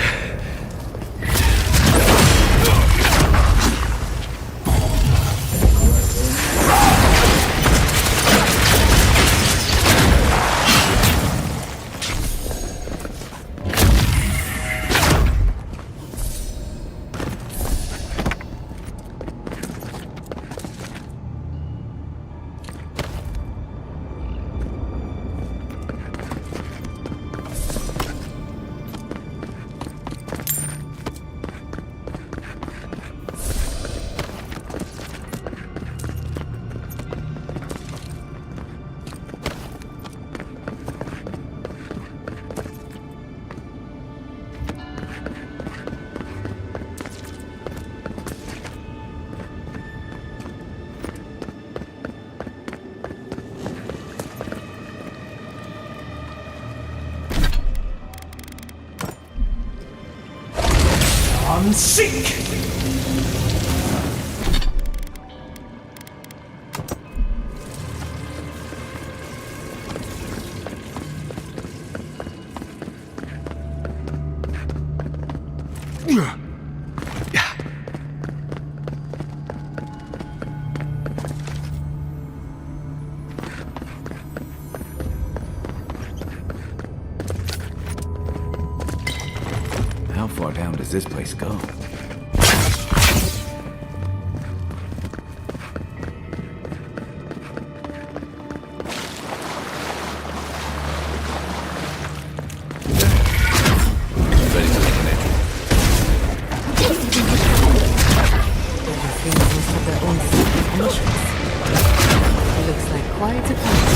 sick! How far down does this place go? Looks like quite a place.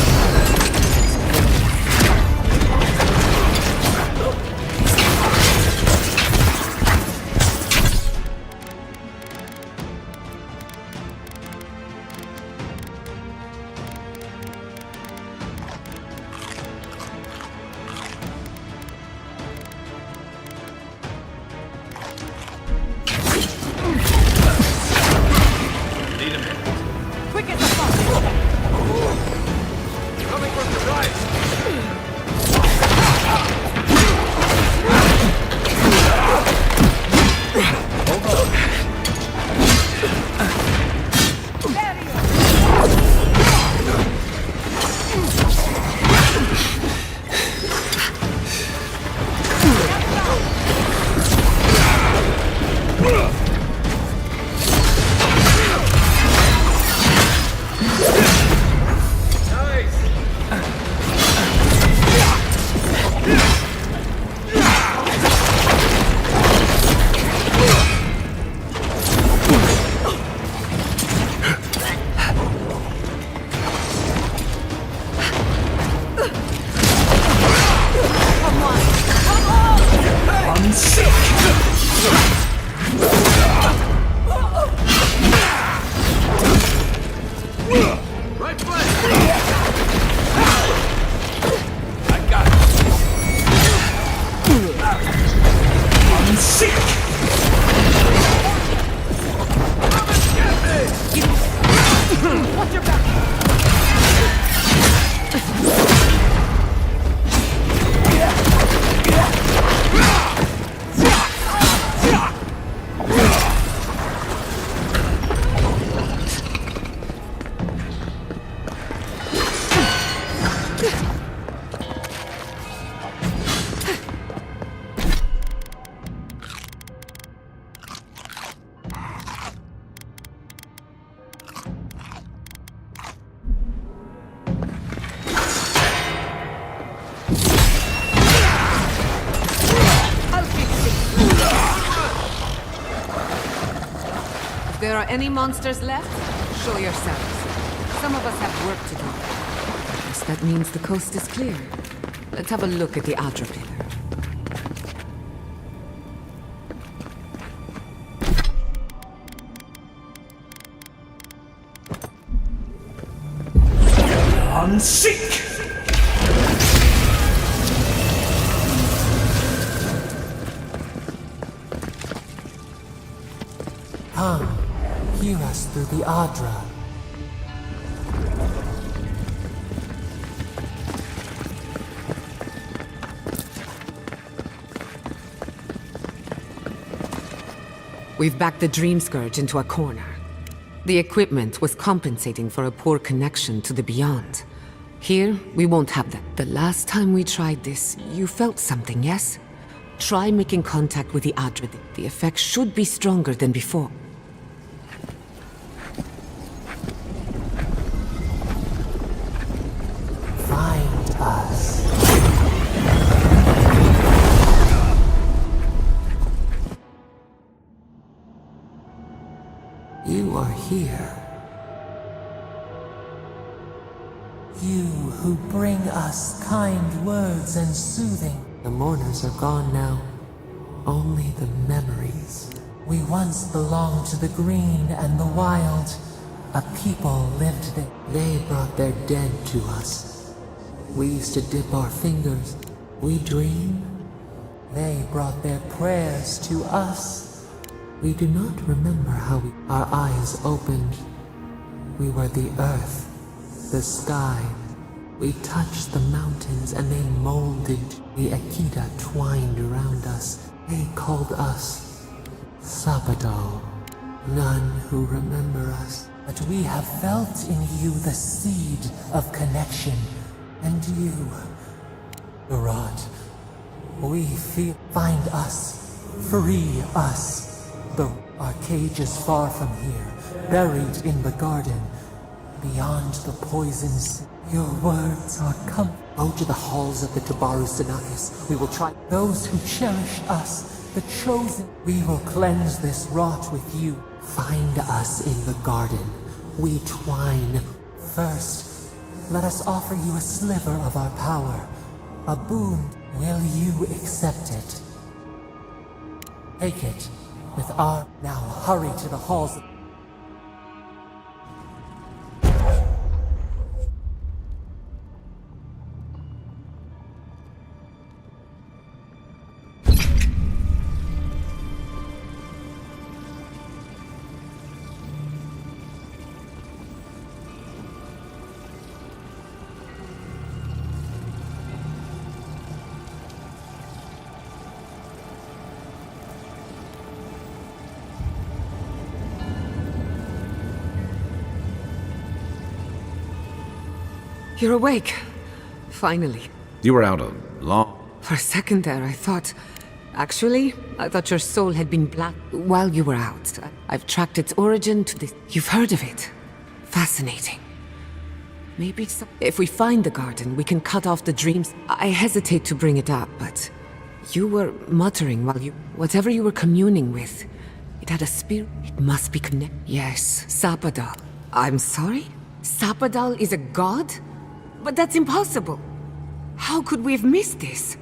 Quick as a fuck! Coming from the right! Right flank! I got it! I'm sick! Come and get me! Watch your back! If there are any monsters left, show yourselves. Some of us have work to do. Yes, that means the coast is clear. Let's have a look at the Adra pillar. I'm sick! Come, hear us through the Adra. We've backed the Dream Scourge into a corner. The equipment was compensating for a poor connection to the Beyond. Here, we won't have that. The last time we tried this, you felt something, yes? Try making contact with the Adra. The effect should be stronger than before. Find us. You are here. You who bring us kind words and soothing. The mourners are gone now. Only the memories. We once belonged to the green and the wild. A people lived there. They brought their dead to us. We used to dip our fingers. We dream. They brought their prayers to us. We do not remember how our eyes opened. We were the earth, the sky. We touched the mountains and they molded. The Akita twined around us. They called us Sapadal. None who remember us. But we have felt in you the seed of connection. And you, Barat, we feel. Find us. Free us. Our cage is far from here, buried in the garden, beyond the poisons. Your words are come. Go to the halls of the Tabaru Sinakis. We will try those who cherish us, the chosen. We will cleanse this rot with you. Find us in the garden. We twine. First, let us offer you a sliver of our power. A boon. Will you accept it? Take it. With our... Now hurry to the halls. You're awake. Finally. You were out a long... For a second there, I thought... Actually, I thought your soul had been black while you were out. I've tracked its origin to this... You've heard of it. Fascinating. Maybe if we find the garden, we can cut off the dreams. I hesitate to bring it up, but... You were muttering while you... Whatever you were communing with... It had a spirit. It must be connected. Yes, Sapadal. I'm sorry? Sapadal is a god? But that's impossible. How could we have missed this?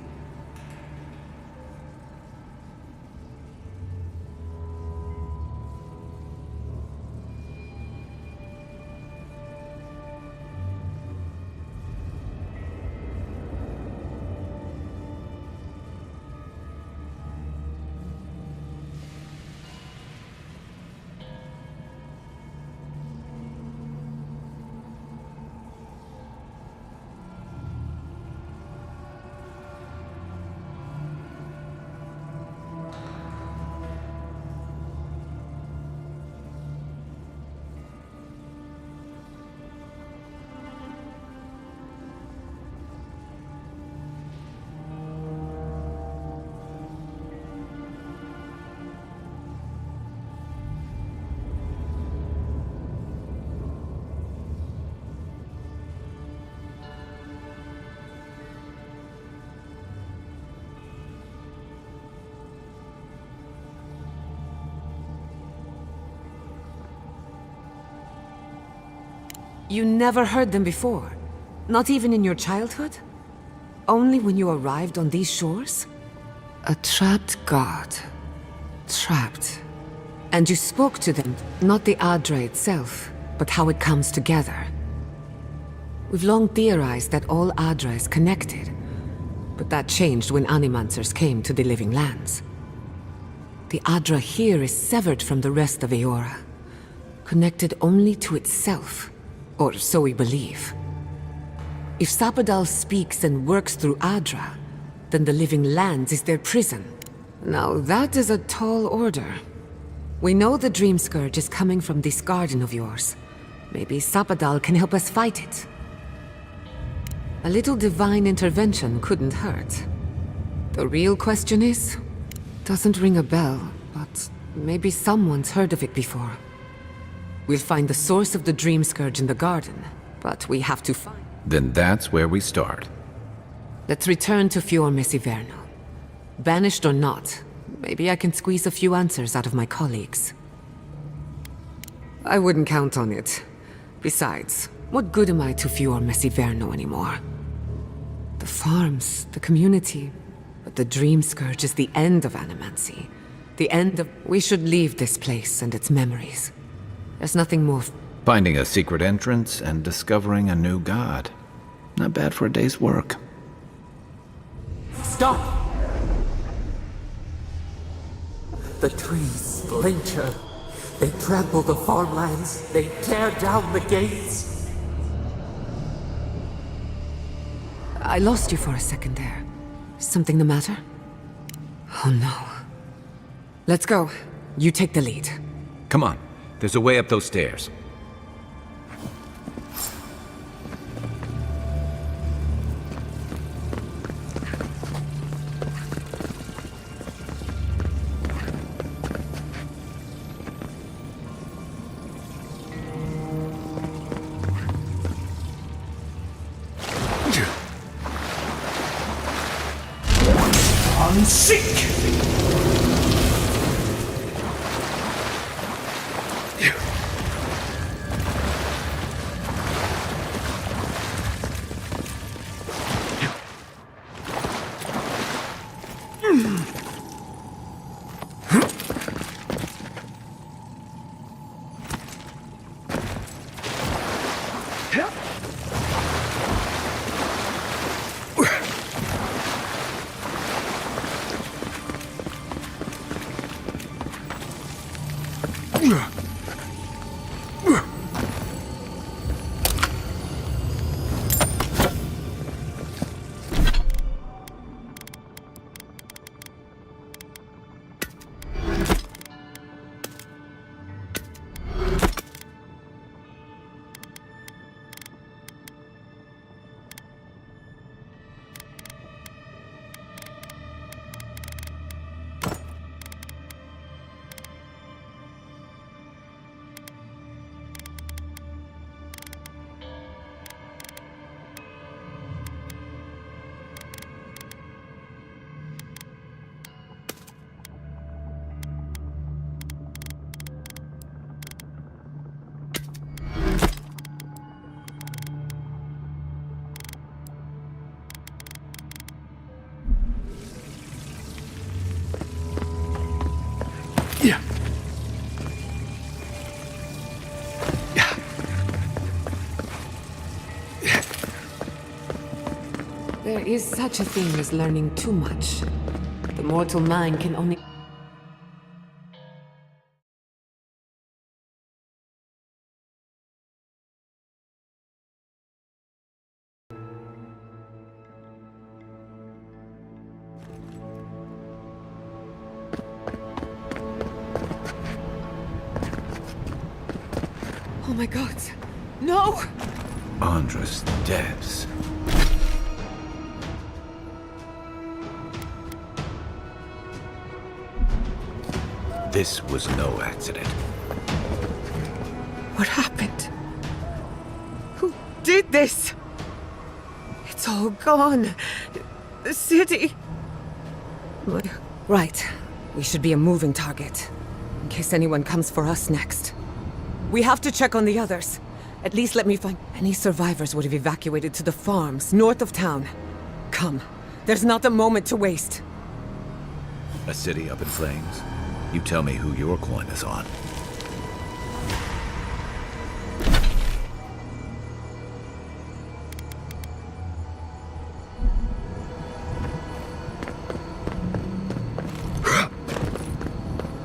You never heard them before? Not even in your childhood? Only when you arrived on these shores? A trapped god. Trapped. And you spoke to them, not the Adra itself, but how it comes together. We've long theorized that all Adra is connected, but that changed when Animancers came to the Living Lands. The Adra here is severed from the rest of Eora, connected only to itself. Or so we believe. If Sapadal speaks and works through Adra, then the Living Lands is their prison. Now that is a tall order. We know the Dream Scourge is coming from this garden of yours. Maybe Sapadal can help us fight it. A little divine intervention couldn't hurt. The real question is... Doesn't ring a bell, but maybe someone's heard of it before. We'll find the source of the Dream Scourge in the garden, but we have to find... Then that's where we start. Let's return to Fior Messiverno. Banished or not, maybe I can squeeze a few answers out of my colleagues. I wouldn't count on it. Besides, what good am I to Fior Messiverno anymore? The farms, the community... But the Dream Scourge is the end of Animancy. The end of... We should leave this place and its memories. There's nothing more... Finding a secret entrance and discovering a new god. Not bad for a day's work. Stop! The trees. splinter. They trample the farmlands. They tear down the gates. I lost you for a second there. Something the matter? Oh no. Let's go. You take the lead. Come on. There's a way up those stairs. Seek! There is such a thing as learning too much. The mortal mind can only... Oh my god. No! Andres Devs. This was no accident. What happened? Who did this? It's all gone. The city. Right. We should be a moving target. In case anyone comes for us next. We have to check on the others. At least let me find... Any survivors would have evacuated to the farms north of town. Come. There's not a moment to waste. A city up in flames? You tell me who your coin is on.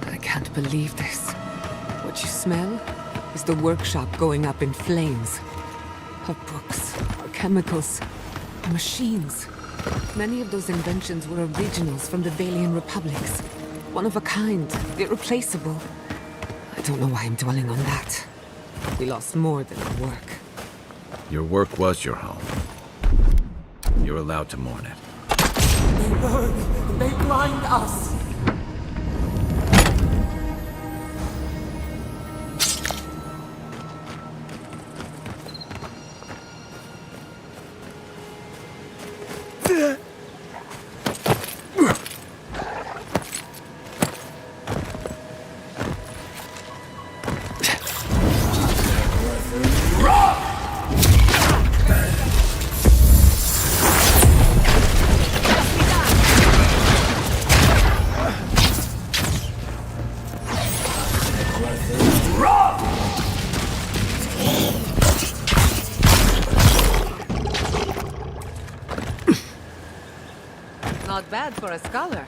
I can't believe this. What you smell is the workshop going up in flames. Our books, our chemicals, our machines. Many of those inventions were originals from the Valian republics. One of a kind, irreplaceable. I don't know why I'm dwelling on that. We lost more than our work. Your work was your home. You're allowed to mourn it. They burn. They blind us. Not bad for a scholar.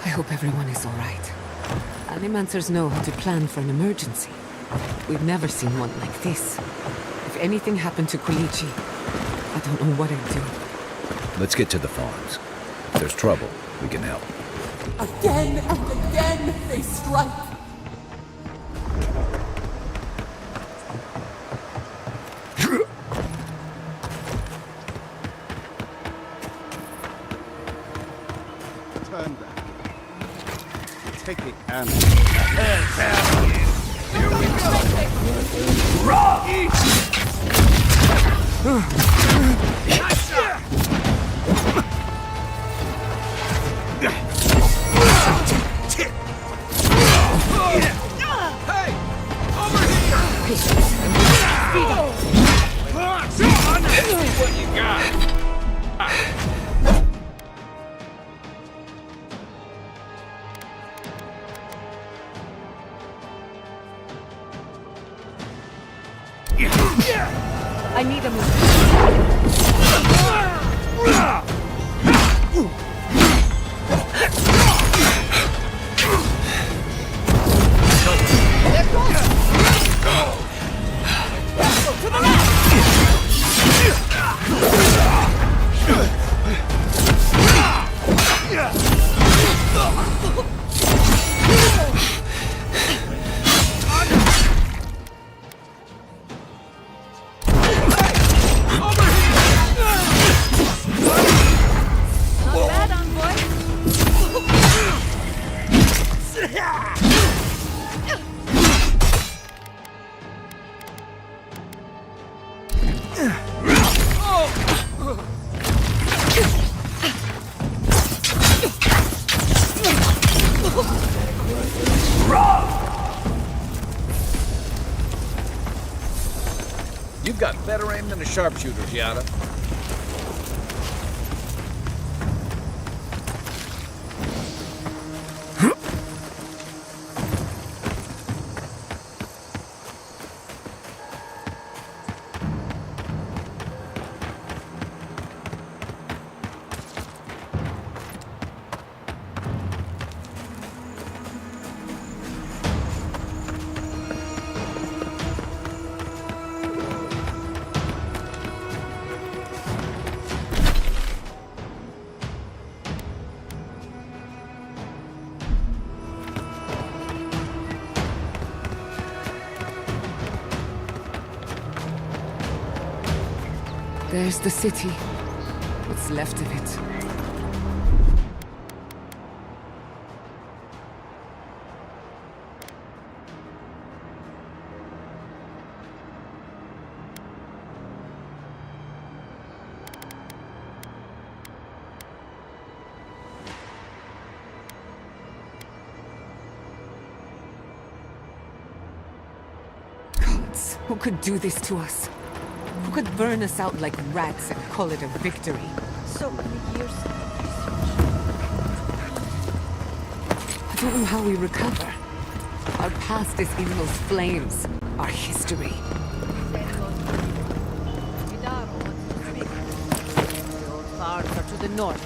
I hope everyone is all right. Animancers know how to plan for an emergency. We've never seen one like this. If anything happened to Quilichi, I don't know what I'd do. Let's get to the farms. If there's trouble, we can help. Again and again they strike. Turn back. Take the ammo. Here we go. Hey! Over here! Let's see what you got. I need a move. You've got better aim than a sharpshooter, Giada. There's the city. What's left of it. Gods, who could do this to us? Who could burn us out like rats and call it a victory? So many years. I don't know how we recover. Our past is in those flames. Our history. The old farms are to the north.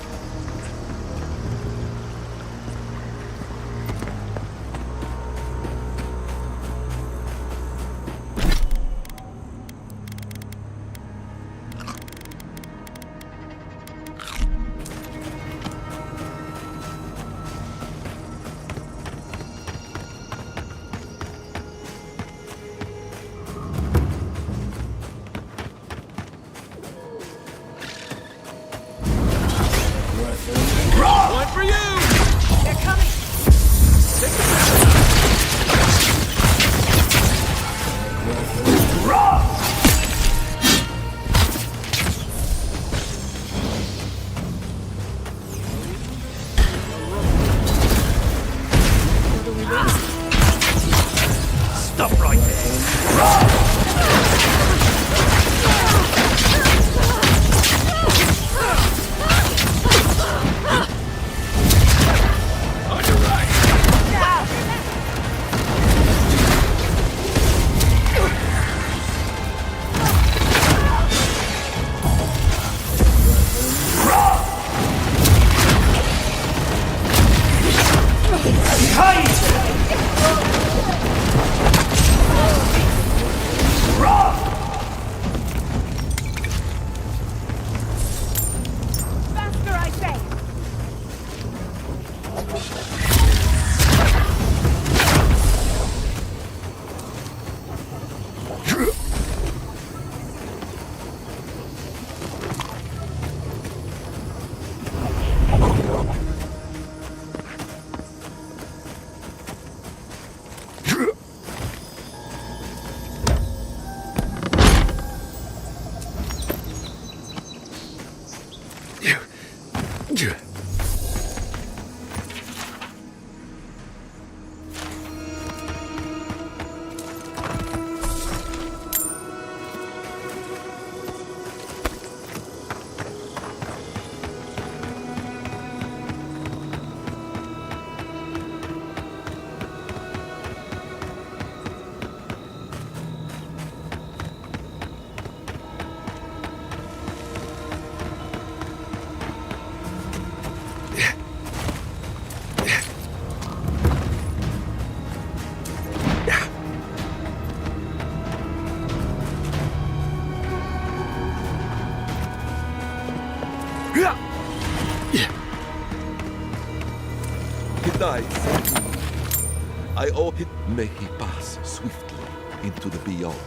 I owe it. May he pass swiftly into the beyond.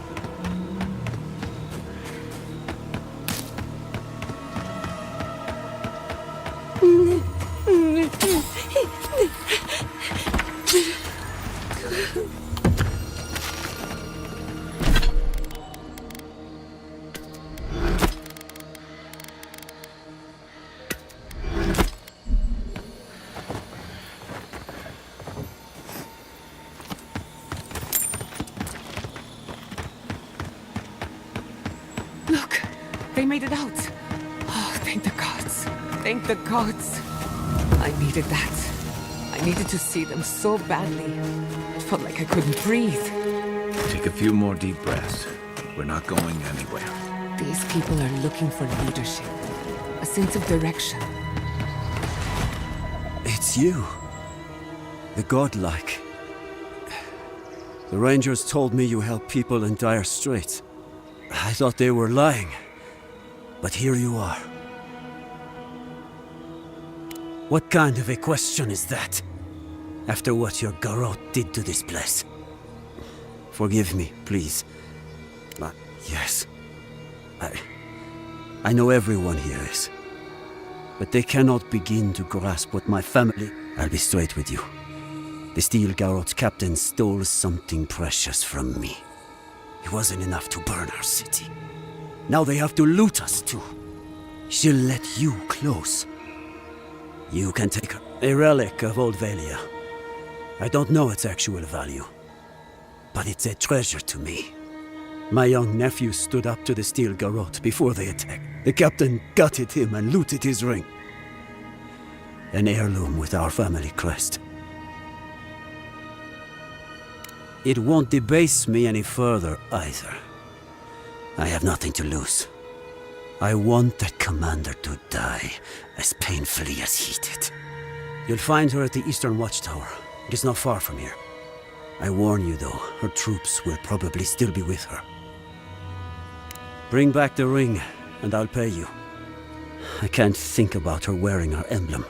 Look, they made it out. Oh, thank the gods. Thank the gods. I needed that. I needed to see them so badly. It felt like I couldn't breathe. Take a few more deep breaths. We're not going anywhere. These people are looking for leadership, a sense of direction. It's you. The godlike. The Rangers told me you help people in dire straits. I thought they were lying. But here you are. What kind of a question is that? After what your Garrote did to this place. Forgive me, please. Yes. I know everyone here is. But they cannot begin to grasp what my family... I'll be straight with you. The Steel Garrote's captain stole something precious from me. It wasn't enough to burn our city. Now they have to loot us too. She'll let you close. You can take her. A relic of Old Valia. I don't know its actual value, but it's a treasure to me. My young nephew stood up to the Steel Garrote before they attacked. The captain gutted him and looted his ring. An heirloom with our family crest. It won't debase me any further, either. I have nothing to lose. I want that commander to die as painfully as he did. You'll find her at the Eastern Watchtower. It is not far from here. I warn you, though, her troops will probably still be with her. Bring back the ring, and I'll pay you. I can't think about her wearing her emblem.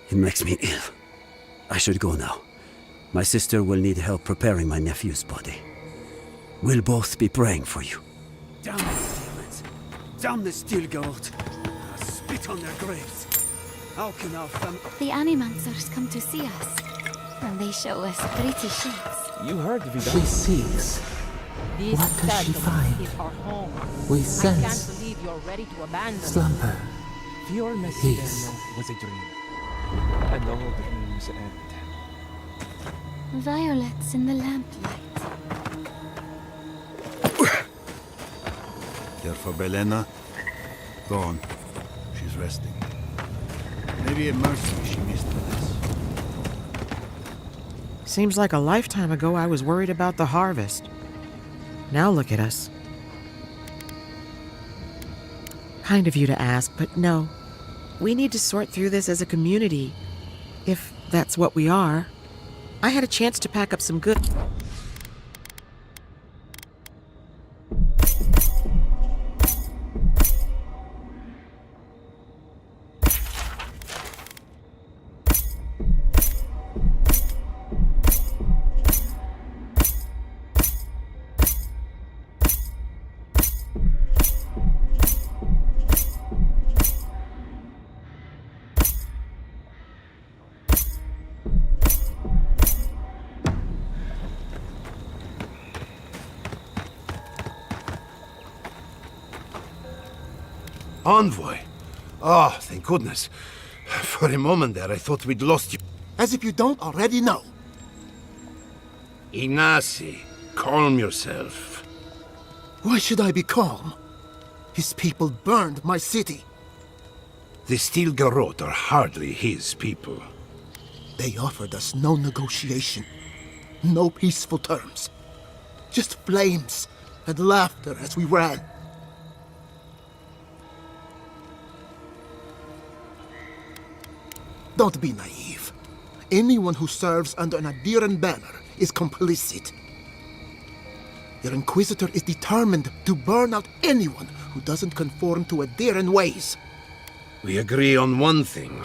It makes me ill. I should go now. My sister will need help preparing my nephew's body. We'll both be praying for you. Damn the demons! Damn the Steel Garrote! I spit on their graves! How can our family... The Animancers come to see us. And they show us pretty shapes. You heard She seeks. This What does she settlement find? is our home. We I sense can't believe you're ready to abandon us. slumber. Your Peace. was a dream. And all dreams end. Violets in the lamplight. Care for Belena? Gone. She's resting. Maybe a mercy she missed this. Seems like a lifetime ago I was worried about the harvest. Now look at us. Kind of you to ask, but no. We need to sort through this as a community. If that's what we are. I had a chance to pack up some good... Envoy? Oh, thank goodness. For a moment there, I thought we'd lost you. As if you don't already know. Ignacy, calm yourself. Why should I be calm? His people burned my city. The Steel Garrote are hardly his people. They offered us no negotiation, no peaceful terms. Just flames and laughter as we ran. Don't be naive. Anyone who serves under an Adiran banner is complicit. Your Inquisitor is determined to burn out anyone who doesn't conform to Adiran ways. We agree on one thing.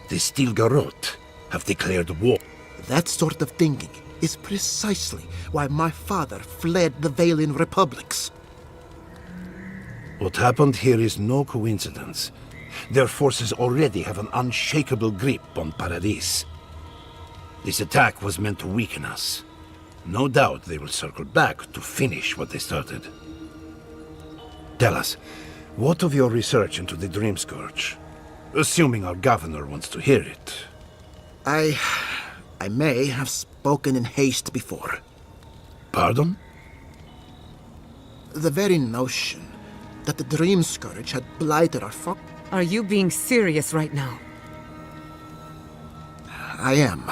The Steel Garrote have declared war. That sort of thinking is precisely why my father fled the Valian republics. What happened here is no coincidence. Their forces already have an unshakable grip on Paradis. This attack was meant to weaken us. No doubt they will circle back to finish what they started. Tell us, what of your research into the Dream Scourge? Assuming our governor wants to hear it. I may have spoken in haste before. Pardon? The very notion that the Dream Scourge had blighted our Are you being serious right now? I am.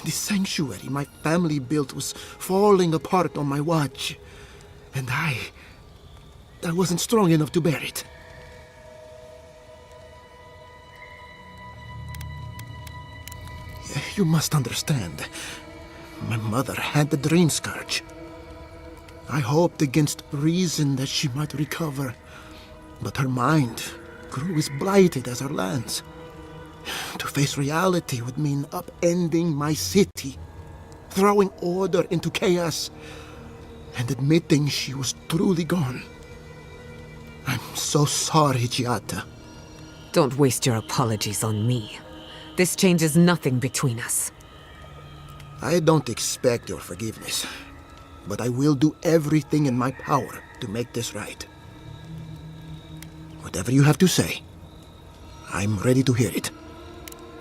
The sanctuary my family built was falling apart on my watch. And I wasn't strong enough to bear it. You must understand. My mother had the Dream Scourge. I hoped against reason that she might recover, but her mind grew as blighted as her lands. To face reality would mean upending my city, throwing order into chaos, and admitting she was truly gone. I'm so sorry, Giada. Don't waste your apologies on me. This changes nothing between us. I don't expect your forgiveness, but I will do everything in my power to make this right. Whatever you have to say, I'm ready to hear it.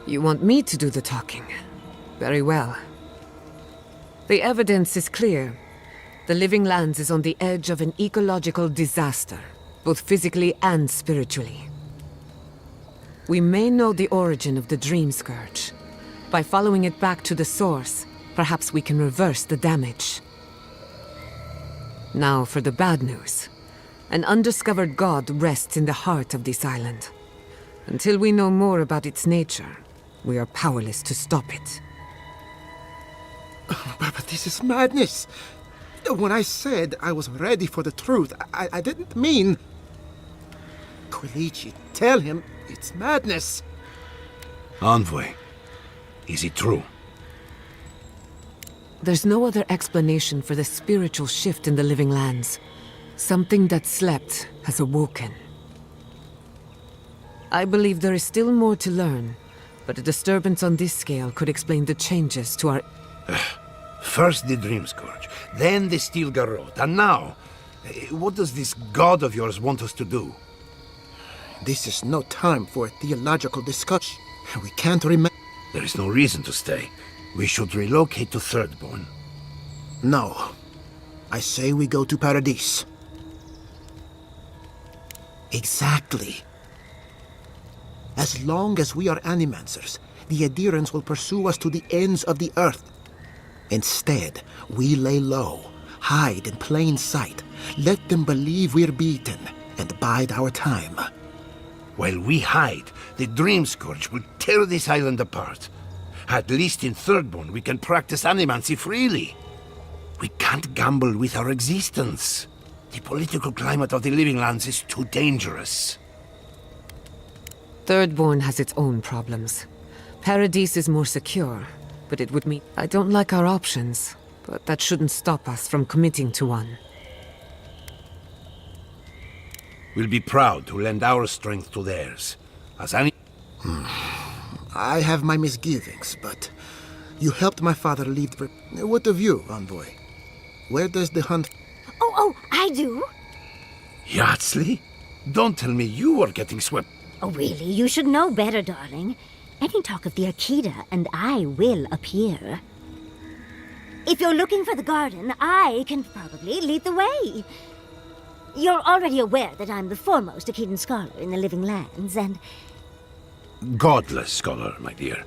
You want me to do the talking? Very well. The evidence is clear. The Living Lands is on the edge of an ecological disaster, both physically and spiritually. We may know the origin of the Dream Scourge. By following it back to the source, perhaps we can reverse the damage. Now for the bad news. An undiscovered god rests in the heart of this island. Until we know more about its nature, we are powerless to stop it. But this is madness. When I said I was ready for the truth, I didn't mean... Quilici, tell him it's madness. Envoy, is it true? There's no other explanation for the spiritual shift in the Living Lands. Something that slept has awoken. I believe there is still more to learn, but a disturbance on this scale could explain the changes to our... First the Dream Scourge, then the Steel Garrote, and now... what does this god of yours want us to do? This is no time for a theological discussion. We can't remember... There is no reason to stay. We should relocate to Thirdborn. No. I say we go to Paradis. Exactly. As long as we are Animancers, the Adirans will pursue us to the ends of the earth. Instead, we lay low, hide in plain sight, let them believe we're beaten, and bide our time. While we hide, the Dream Scourge will tear this island apart. At least in Thirdborn, we can practice animancy freely. We can't gamble with our existence. The political climate of the Living Lands is too dangerous. Thirdborn has its own problems. Paradis is more secure, but it would mean... I don't like our options, but that shouldn't stop us from committing to one. We'll be proud to lend our strength to theirs. As any... I have my misgivings, but you helped my father lead... What of you, Envoy? Where does the hunt... Oh, I do. Yardsley? Don't tell me you are getting swept. Oh, really? You should know better, darling. Any talk of the Akita, and I will appear. If you're looking for the garden, I can probably lead the way. You're already aware that I'm the foremost Akitan scholar in the Living Lands, and... Godless scholar, my dear.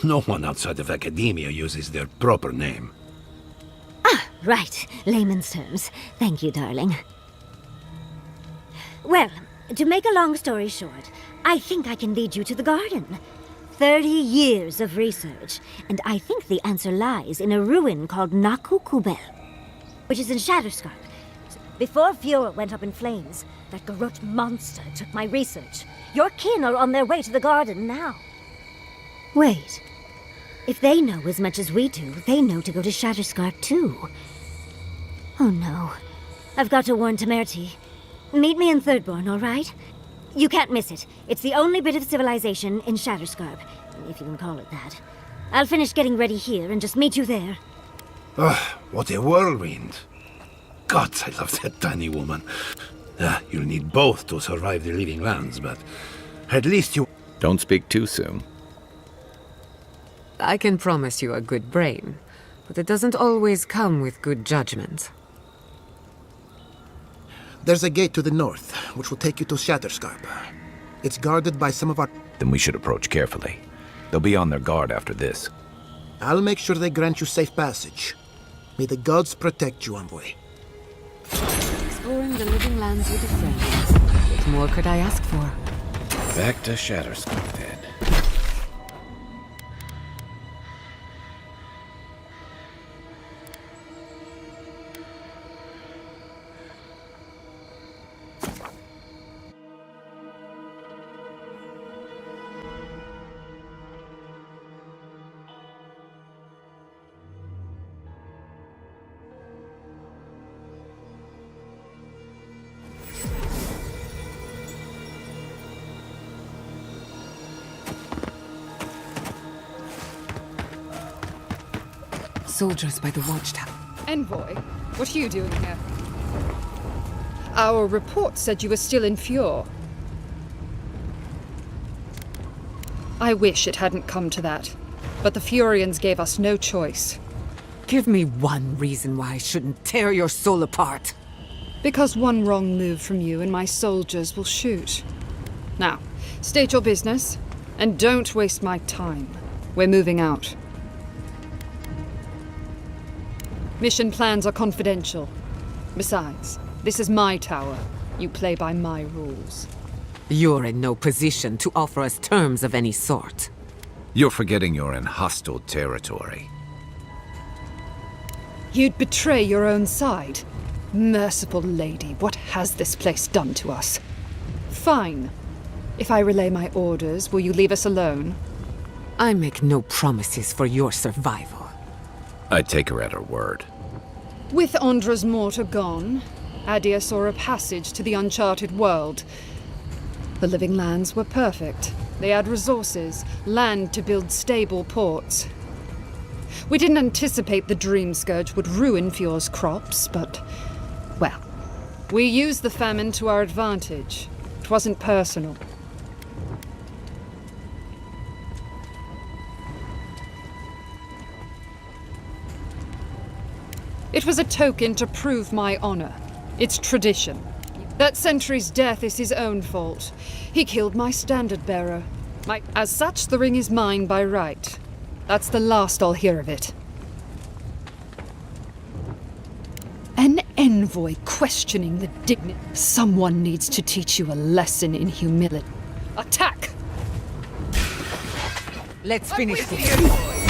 No one outside of academia uses their proper name. Ah, right. Layman's terms. Thank you, darling. Well, to make a long story short, I think I can lead you to the garden. 30 years of research, and I think the answer lies in a ruin called Nakukubel, which is in Shatterscarp. Before Fiora went up in flames, that Garut monster took my research. Your kin are on their way to the garden now. Wait. If they know as much as we do, they know to go to Shatterscarp too. Oh no. I've got to warn Temerity. Meet me in Thirdborn, all right? You can't miss it. It's the only bit of civilization in Shatterscarp, if you can call it that. I'll finish getting ready here and just meet you there. Ah, what a whirlwind. Gods, I love that tiny woman. You'll need both to survive the Living Lands, but at least you... Don't speak too soon. I can promise you a good brain, but it doesn't always come with good judgment. There's a gate to the north, which will take you to Shatterscarp. It's guarded by some of our... Then we should approach carefully. They'll be on their guard after this. I'll make sure they grant you safe passage. May the gods protect you, envoy. Exploring the Living Lands with a friend. What more could I ask for? Back to Shatterscarp then. Soldiers by the watchtower. Envoy, what are you doing here? Our report said you were still in Fjord. I wish it hadn't come to that, but the Furians gave us no choice. Give me one reason why I shouldn't tear your soul apart. Because one wrong move from you and my soldiers will shoot. Now, state your business, and don't waste my time. We're moving out. Mission plans are confidential. Besides, this is my tower. You play by my rules. You're in no position to offer us terms of any sort. You're forgetting you're in hostile territory. You'd betray your own side? Merciful lady, what has this place done to us? Fine. If I relay my orders, will you leave us alone? I make no promises for your survival. I'd take her at her word. With Andra's mortar gone, Adia saw a passage to the uncharted world. The Living Lands were perfect. They had resources, land to build stable ports. We didn't anticipate the Dream Scourge would ruin Fjord's crops, but, well, we used the famine to our advantage. It wasn't personal. It was a token to prove my honor. It's tradition. That sentry's death is his own fault. He killed my standard-bearer. As such, the ring is mine by right. That's the last I'll hear of it. An envoy questioning the dignity. Someone needs to teach you a lesson in humility. Attack! Let's finish this.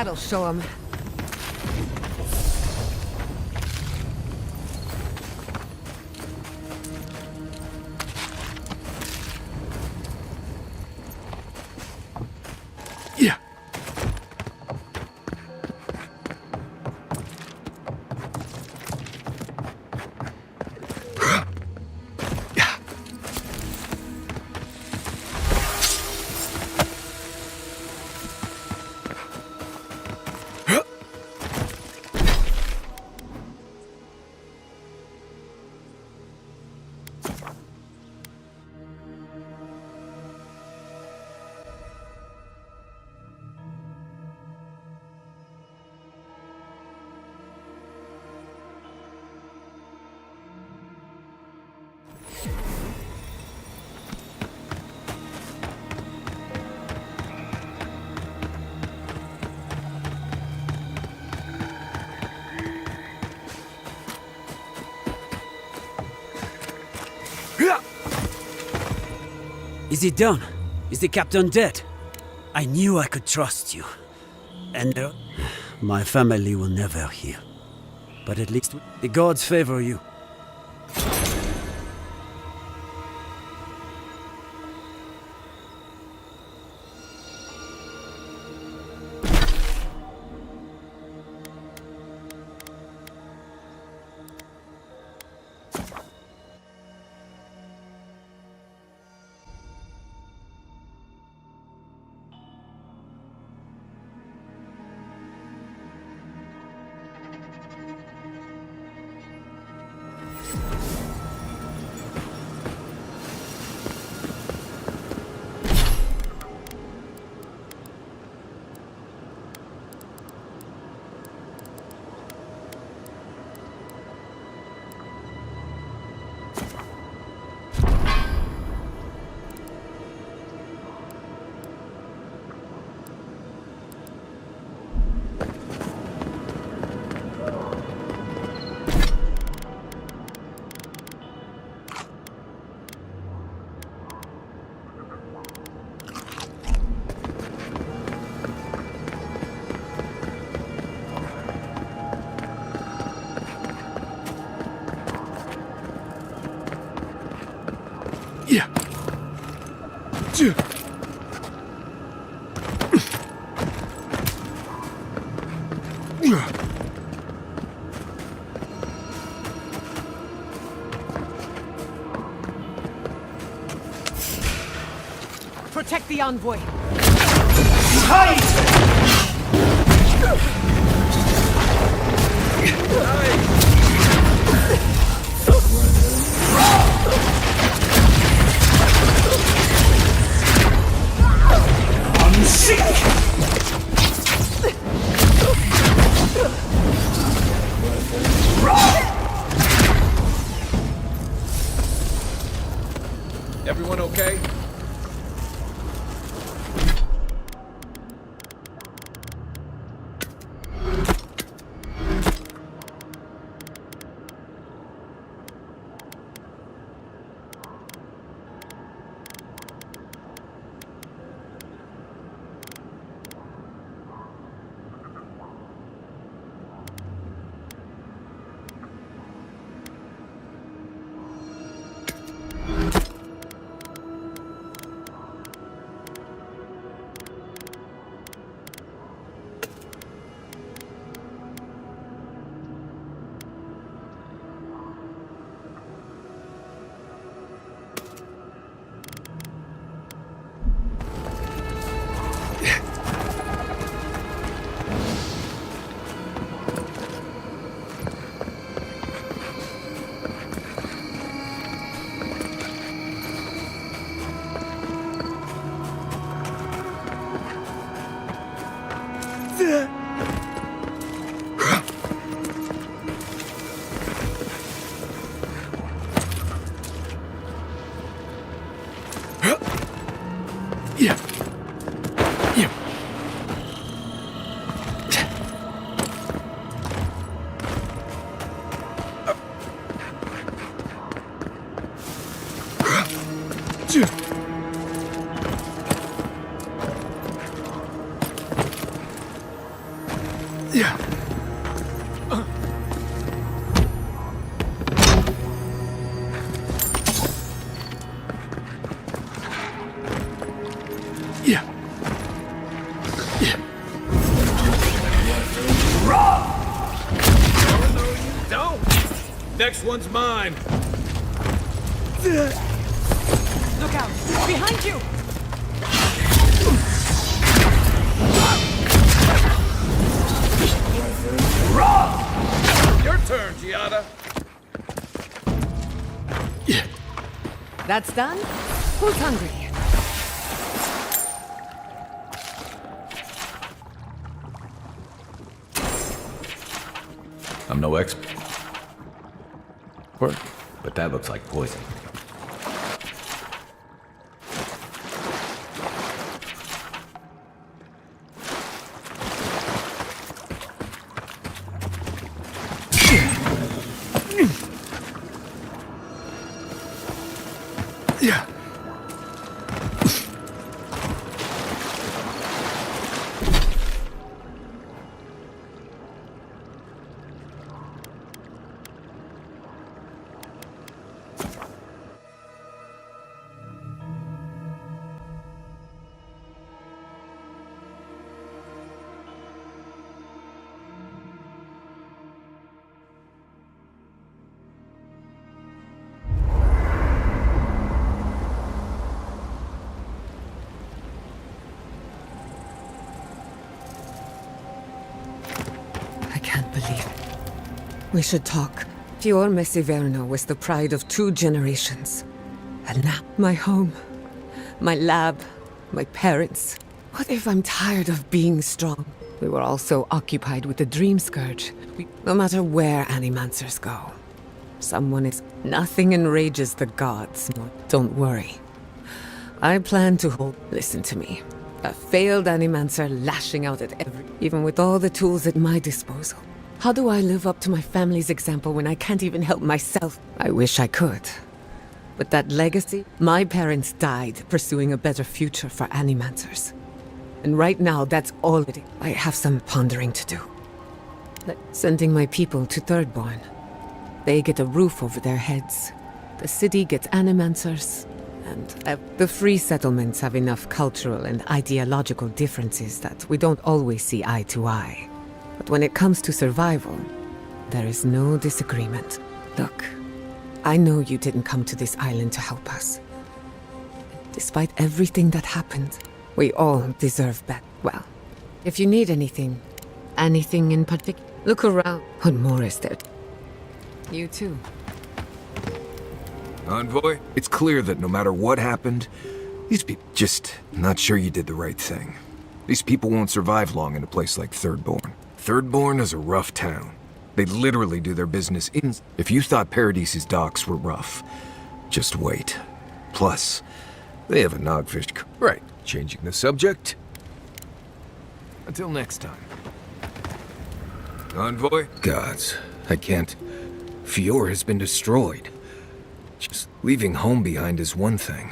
That'll show him. Yeah. Is he done? Is the captain dead? I knew I could trust you. And my family will never hear. But at least the gods favor you. Yeah. Protect the envoy. Everyone okay? Yeah. Don't! Next one's mine! Look out! Behind you! Your turn, Giada! That's done? Who's hungry? I'm no expert, but that looks like poison. Yeah. I can't believe it. We should talk. Fior Mesiverno was the pride of 2 generations. And now, my home, my lab, my parents. What if I'm tired of being strong? We were all so occupied with the Dream Scourge. No matter where Animancers go, someone is... Nothing enrages the gods more. Don't worry. I plan to hold... Listen to me. A failed Animancer lashing out at every... Even with all the tools at my disposal. How do I live up to my family's example when I can't even help myself? I wish I could. But that legacy... My parents died pursuing a better future for Animancers. And right now, that's all it is. I have some pondering to do. Like sending my people to Thirdborn. They get a roof over their heads. The city gets Animancers. And the free settlements have enough cultural and ideological differences that we don't always see eye to eye. But when it comes to survival, there is no disagreement. Look, I know you didn't come to this island to help us. Despite everything that happened, we all deserve better. Well, if you need anything in particular, look around. What more is there? You too. Envoy, it's clear that no matter what happened, these people just not sure you did the right thing. These people won't survive long in a place like Thirdborn. Thirdborn is a rough town. They literally do their business in... If you thought Paradise's docks were rough, just wait. Plus, they have a Nogfish... Right, changing the subject. Until next time. Envoy? Gods, I can't... Fior has been destroyed. Just leaving home behind is one thing.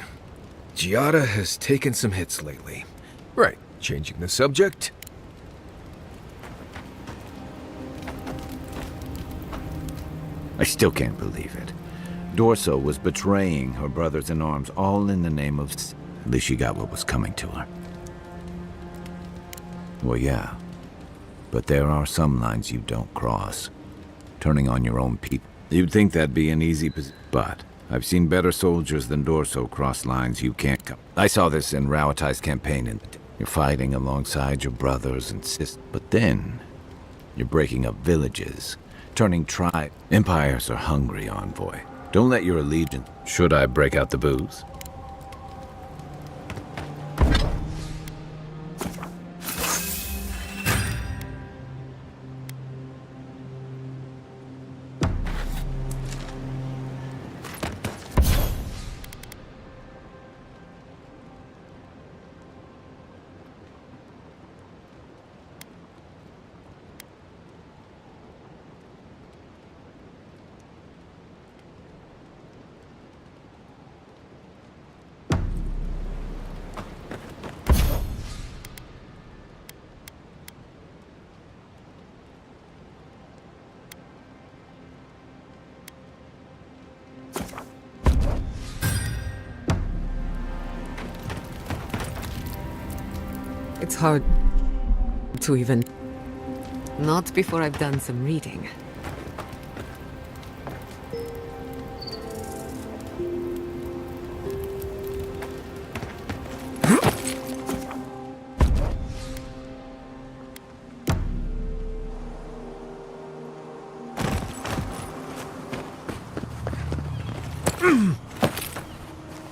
Giada has taken some hits lately. Right, changing the subject. I still can't believe it. Dorso was betraying her brothers in arms, all in the name of... At least she got what was coming to her. Well, yeah. But there are some lines you don't cross. Turning on your own people. You'd think that'd be an easy position, but I've seen better soldiers than Dorso cross lines you can't come. I saw this in Rauatai's campaign, and you're fighting alongside your brothers and sisters. But then, you're breaking up villages, turning tribe. Empires are hungry, Envoy. Don't let your allegiance... Should I break out the booze? It's hard to even... Not before I've done some reading.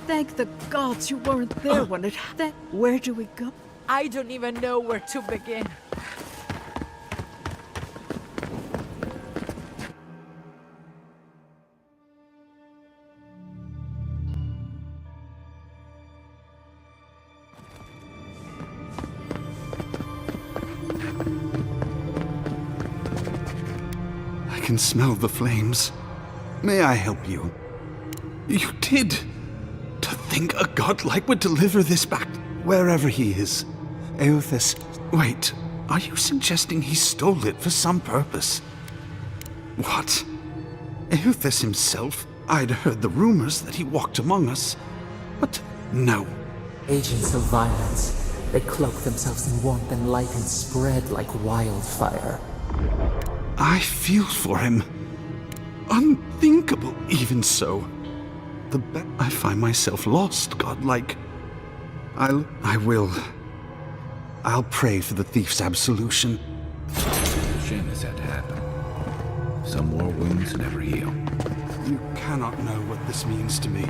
Thank the gods you weren't there when it happened. Where do we go? I don't even know where to begin. I can smell the flames. May I help you? You did! To think a godlike would deliver this back wherever he is. Eothas, wait, are you suggesting he stole it for some purpose? What? Eothas himself? I'd heard the rumors that he walked among us. But no. Agents of violence. They cloak themselves in warmth and light and spread like wildfire. I feel for him. Unthinkable, even so. The I find myself lost, godlike. I'll pray for the thief's absolution. A shame this had to happen. Some war wounds never heal. You cannot know what this means to me.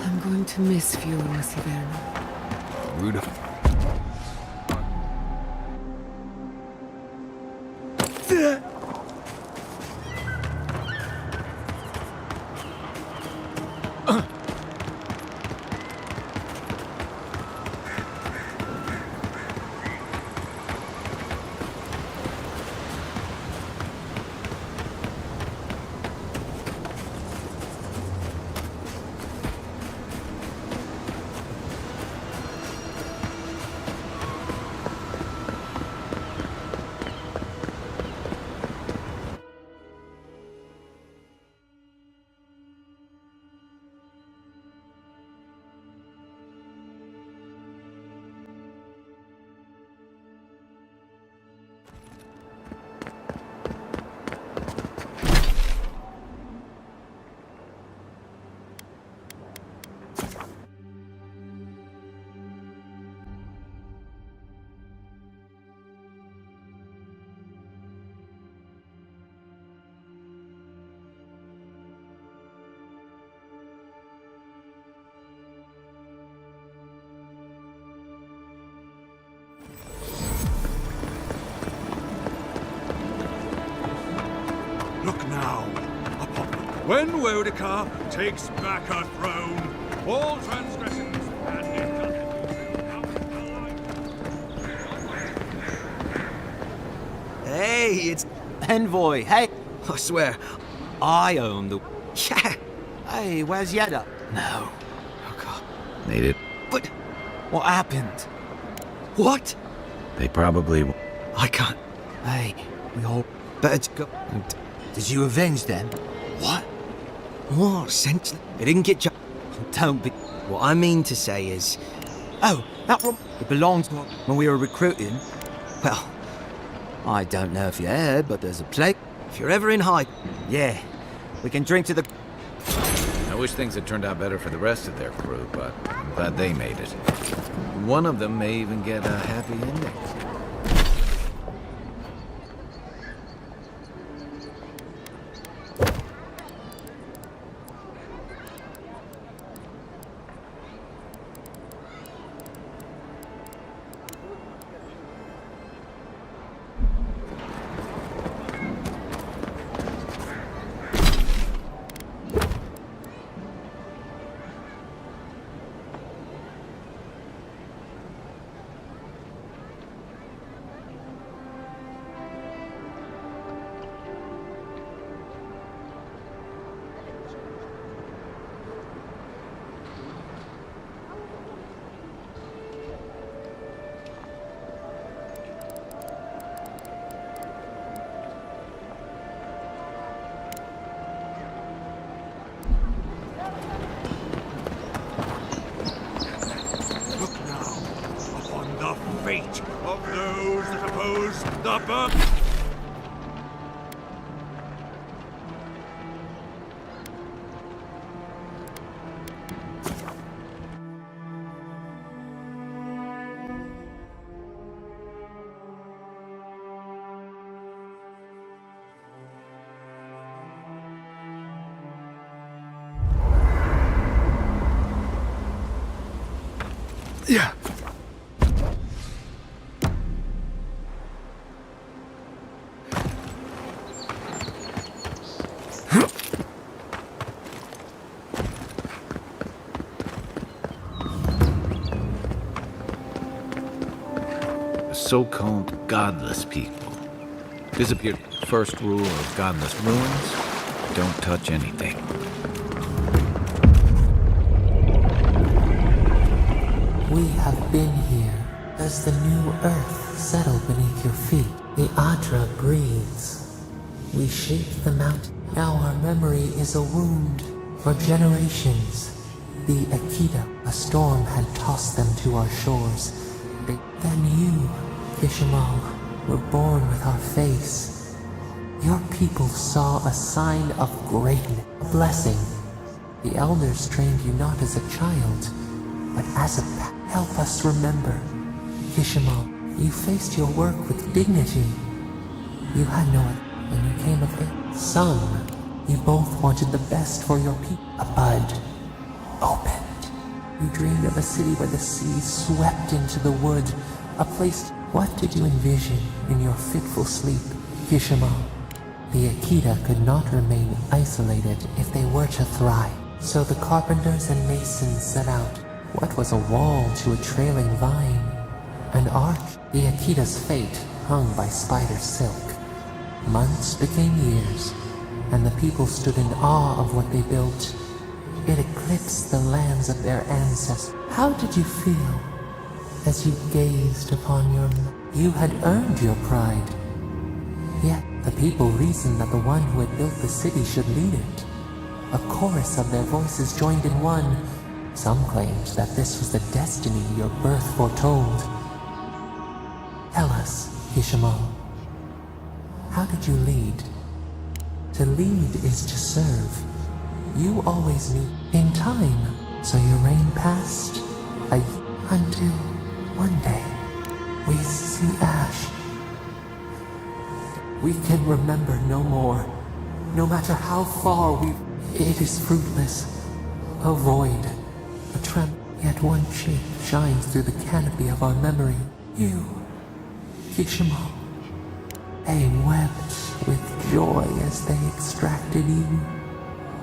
I'm going to miss Fiora Siverno. Rude of When Wodekar takes back her throne, all transgressions and Hey, it's Envoy. Hey, I swear, I own the... Yeah. Hey, where's Yeda? No. Oh, God. They did. But what happened? What? They probably... I can't... Hey, we all better go... Did you avenge them? What? What? Sense? They didn't get you... Don't be... What I mean to say is... Oh, that one... It belongs when we were recruiting. Well, I don't know if you heard, but there's a place. If you're ever in hide... Yeah, we can drink to the... I wish things had turned out better for the rest of their crew, but I'm glad they made it. One of them may even get a happy ending. fate of those that oppose the birth. Yeah. So-called godless people. Disappeared. First rule of godless ruins: don't touch anything. We have been here as the new earth settled beneath your feet. The Adra breathes. We shaped the mountain. Now our memory is a wound. For generations, the Akita, a storm had tossed them to our shores. Then you, Fishimal, were born with our face. Your people saw a sign of greatness, a blessing. The elders trained you not as a child, but as a path. Help us remember. Fishimal, you faced your work with dignity. You had no other when you came of age. Son, you both wanted the best for your people. A bud opened. You dreamed of a city where the sea swept into the wood. A place. What did you envision in your fitful sleep, Fishimal? The Akita could not remain isolated if they were to thrive. So the carpenters and masons set out. What was a wall to a trailing vine? An arch? The Akita's fate hung by spider silk. Months became years, and the people stood in awe of what they built. It eclipsed the lands of their ancestors. How did you feel as you gazed upon your... You had earned your pride. Yet the people reasoned that the one who had built the city should lead it. A chorus of their voices joined in one. Some claimed that this was the destiny your birth foretold. Tell us, Fishimal, how did you lead? To lead is to serve. You always knew in time, so your reign passed until one day we see ash. We can remember no more, no matter how far we... It is fruitless, a void. A tremor, yet one shape shines through the canopy of our memory. You, Fishimal. They wept with joy as they extracted you.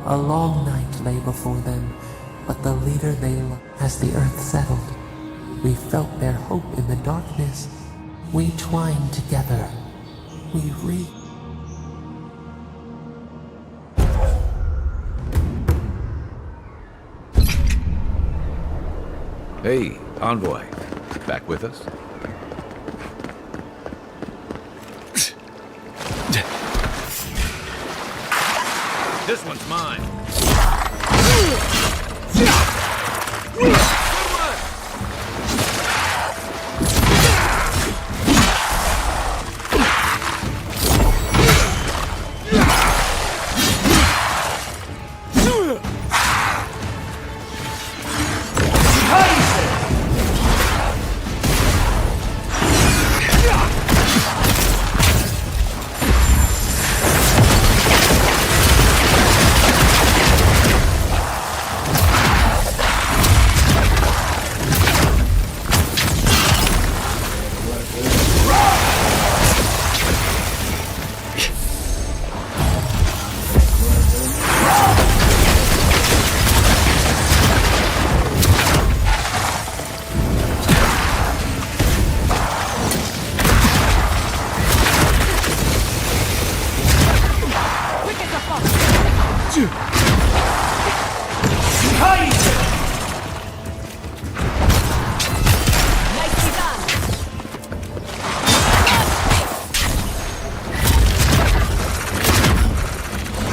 A long night lay before them, but the leader they loved. As the earth settled, we felt their hope in the darkness. We twined together. We Hey, Envoy. Back with us? This one's mine.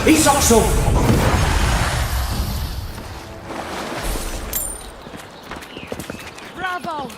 He's also... Bravo!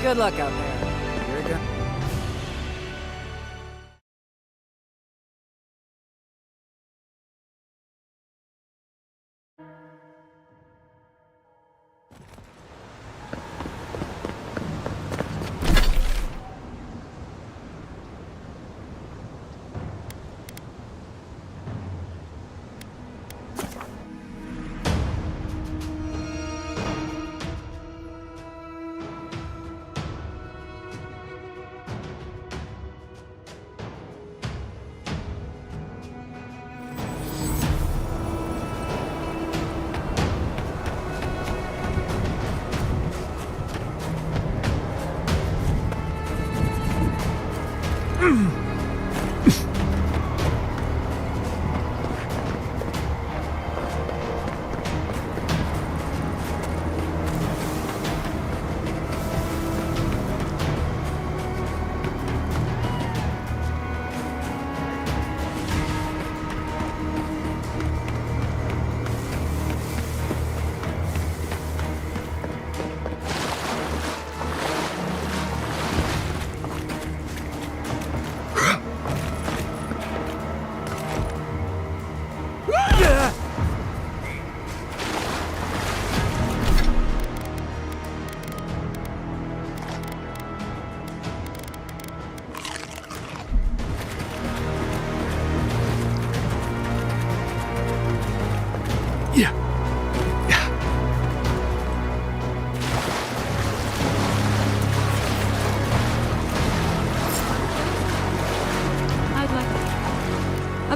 Good luck out there. You're good.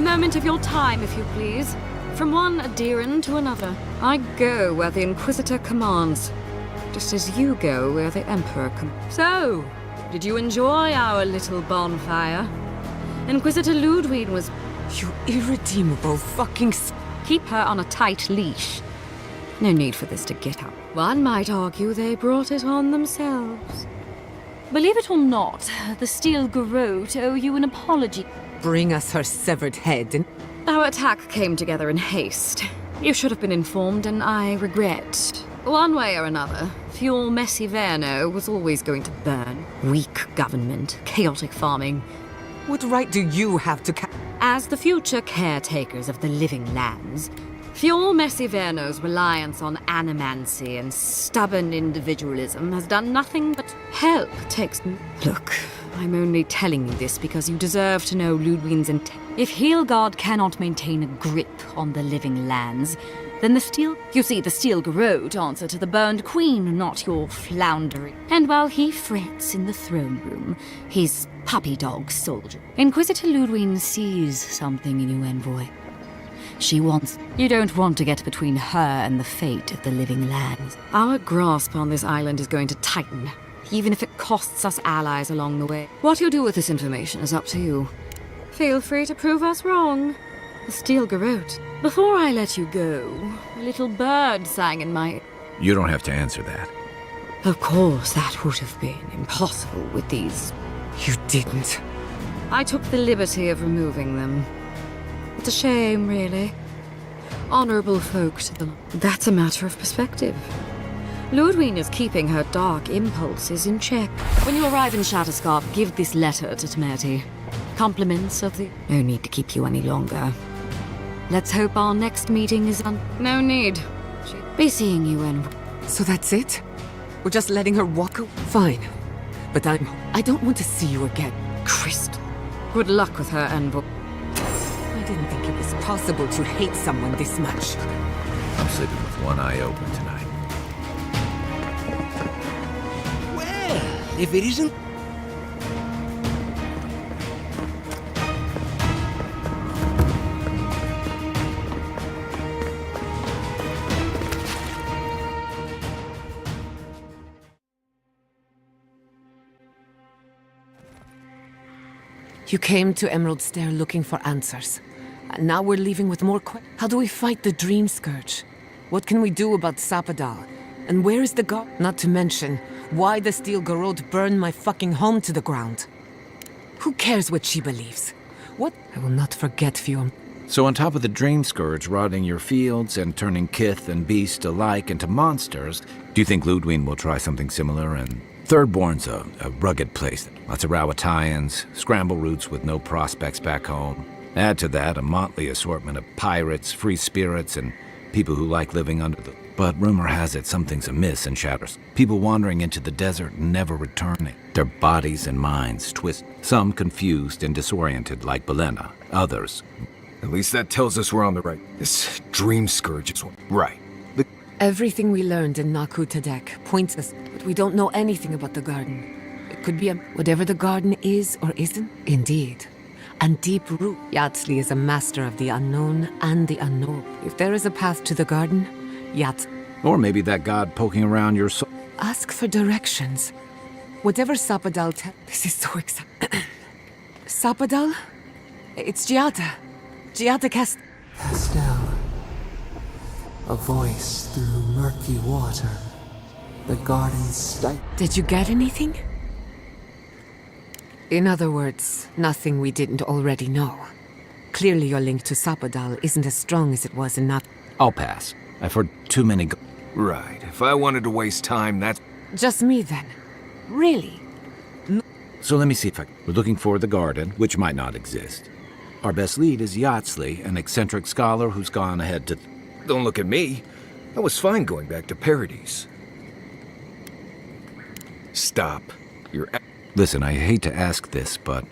moment of your time, if you please. From one adherent to another. I go where the Inquisitor commands, just as you go where the Emperor commands. So, did you enjoy our little bonfire? Inquisitor Ludwig was... You irredeemable fucking... Keep her on a tight leash. No need for this to get up. One might argue they brought it on themselves. Believe it or not, the Steel Garrote owe you an apology. Bring us her severed head and... Our attack came together in haste. You should have been informed, and I regret. One way or another, Fuel Messiverno was always going to burn. Weak government, chaotic farming. What right do you have to As the future caretakers of the living lands, Fuel Messiverno's reliance on animancy and stubborn individualism has done nothing but help takes... Look, I'm only telling you this because you deserve to know Ludwig's intent. If Heelgard cannot maintain a grip on the living lands, then the Steel... You see, the Steel Garrote answer to the burned queen, not your floundering. And while he frets in the throne room, his puppy dog soldier, Inquisitor Ludwig sees something in you, envoy. She wants... You don't want to get between her and the fate of the living lands. Our grasp on this island is going to tighten, even if it costs us allies along the way. What you do with this information is up to you. Feel free to prove us wrong. The Steel Garrote. Before I let you go, a little bird sang in my... You don't have to answer that. Of course, that would have been impossible with these... You didn't. I took the liberty of removing them. It's a shame, really. Honorable folk to them. That's a matter of perspective. Ludwig is keeping her dark impulses in check. When you arrive in Shatterscarp, give this letter to Temerity. Compliments of the... No need to keep you any longer. Let's hope our next meeting is on... No need. She'll be seeing you in... So that's it? We're just letting her walk? Fine. But I don't want to see you again. Crystal. Good luck with her, envoy. I didn't think it was possible to hate someone this much. I'm sleeping with one eye open tonight. Well, if it isn't... You came to Emerald Stair looking for answers. And now we're leaving with more questions. How do we fight the Dream Scourge? What can we do about Sapadal? And where is the god? Not to mention, why the Steel Garrote burned my fucking home to the ground. Who cares what she believes? What? I will not forget, Fiona. So on top of the Dream Scourge rotting your fields and turning kith and beast alike into monsters, do you think Ludwig will try something similar? And Thirdborn's a rugged place. Lots of Rawatayans, scramble routes with no prospects back home. Add to that a motley assortment of pirates, free spirits, and people who like living under the... But rumor has it something's amiss in Shatters. People wandering into the desert and never returning. Their bodies and minds twist. Some confused and disoriented like Belena. Others... At least that tells us we're on the right. This Dream Scourge is right. Everything we learned in Naku Tadek points us, but we don't know anything about the garden. It could be whatever the garden is or isn't. Indeed. And deep root. Yatsli is a master of the unknown and the unknown. If there is a path to the garden, Or maybe that god poking around your soul. Ask for directions. Whatever Sapadal This is so exciting. Sapadal? It's Giada. Giada Pastel. A voice through murky water. The garden's stifle. Did you get anything? In other words, nothing we didn't already know. Clearly your link to Sapadal isn't as strong as it was in Nap. I'll pass. I've heard too many Right. If I wanted to waste time, that's... Just me then. Really? So let me see if we're looking for the garden, which might not exist. Our best lead is Yatsli, an eccentric scholar who's gone ahead to... Don't look at me. I was fine going back to Paradise. Stop. You're... Listen, I hate to ask this, but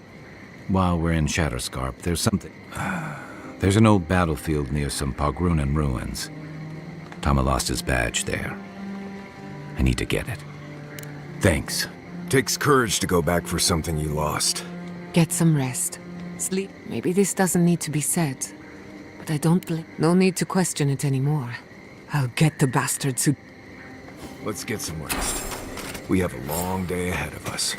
while we're in Shatterscarp, there's something... There's an old battlefield near some Pogrunan ruins. Tama lost his badge there. I need to get it. Thanks. Takes courage to go back for something you lost. Get some rest. Sleep. Maybe this doesn't need to be said, but I don't no need to question it anymore. I'll get the bastards who... Let's get some rest. We have a long day ahead of us.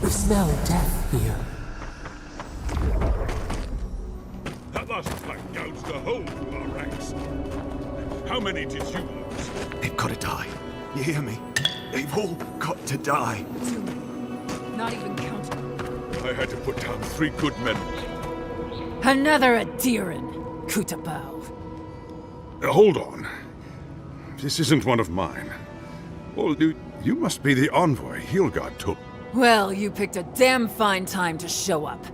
We smell death here. That last fight gouged a hole through our ranks. How many did you lose? They've got to die. You hear me? They've all got to die. Too many. Not even counting. I had to put down 3 good men. Another Adiran, Kutabao. Hold on. This isn't one of mine. Well, you must be the envoy Hilgard took. Well, you picked a damn fine time to show up.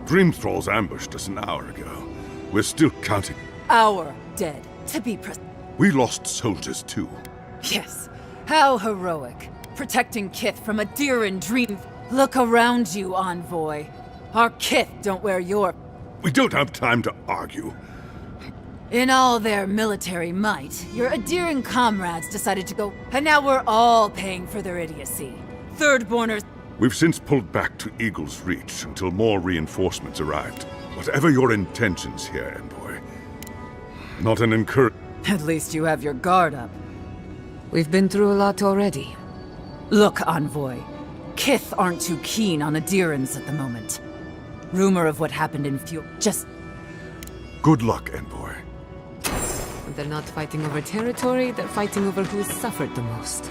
Dream Thralls ambushed us an hour ago. We're still counting. Our dead, to be precise. We lost soldiers too. Yes, how heroic. Protecting Kith from Adiran dream. Look around you, envoy. Our Kith don't wear your... We don't have time to argue. In all their military might, your Adiran comrades decided to go, and now we're all paying for their idiocy. Thirdborners... We've since pulled back to Eagle's Reach until more reinforcements arrived. Whatever your intentions here, envoy, not an At least you have your guard up. We've been through a lot already. Look, envoy. Kith aren't too keen on Adirans at the moment. Rumor of what happened in just... Good luck, envoy. They're not fighting over territory, they're fighting over who's suffered the most.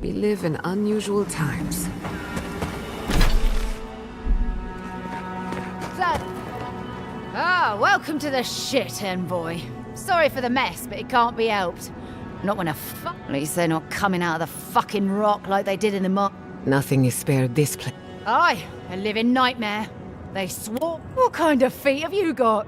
We live in unusual times. Welcome to the shit, envoy. Sorry for the mess, but it can't be helped. Not when at least they're not coming out of the fucking rock like they did in the Nothing is spared this place. Aye, a living nightmare. They swore. What kind of feet have you got?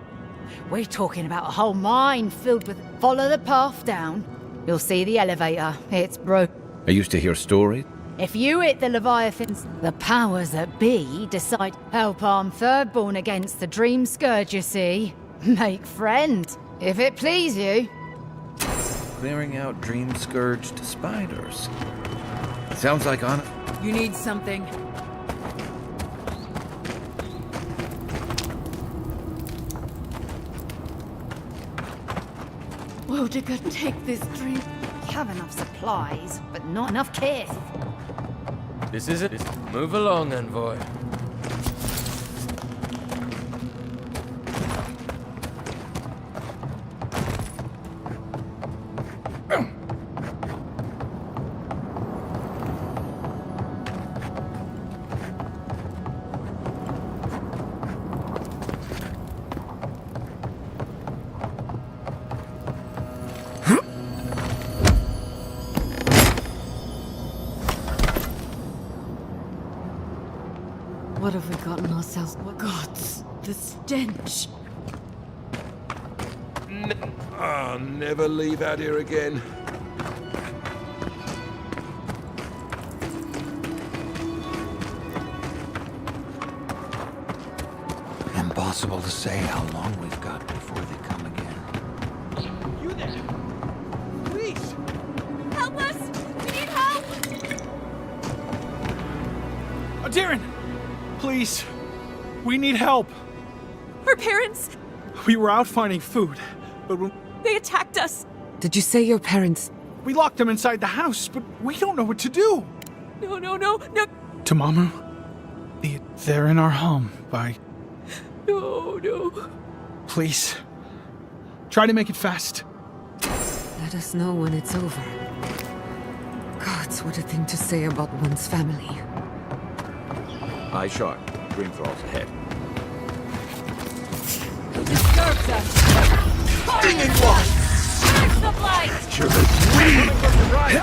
We're talking about a whole mine filled with... Follow the path down. You'll see the elevator. It's broke. I used to hear stories. If you hit the Leviathans, the powers that be decide help arm Thirdborn against the Dream Scourge, you see. Make friends, if it please you. Clearing out dream-scourged spiders. Sounds like on... You need something. Wodigga, take this dream. We have enough supplies, but not enough kith. This is it. Move along, envoy. What have we gotten ourselves? What gods? The stench. I'll never leave out here again. Impossible to say how long we've got before they come again. You there? Please! Help us! We need help! Darren! Please! We need help! Our parents! We were out finding food, but when... They attacked us! Did you say your parents... We locked them inside the house, but we don't know what to do! No! To Mamu? They're in our home, by... No, no. Please. Try to make it fast. Let us know when it's over. Gods, what a thing to say about one's family. Eye sharp. Dream thralls ahead. Disturbs us! Demon one! Charge the blight! Coming from the right!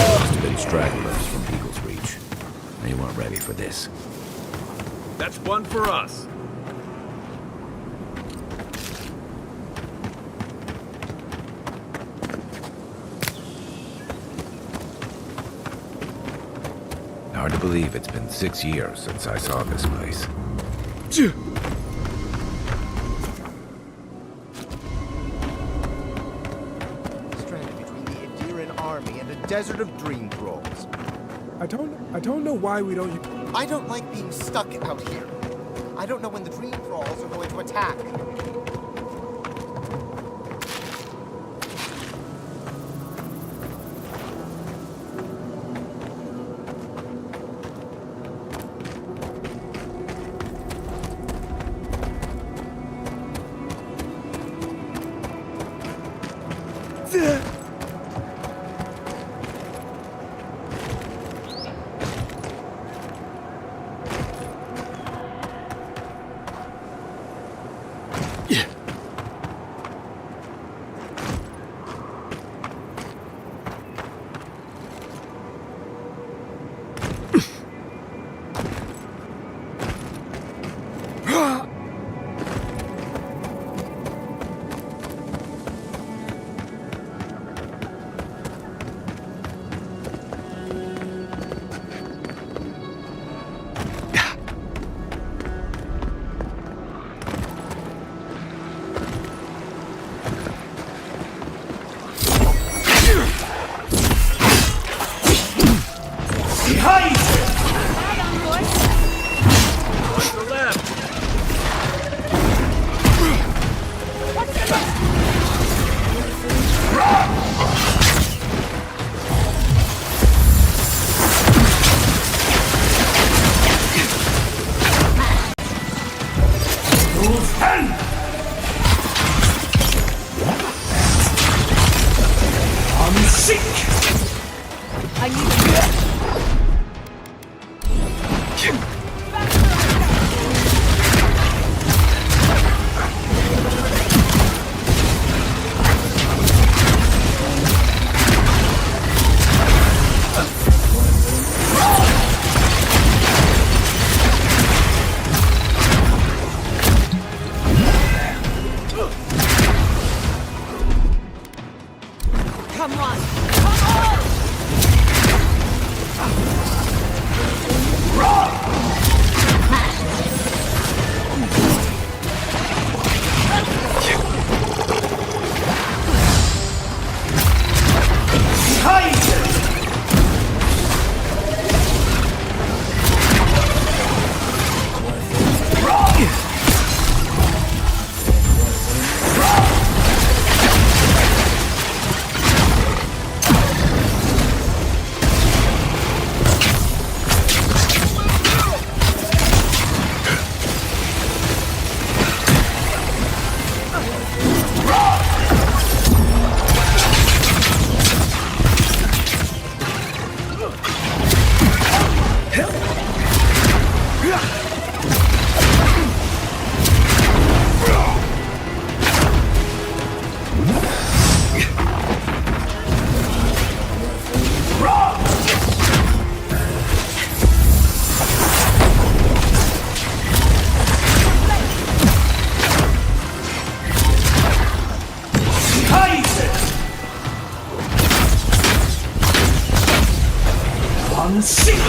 Must have been stragglers from Eagle's Reach. They weren't ready for this. That's one for us. Hard to believe it's been 6 years since I saw this place. Stranded between the Adiran army and a desert of dream thralls. I don't know why we don't... I don't like being stuck out here. I don't know when the dream thralls are going to attack.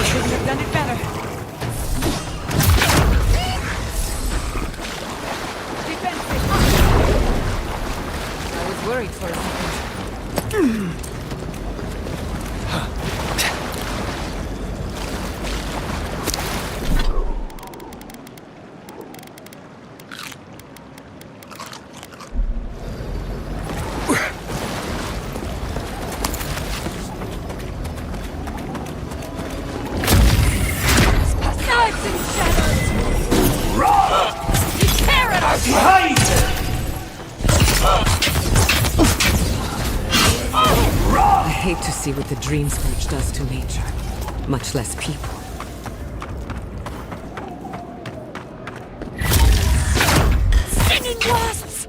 Couldn't have done it better. worried for a second. Knives and shadows! You tear at us! I hate to see what the Dream Scourge does to nature, much less people. Stinging wasps!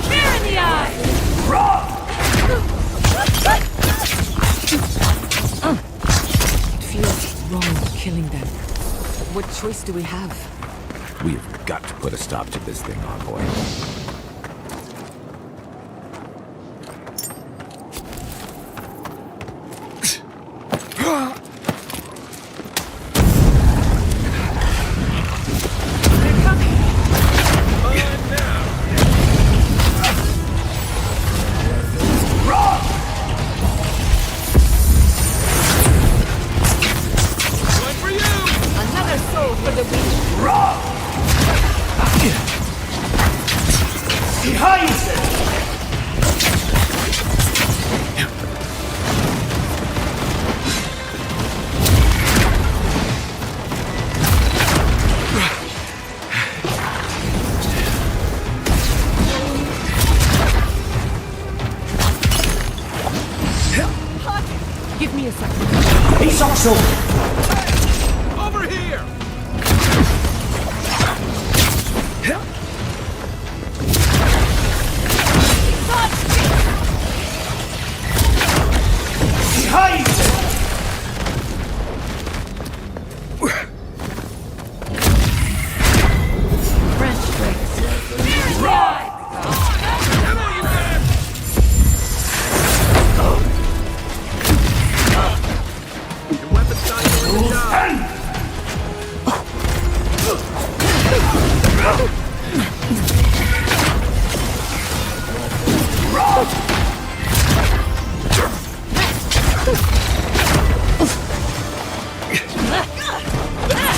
Fear in the eye! It feels wrong killing them. But what choice do we have? We've got to put a stop to this thing, Envoy. Another soul for the weak! Give me a second. He's also. Over here! Your weapon's not doing the job!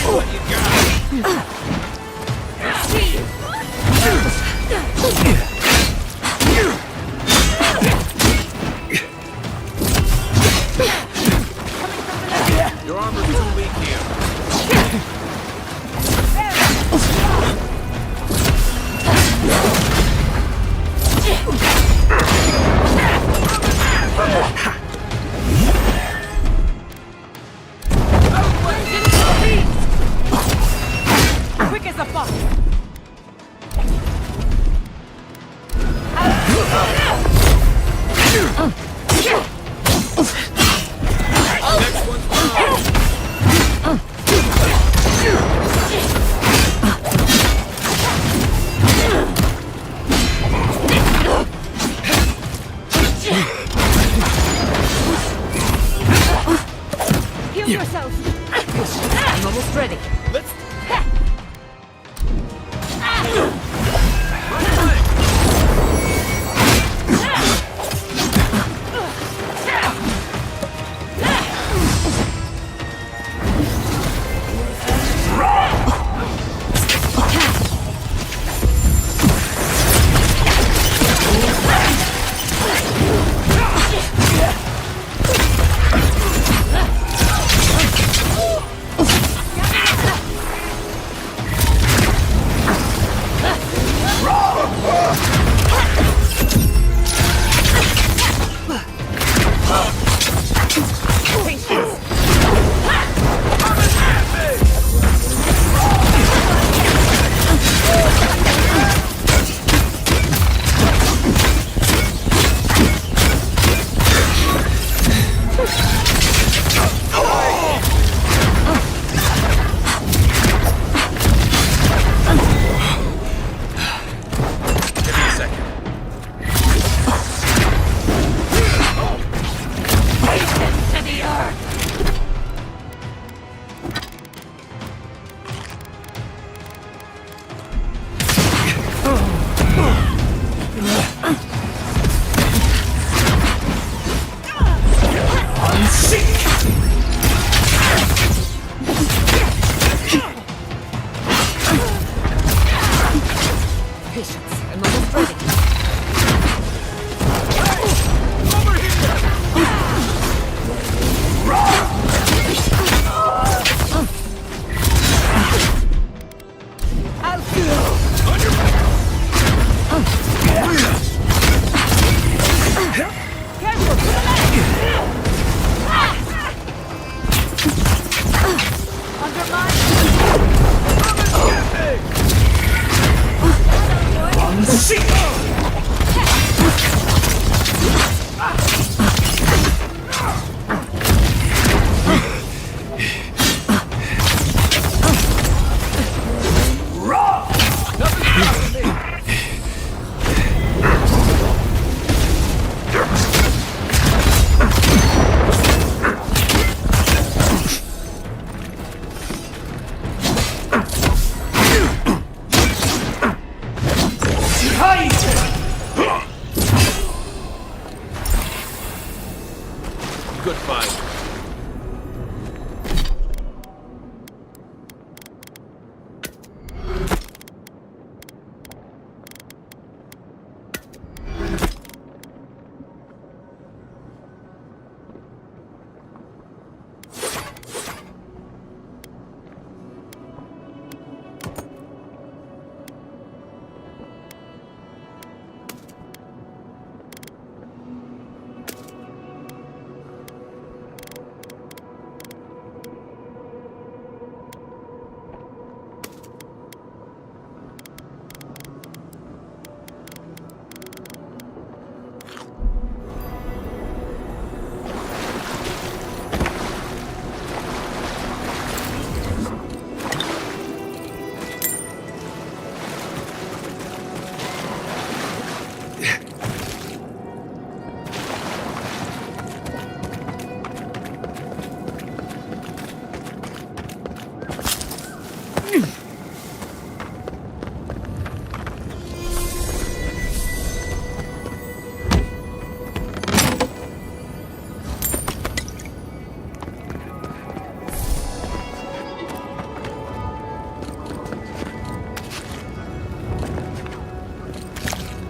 What you got? Your armor's too weak here. Quick as a fox. Next one's mine! Heal yourself! I'm almost ready. Let's... Under my... Good fight.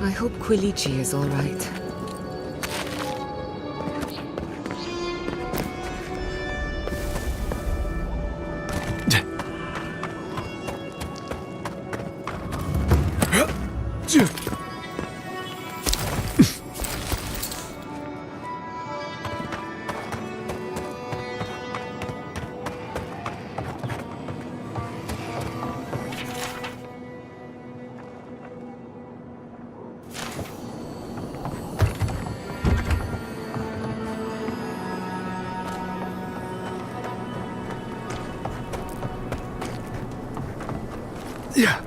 I hope Quilici is all right. Yeah.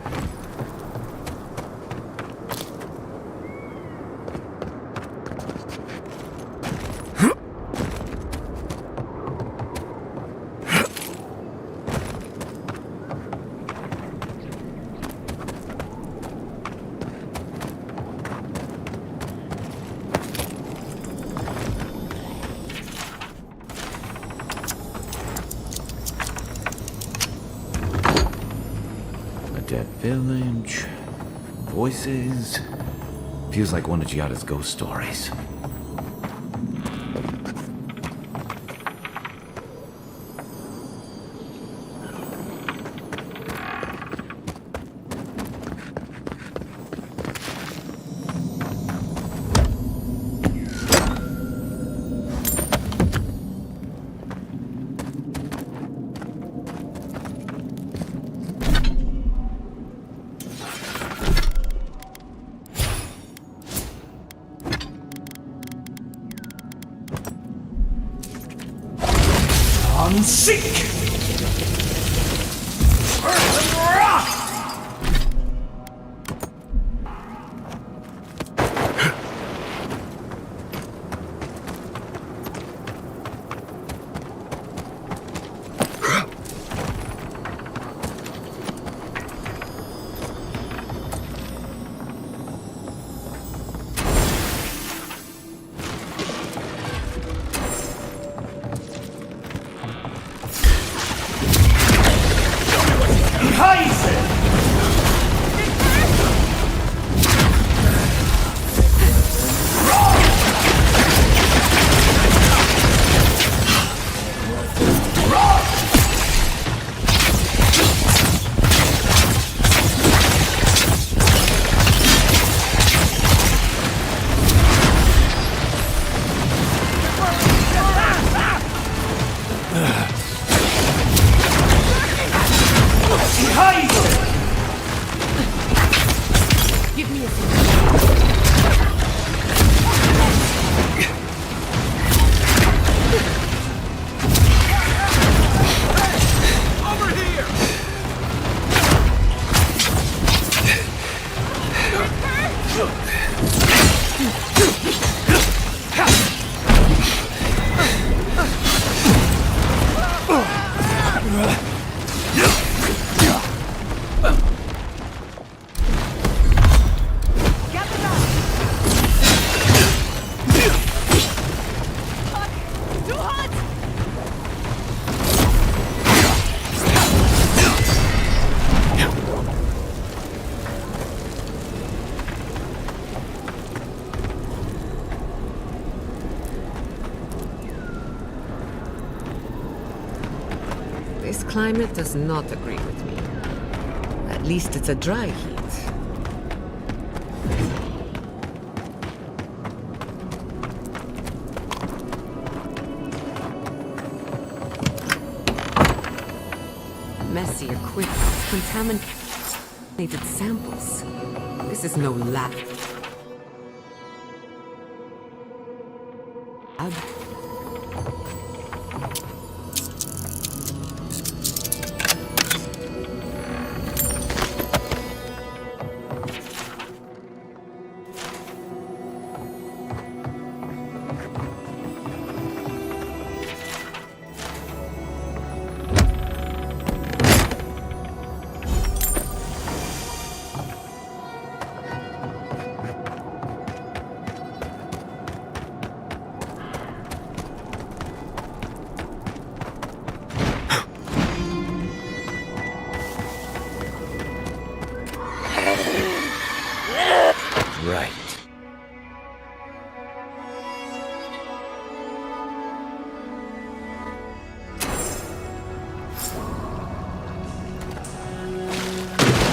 Dead village. Voices. Feels like one of Giada's ghost stories. I'm sick! Earth and rock! Give me a Over here! Too hot! This climate does not agree with me. At least it's a dry heat. Messy equipment, contaminated samples. This is no lab. Right.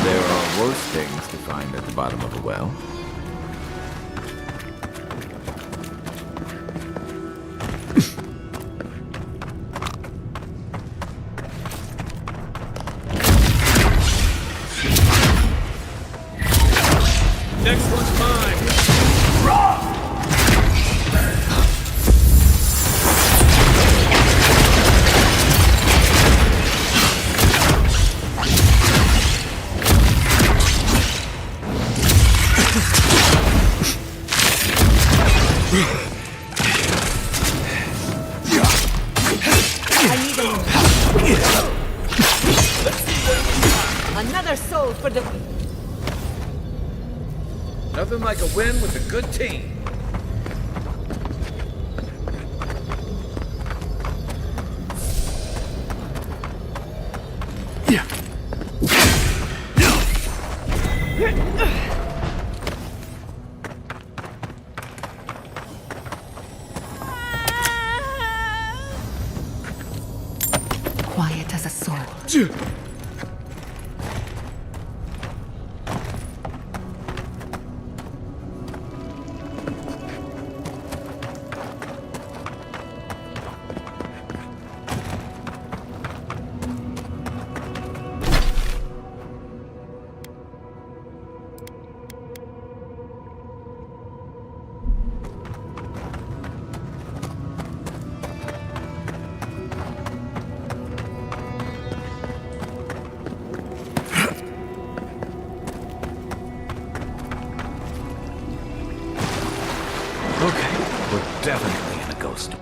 There are worse things to find at the bottom of a well. Next one's mine! Another soul for the... Nothing like a win with a good team. Quiet as a soul. Okay, we're definitely in a ghost.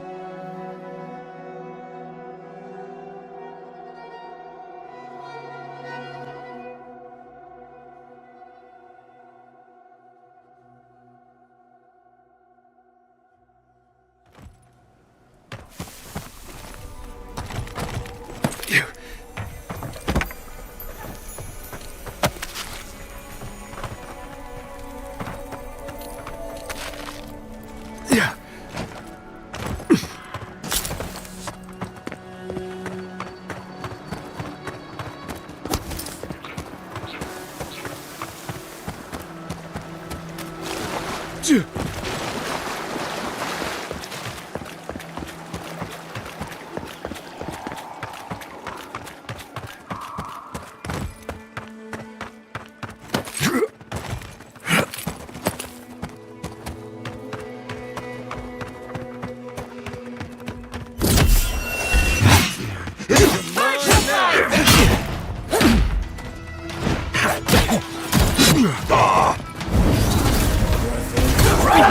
We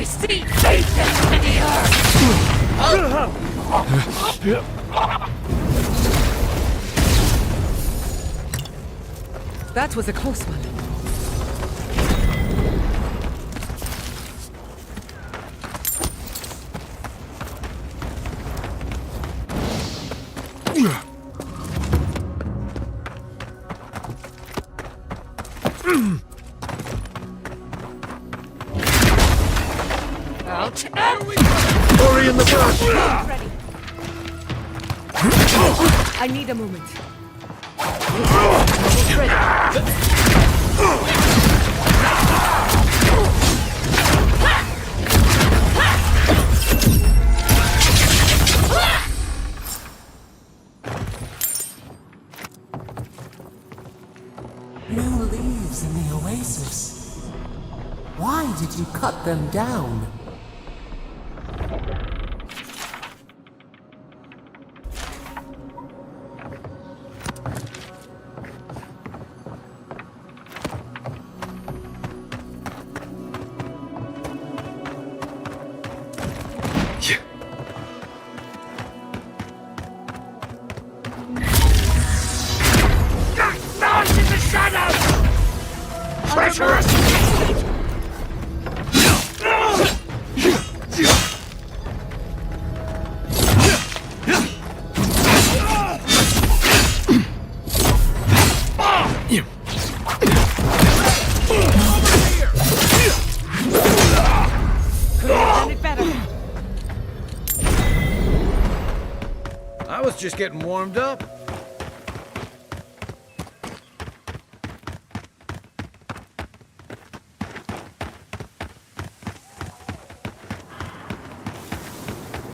see Satan in the earth! That was a close one. Out. Hurry in the brush! I need a moment. New leaves in the oasis. Why did you cut them down? Those in the shadows! Treacherous! I was just getting warmed up.